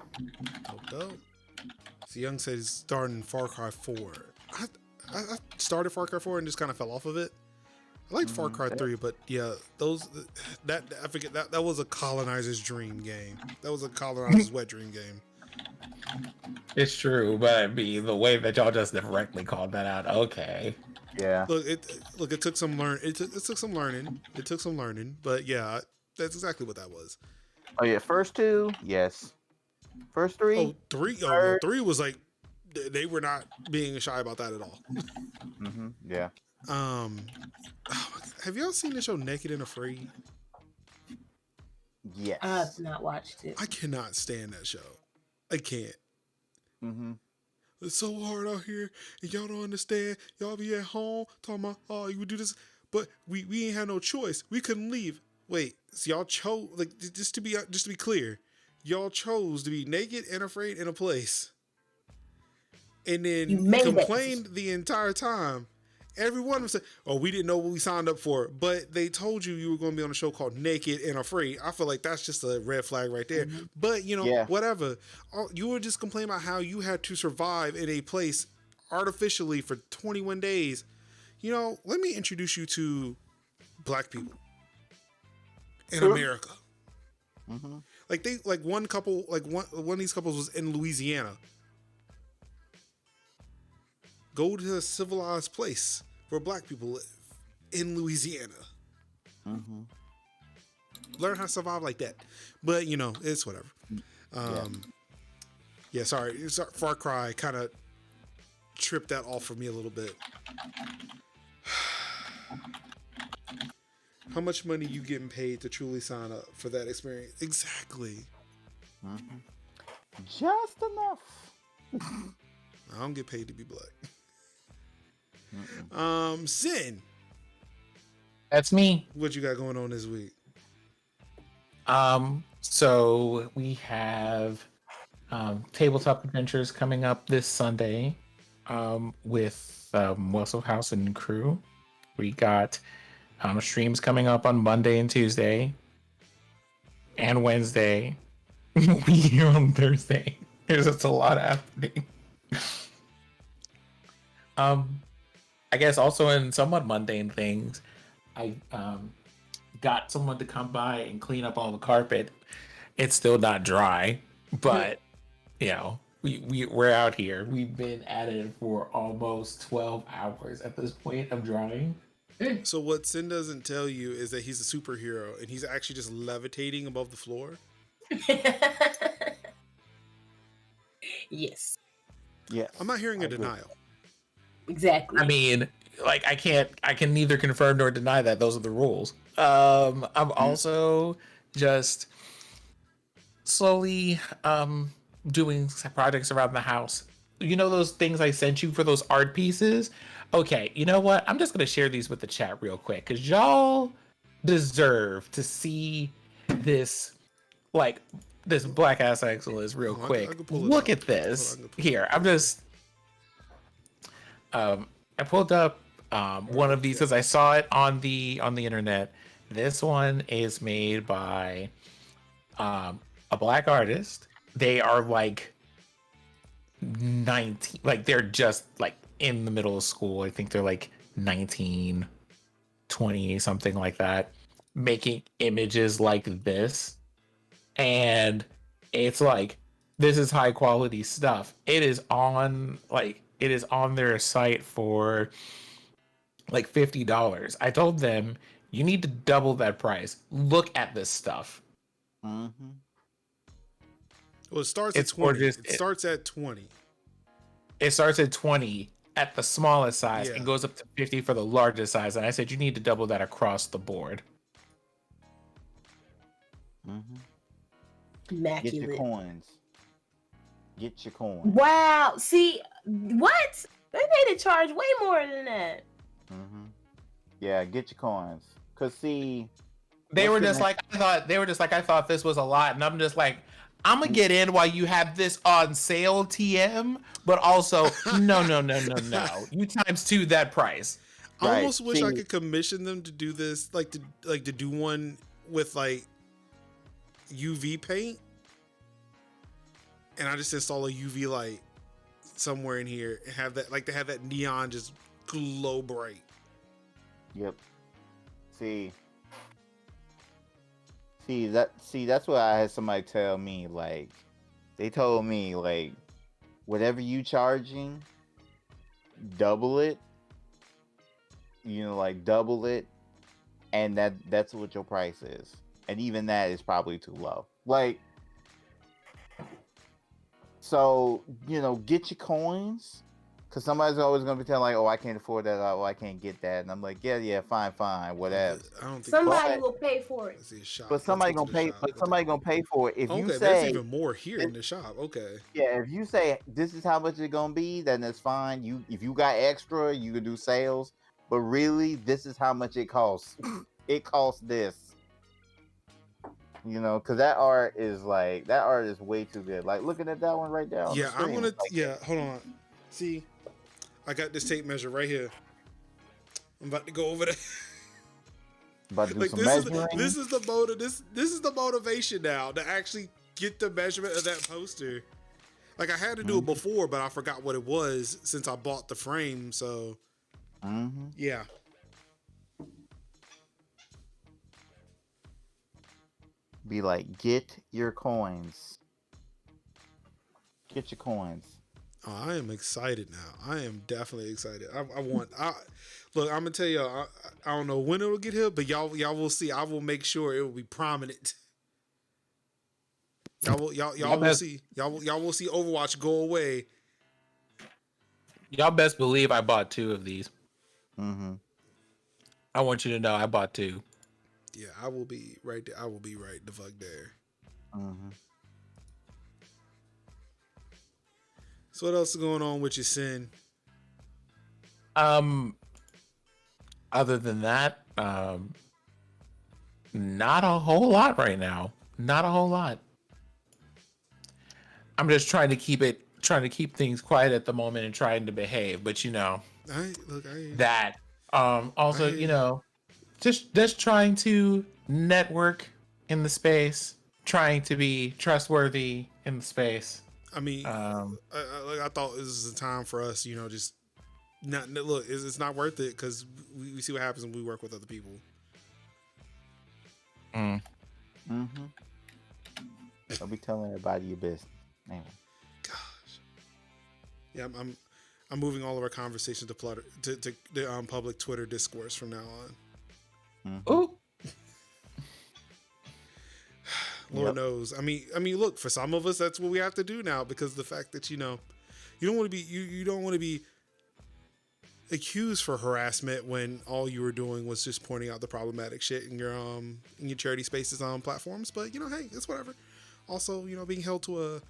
Dope. So Young said he's starting Far Cry 4. I started Far Cry 4 and just kind of fell off of it. I liked Far Cry 3, but yeah, I forget that was a colonizer's dream game. That was a colonizer's wet dream game. It's true, but I mean, the way that y'all just directly called that out, okay. Yeah. Look, it took some learning, but yeah, that's exactly what that was. Oh yeah, first two, yes. First three? Oh, three. Oh, no, 3 was like, they were not being shy about that at all. Yeah. Have y'all seen the show Naked and Afraid? Yes. I have not watched it. I cannot stand that show. I can't. It's so hard out here, and y'all don't understand. Y'all be at home talking about, oh, you would do this, but we ain't had no choice. We couldn't leave. Wait, so y'all chose, like, just to be clear, y'all chose to be naked and afraid in a place, and then complained the entire time. Everyone was saying, oh, we didn't know what we signed up for, but they told you were going to be on a show called Naked and Afraid. I feel like that's just a red flag right there. But, whatever. You were just complaining about how you had to survive in a place artificially for 21 days. Let me introduce you to black people in America. Like one couple, like one of these couples was in Louisiana. Go to a civilized place where black people live in Louisiana. Learn how to survive like that. But, it's whatever. Sorry. Far Cry kind of tripped that off for me a little bit. How much money you getting paid to truly sign up for that experience? Exactly. Mm-hmm. Just enough. I don't get paid to be black. Mm-mm. Sin, That's me. what you got going on this week? So we have Tabletop Adventures coming up this Sunday with Muscle House and crew. We got streams coming up on Monday and Tuesday and Wednesday. We'll be here on Thursday. There's just a lot happening. I guess also in somewhat mundane things, I got someone to come by and clean up all the carpet. It's still not dry, but you know, we're out here. We've been at it for almost 12 hours at this point of drying. So what Sin doesn't tell you is that he's a superhero and he's actually just levitating above the floor. Yes. Yes. I'm not hearing a I agree. denial. Exactly. I mean, like I can neither confirm nor deny that those are the rules. I'm also just slowly doing projects around the house. You know those things I sent you for those art pieces? Okay, you know what? I'm just gonna share these with the chat real quick because y'all deserve to see this, like this black ass excellence real Oh, I quick. can pull it Look up. at this. Hold on, I can pull it Here, up. I'm just I pulled up one of these because I saw it on the internet. This one is made by a black artist. They are like 19, like they're just like in the middle of school. I think they're like 19, 20, something like that, making images like this. And it's like, this is high quality stuff. It is on their site for like $50. I told them, you need to double that price. Look at this stuff. Mm-hmm. Well, it starts It's at 20. gorgeous. It starts at 20. It starts at 20 at the smallest size Yeah. and goes up to 50 for the largest size. And I said, you need to double that across the board. Mm-hmm. Get Immaculate. your coins. Get your coins. Wow. See, what? They made it charge way more than that. Mm-hmm. Yeah, get your coins. Cause see, They what's were the just next- like, I thought this was a lot. And I'm just like, I'm gonna get in while you have this on sale, TM. But also, no. You times two that price. I Right, almost wish I see- could commission them to do this, like to do one with like UV paint, and I just install a UV light somewhere in here and have that, like, to have that neon just glow bright. Yep. That's what I had somebody tell me. Like, they told me, like, whatever you charging, double it. You know, like double it, and that's what your price is. And even that is probably too low. Like, so, you know, get your coins. Because somebody's always going to be telling, like, oh, I can't afford that. Oh, I can't get that. And I'm like, yeah, fine, whatever. I don't think Somebody But- will pay for it. Let's see a shop. But somebody Let's gonna go to pay. the shop. But somebody gonna pay for it. If Okay, you there's say, even more here in the shop. Okay. yeah, if you say this is how much it's gonna be, then it's fine. If you got extra, you can do sales. But really, this is how much it costs. It costs this. You know, because that art is way too good. Like, looking at that one right there. On the Yeah, I'm screen, gonna. it's like, Yeah, hold on. See, I got this tape measure right here. I'm about to go over there. about to do Like, some this is measuring. this is the motive. This is the motivation now to actually get the measurement of that poster. Like, I had to do it before, but I forgot what it was since I bought the frame. So Mm-hmm. yeah. Be like, get your coins. Get your coins. Oh, I am excited now. I am definitely excited. Look, I'm gonna tell y'all. I don't know when it'll get here, but y'all will see. I will make sure it will be prominent. Y'all will see. Y'all will see Overwatch go away. Y'all best believe I bought 2 of these. Mm-hmm. I want you to know I bought 2. Yeah, I will be right there. I will be right the fuck there. Mm-hmm. So what else is going on with your sin? Other than that, not a whole lot right now. Not a whole lot. I'm just trying to keep things quiet at the moment and trying to behave. But that. Also, just trying to network in the space, trying to be trustworthy in the space. I mean, I thought this was a time for us, just not look. It's not worth it because we see what happens when we work with other people. Mm-hmm. Don't be telling everybody your business, man. Gosh. Yeah, I'm moving all of our conversations to public Twitter discourse from now on. Mm-hmm. Ooh. Lord knows. I mean, look, for some of us, that's what we have to do now because the fact that you don't want to be you don't want to be accused for harassment when all you were doing was just pointing out the problematic shit in your charity spaces on platforms. But hey, it's whatever. Also, being held to a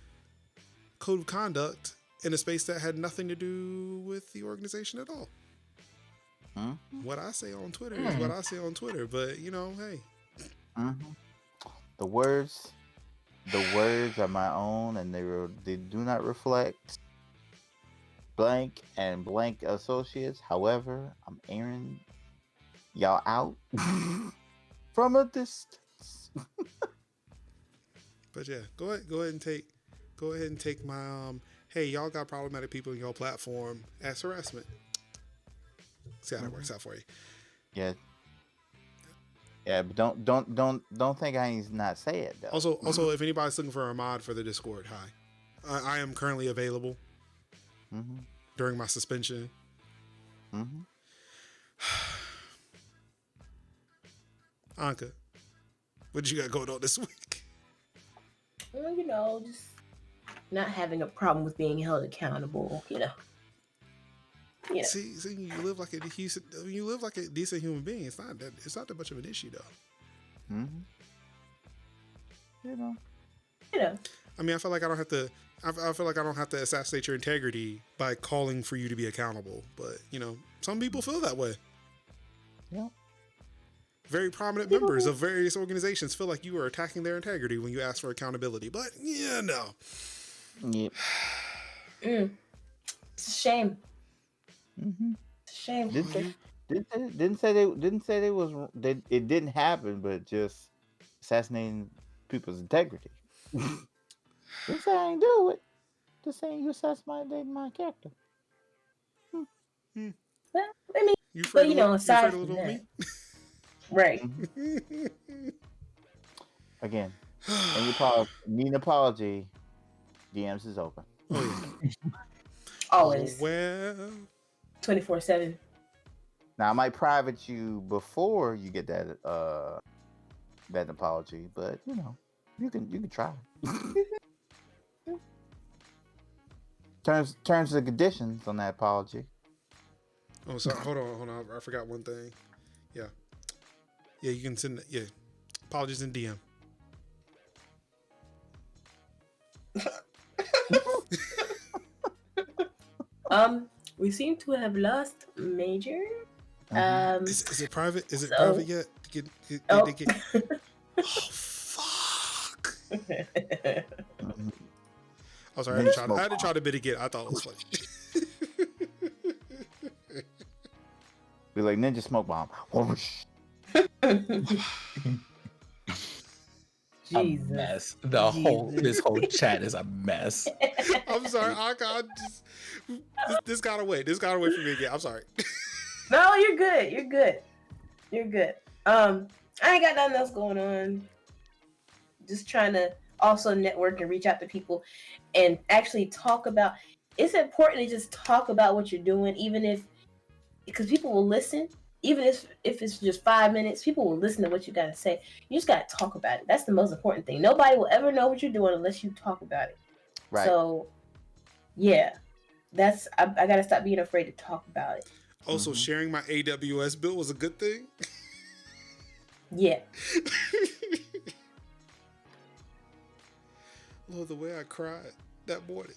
code of conduct in a space that had nothing to do with the organization at all. Mm-hmm. What I say on Twitter is what I say on Twitter. But hey. Mm-hmm. The words are my own, and they do not reflect blank and blank associates. However, I'm airing y'all out from a distance. But yeah, go ahead and take my hey, y'all got problematic people in your platform as harassment. See how that works out for you. Yeah. Yeah, but don't think I ain't not say it though. Also, if anybody's looking for a mod for the Discord, hi. I am currently available during my suspension. Anka, what you got going on this week? Well, just not having a problem with being held accountable. See, you live like a decent human being. It's not that much of an issue though. I mean, I feel like I don't have to. I feel like I don't have to assassinate your integrity by calling for you to be accountable. But some people feel that way. Yeah. Very prominent members of various organizations feel like you are attacking their integrity when you ask for accountability. But no. Yep. It's a shame. It's a shame. Didn't say it didn't happen, but just assassinating people's integrity. Didn't say I ain't do it. Just saying you assassinated my character. Well, I mean, You afraid aside a little from of me? Right. Again, need an apology. DMs is open. Oh yeah. Always. Well. 24/7. Now I might private you before you get that apology, but you can try. Terms and conditions on that apology. Oh, sorry. Hold on. I forgot one thing. Yeah, you can send. Yeah, apologies in DM. We seem to have lost Major. Is it private? Is it so- private yet? Oh. Oh fuck! I'm sorry. I had to try to bid again. I thought it was funny. Be like Ninja Smoke Bomb. A mess. This whole chat is a mess. I'm sorry. This gotta wait. This gotta wait for me again. I'm sorry. No, you're good. You're good. I ain't got nothing else going on. Just trying to also network and reach out to people and actually talk about. It's important to just talk about what you're doing, because people will listen. Even if it's just 5 minutes, people will listen to what you gotta say. You just gotta talk about it. That's the most important thing. Nobody will ever know what you're doing unless you talk about it. Right. So, yeah, I gotta stop being afraid to talk about it. Also, sharing my AWS bill was a good thing. Yeah. Lord, the way I cried that morning.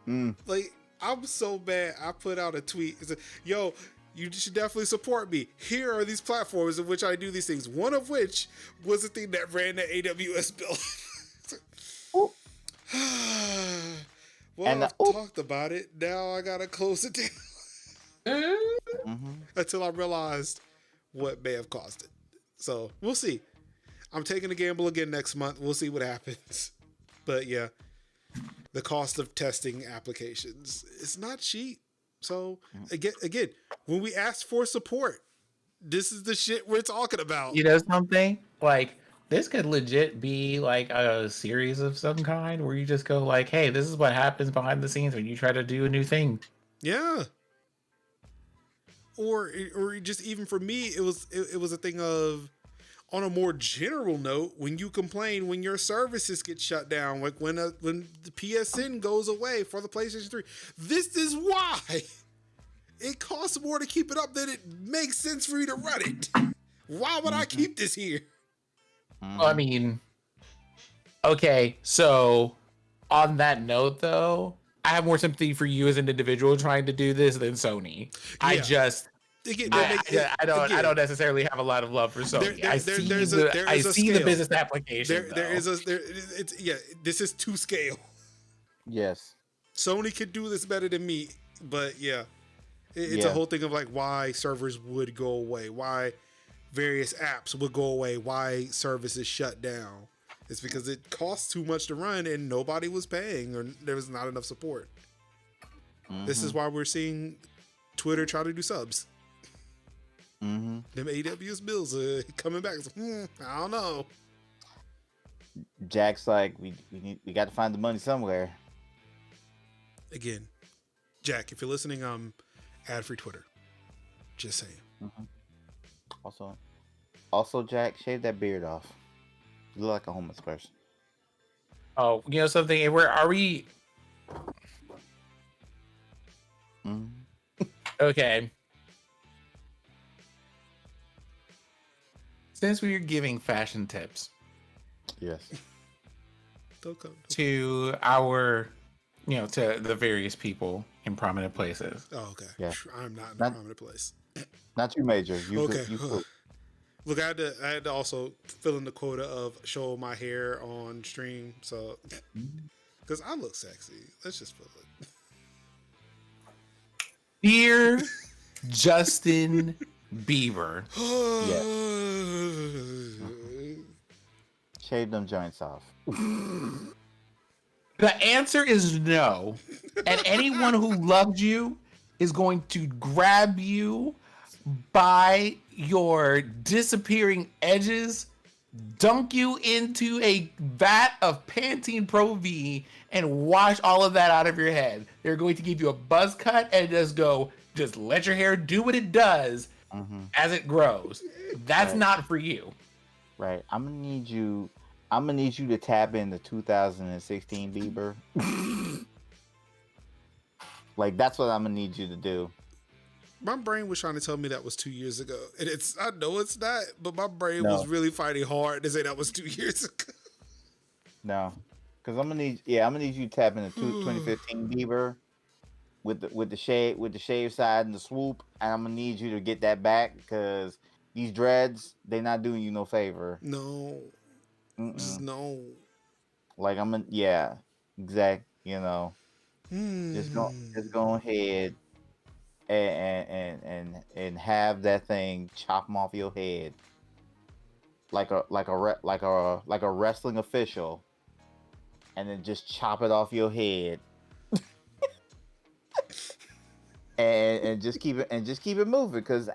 Mm. Like, I'm so mad. I put out a tweet. It said, yo, you should definitely support me. Here are these platforms in which I do these things. One of which was the thing that ran the AWS bill. Well, And I've talked about it. Now I gotta close it down mm-hmm. until I realized what may have caused it. So we'll see. I'm taking a gamble again next month. We'll see what happens. But yeah, the cost of testing applications is not cheap. So again, when we ask for support, this is the shit we're talking about. You know something? Like, this could legit be like a series of some kind where you just go like, hey, this is what happens behind the scenes when you try to do a new thing. Yeah. Or just even for me, it was a thing of, on a more general note, when you complain when your services get shut down, like when the PSN goes away for the PlayStation 3, this is why it costs more to keep it up than it makes sense for you to run it. Why would I keep this here? Well, I mean, okay, so on that note, though, I have more sympathy for you as an individual trying to do this than Sony. Yeah. I don't necessarily have a lot of love for Sony. I see the business application. This is to scale. Yes. Sony could do this better than me, but yeah, it's a whole thing of like why servers would go away, why various apps would go away, why services shut down. It's because it costs too much to run and nobody was paying, or there was not enough support. Mm-hmm. This is why we're seeing Twitter try to do subs. Mm-hmm. Them AWS bills are coming back. I don't know. Jack's like, we got to find the money somewhere. Again, Jack, if you're listening, ad-free Twitter. Just saying. Mm-hmm. Also, Jack, shave that beard off. You look like a homeless person. Oh, you know something? Where are we? Mm-hmm. Okay. Since we are giving fashion tips, yes, to our, to the various people in prominent places. Oh, okay. Yeah. I'm not in a prominent place. Not you, Major. Okay. Look, I had to also fill in the quota of show my hair on stream, so because I look sexy. Let's just fill it. Dear Justin Bieber. Shave them joints off. The answer is no. And anyone who loved you is going to grab you by your disappearing edges, dunk you into a vat of Pantene Pro V, and wash all of that out of your head. They're going to give you a buzz cut and just let your hair do what it does as it grows. That's not for you. Right. I'm gonna need you to tap into 2016 Bieber. Like, that's what I'm gonna need you to do. My brain was trying to tell me that was 2 years ago, and I know it's not, but my brain was really fighting hard to say that was 2 years ago. No, because I'm gonna need you to tap into 2015 Bieber with the shave side and the swoop, and I'm gonna need you to get that back because these dreads, they're not doing you no favor. No, just no. Like exact. Just go ahead and have that thing chop them off your head like a wrestling official, and then just chop it off your head. and just keep it moving, because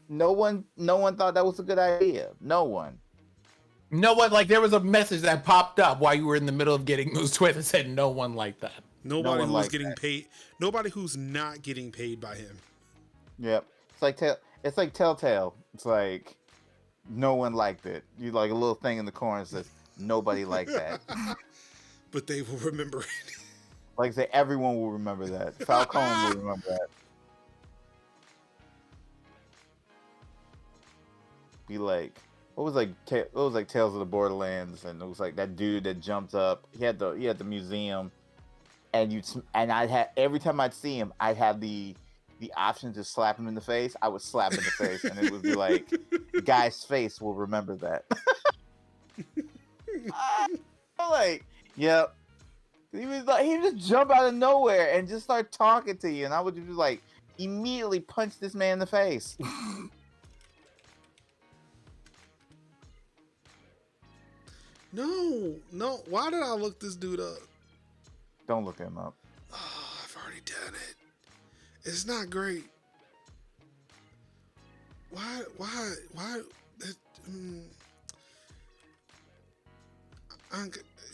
no one thought that was a good idea. No one, like, there was a message that popped up while you were in the middle of getting those tweets that said no one liked that. Nobody who was getting paid. Nobody who's not getting paid by him. Yep. It's like Telltale. It's like no one liked it. You like a little thing in the corner that says nobody liked that. But they will remember it. Like I say, everyone will remember that. Falcone will remember that. be like, what was like Tales of the Borderlands, and it was like that dude that jumped up. He had the museum, and I'd have every time I'd see him, I'd have the option to slap him in the face. I would slap in the face, and it would be like, guy's face will remember that. Like, yep. He would just jump out of nowhere and just start talking to you, and I would just like immediately punch this man in the face. No. Why did I look this dude up? Don't look him up. Oh, I've already done it. It's not great. Why?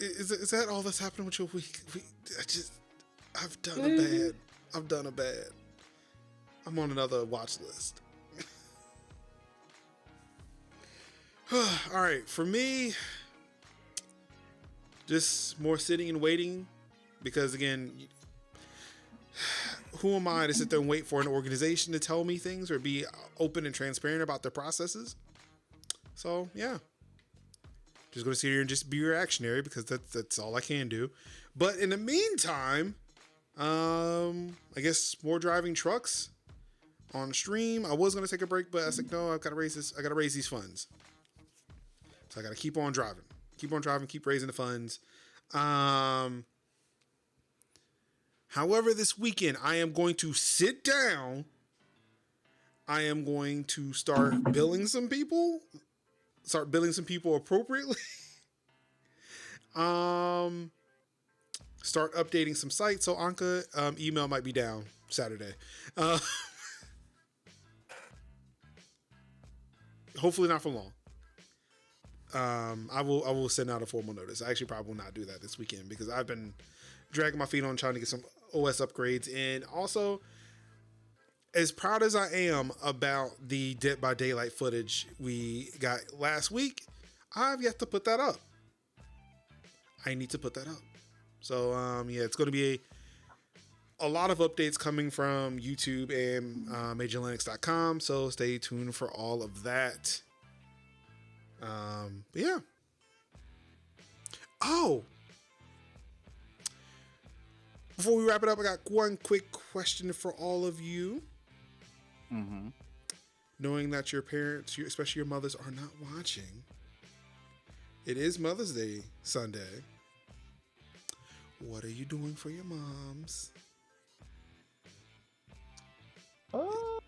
Is that all that's happening with your week? I've done a bad. I'm on another watch list. All right, for me, just more sitting and waiting, because again, who am I to sit there and wait for an organization to tell me things or be open and transparent about their processes? So yeah, just going to sit here and just be reactionary, because that's all I can do. But in the meantime, I guess more driving trucks on stream. I was going to take a break, but I was like, no, I've got to raise this. I got to raise these funds. So I got to keep on driving, keep raising the funds. However, this weekend I am going to sit down. I am going to start billing some people appropriately. Start updating some sites. So Anka, email might be down Saturday. Hopefully not for long. I will send out a formal notice. I actually probably will not do that this weekend, because I've been dragging my feet on trying to get some OS upgrades. And also, as proud as I am about the Dead by Daylight footage we got last week, I've yet to put that up. I need to put that up. So yeah, it's going to be a lot of updates coming from YouTube and MajorLinux.com. So stay tuned for all of that. But yeah. Oh, before we wrap it up, I got one quick question for all of you. Mm-hmm. Knowing that your parents, especially your mothers, are not watching, it is Mother's Day Sunday. What are you doing for your moms? Ooh.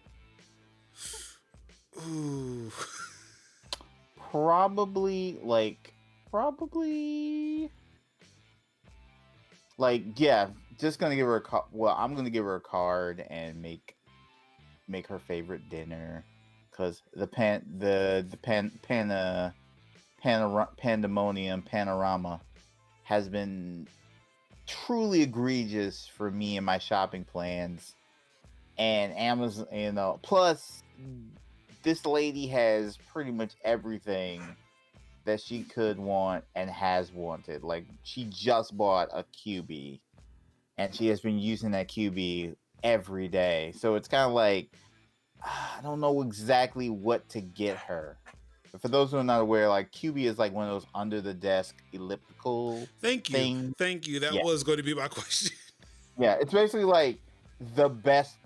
Probably, yeah, just gonna give her I'm gonna give her a card and make her favorite dinner, because pandemonium panorama has been truly egregious for me and my shopping plans. And Amazon, plus this lady has pretty much everything that she could want and has wanted. Like, she just bought a QB, and she has been using that QB every day. So it's kind of like, I don't know exactly what to get her. But for those who are not aware, like, QB is like one of those under the desk elliptical things. Thank you. That was going to be my question. Yeah, it's basically like the best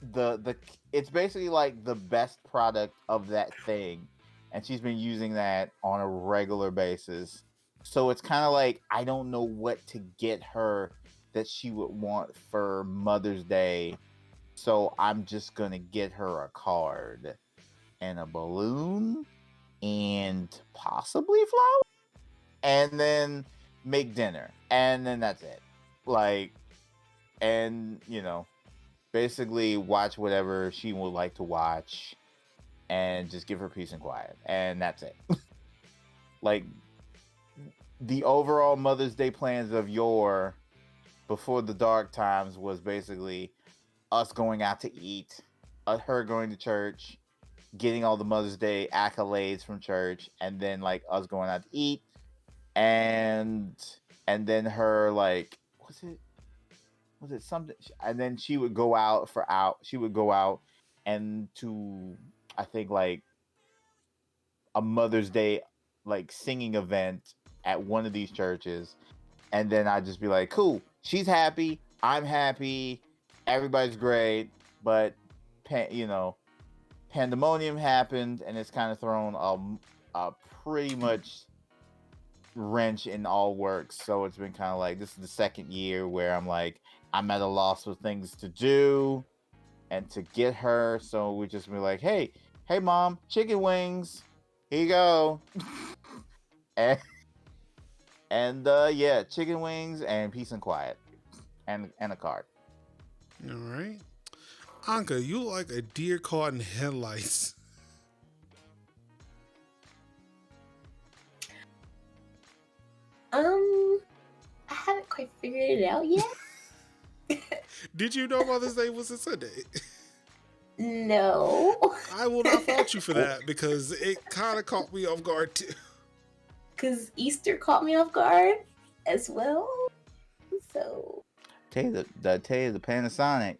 it's basically like the best product of that thing, and she's been using that on a regular basis. So it's kind of like, I don't know what to get her that she would want for Mother's Day, so I'm just gonna get her a card and a balloon and possibly flowers, and then make dinner, and then that's it. Like, and basically watch whatever she would like to watch, and just give her peace and quiet, and that's it. Like, the overall Mother's Day plans of yore, before the dark times, was basically us going out to eat, her going to church, getting all the Mother's Day accolades from church, and then like us going out to eat, and then her, like, was it something? And then she would go out and to, I think, like, a Mother's Day like singing event at one of these churches, and then I'd just be like, cool, she's happy, I'm happy, everybody's great, but pandemonium happened, and it's kind of thrown a pretty much wrench in all works. So it's been kind of like, this is the second year where I'm like, I'm at a loss of things to do and to get her. So we just be like, hey mom, chicken wings, here you go. and yeah, chicken wings and peace and quiet and a card. All right. Anka, you look like a deer caught in headlights. I haven't quite figured it out yet. Did you know Mother's Day was a Sunday? No. I will not fault you for that because it kind of caught me off guard too. Because Easter caught me off guard as well. So. Tell you the Panasonic.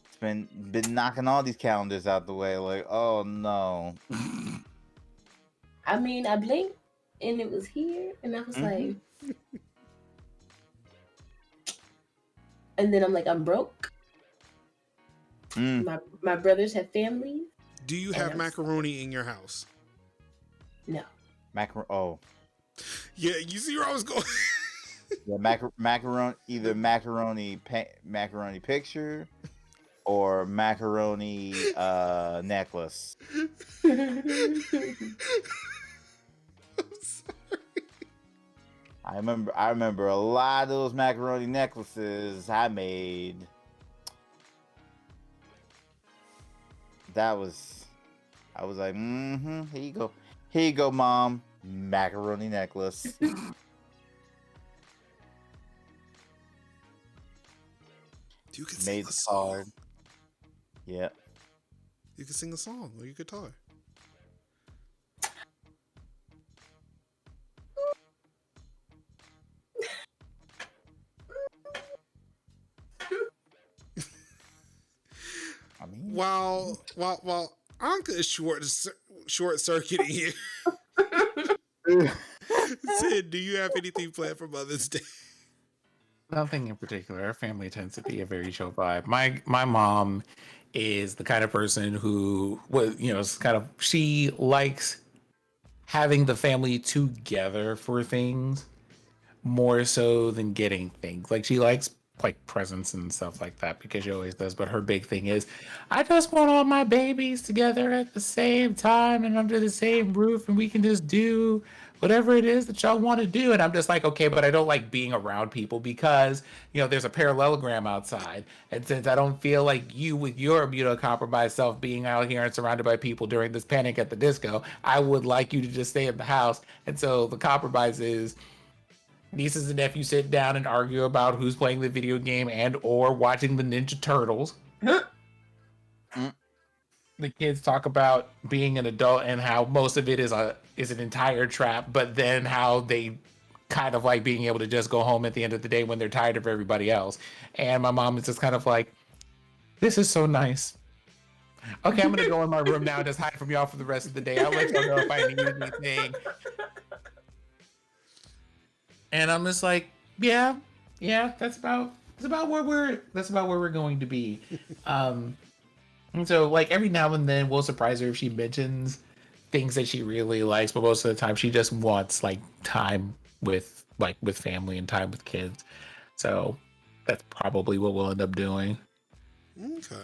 It's been knocking all these calendars out the way. Like, oh no. I mean, I blinked and it was here, and I was like, and then I'm like, I'm broke. My brothers have families. Do you have macaroni in your house? No. Oh. Yeah, you see where I was going. Yeah, macaroni, either macaroni picture or macaroni necklace. I'm sorry. I remember a lot of those macaroni necklaces I made. I was like, here you go, mom, macaroni necklace. You could Made sing a song. card. Yeah. You could sing a song or you could talk. I mean, While Anka is short circuiting here. Sid, do you have anything planned for Mother's Day? Nothing in particular. Our family tends to be a very chill vibe. My mom is the kind of person who is she likes having the family together for things more so than getting things. Like, she likes like presents and stuff like that because she always does. But her big thing is, I just want all my babies together at the same time and under the same roof, and we can just do whatever it is that y'all want to do. And I'm just like, okay, but I don't like being around people because, there's a parallelogram outside. And since I don't feel like you, with your immunocompromised self, being out here and surrounded by people during this Panic at the Disco, I would like you to just stay in the house. And so the compromise is, nieces and nephews sit down and argue about who's playing the video game and or watching the Ninja Turtles. The kids talk about being an adult and how most of it is an entire trap, but then how they kind of like being able to just go home at the end of the day when they're tired of everybody else. And my mom is just kind of like, this is so nice. Okay, I'm gonna go in my room now and just hide from y'all for the rest of the day. I'll let y'all know if I need anything. And I'm just like, yeah, that's about where we're going to be. And so, like, every now and then we'll surprise her if she mentions things that she really likes, but most of the time she just wants like time with family and time with kids. So that's probably what we'll end up doing. Okay.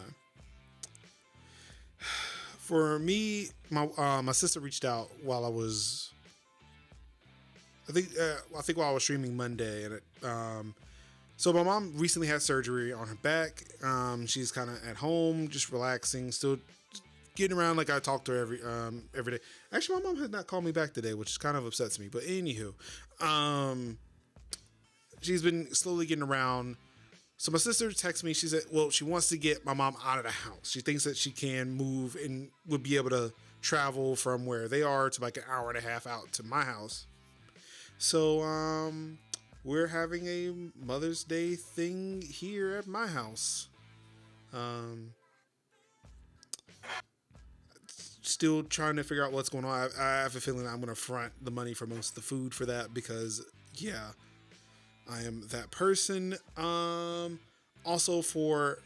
For me, my sister reached out while I was, I think while I was streaming Monday, and so my mom recently had surgery on her back. She's kind of at home, just relaxing, still getting around. Like, I talk to her every day. Actually, my mom has not called me back today, which kind of upsets me. But anywho, she's been slowly getting around. So my sister texted me. She said, well, she wants to get my mom out of the house. She thinks that she can move and would be able to travel from where they are to like an hour and a half out to my house. So we're having a Mother's Day thing here at my house. still trying to figure out what's going on. I have a feeling I'm going to front the money for most of the food for that because, yeah, I am that person. Also for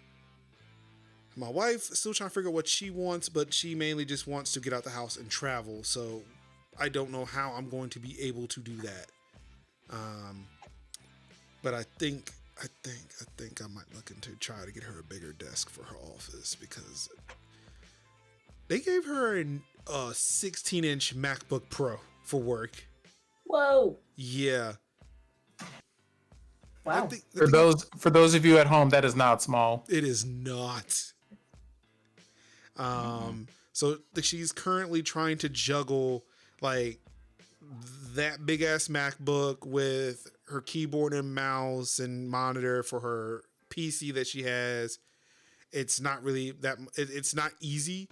my wife, still trying to figure out what she wants, but she mainly just wants to get out the house and travel. So I don't know how I'm going to be able to do that. But I think I might look into try to get her a bigger desk for her office because they gave her a 16-inch MacBook Pro for work. Whoa. Yeah. Wow. For those of you at home, that is not small. It is not. So she's currently trying to juggle like that big ass MacBook with her keyboard and mouse and monitor for her PC that she has. It's not really that. It's not easy.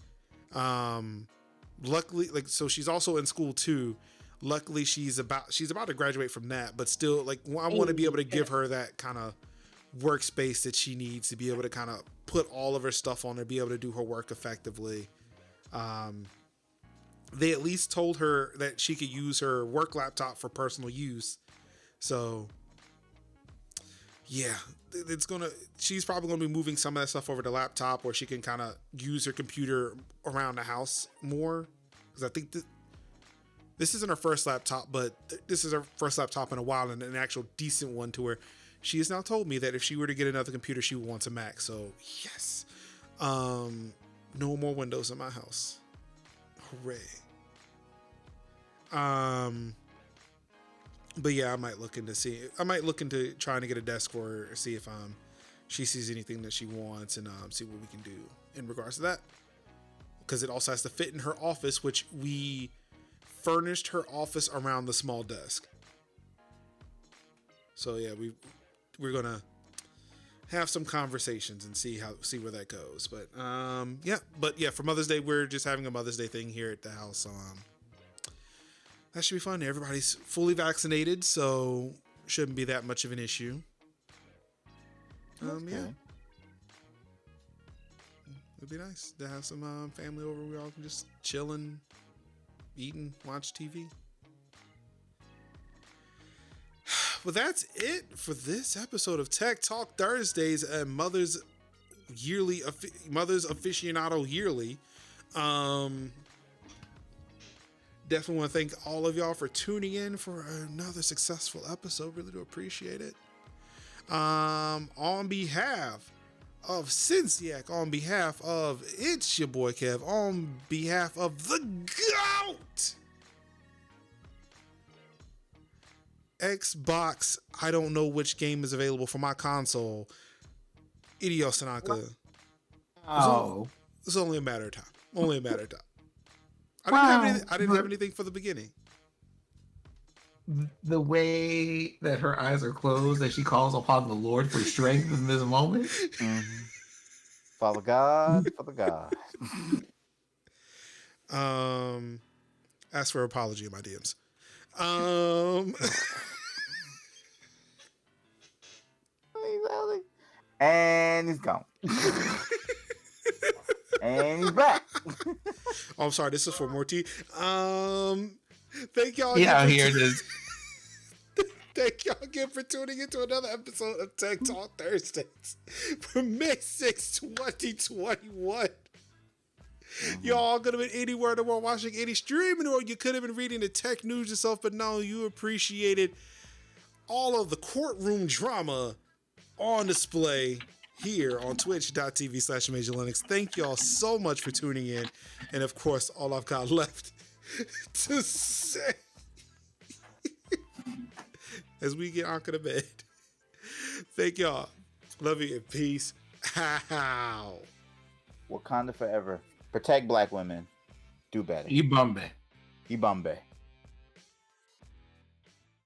Luckily, like, so she's also in school too. Luckily, she's about to graduate from that, but still, like, I want to be able to give her that kind of workspace that she needs to be able to kind of put all of her stuff on there, be able to do her work effectively. They at least told her that she could use her work laptop for personal use. So yeah, she's probably gonna be moving some of that stuff over to laptop where she can kind of use her computer around the house more. Because I think this isn't her first laptop, but this is her first laptop in a while and an actual decent one to where she has now told me that if she were to get another computer, she would want a Mac. So yes, no more Windows in my house. Hooray. But yeah, I might look into trying to get a desk for her, see if she sees anything that she wants, and see what we can do in regards to that. Because it also has to fit in her office, which we furnished her office around the small desk. So yeah, we're gonna have some conversations and see where that goes. But yeah, for Mother's Day, we're just having a Mother's Day thing here at the house. That should be fun. Everybody's fully vaccinated, so shouldn't be that much of an issue. Yeah. It'd be nice to have some family over. We all can just chill and eat and watch TV. Well, that's it for this episode of Tech Talk Thursdays and Mother's Aficionado Yearly. Definitely want to thank all of y'all for tuning in for another successful episode. Really do appreciate it. On behalf of Cinciac, on behalf of It's Your Boy Kev, on behalf of the GOAT, Xbox, I don't know which game is available for my console, Hideo Tanaka. Oh. It's only a matter of time. Only a matter of time. I didn't have anything for the beginning. The way that her eyes are closed as she calls upon the Lord for strength in this moment. Mm-hmm. Father God, Father God. Ask for apology in my DMs. And he's gone. And he's back. Oh, I'm sorry. This is for more tea. Thank y'all. Yeah, here it is. Thank y'all again for tuning into another episode of Tech Talk Thursdays for May 6, 2021. Y'all could have been anywhere in the world watching any streaming, or you could have been reading the tech news yourself, but no, you appreciated all of the courtroom drama on display here on twitch.tv/MajorLinux. Thank y'all so much for tuning in. And of course, all I've got left to say as we get Anka to bed. Thank y'all. Love you and peace. How? Wakanda forever. Protect black women. Do better. Ibambe. Ibambe.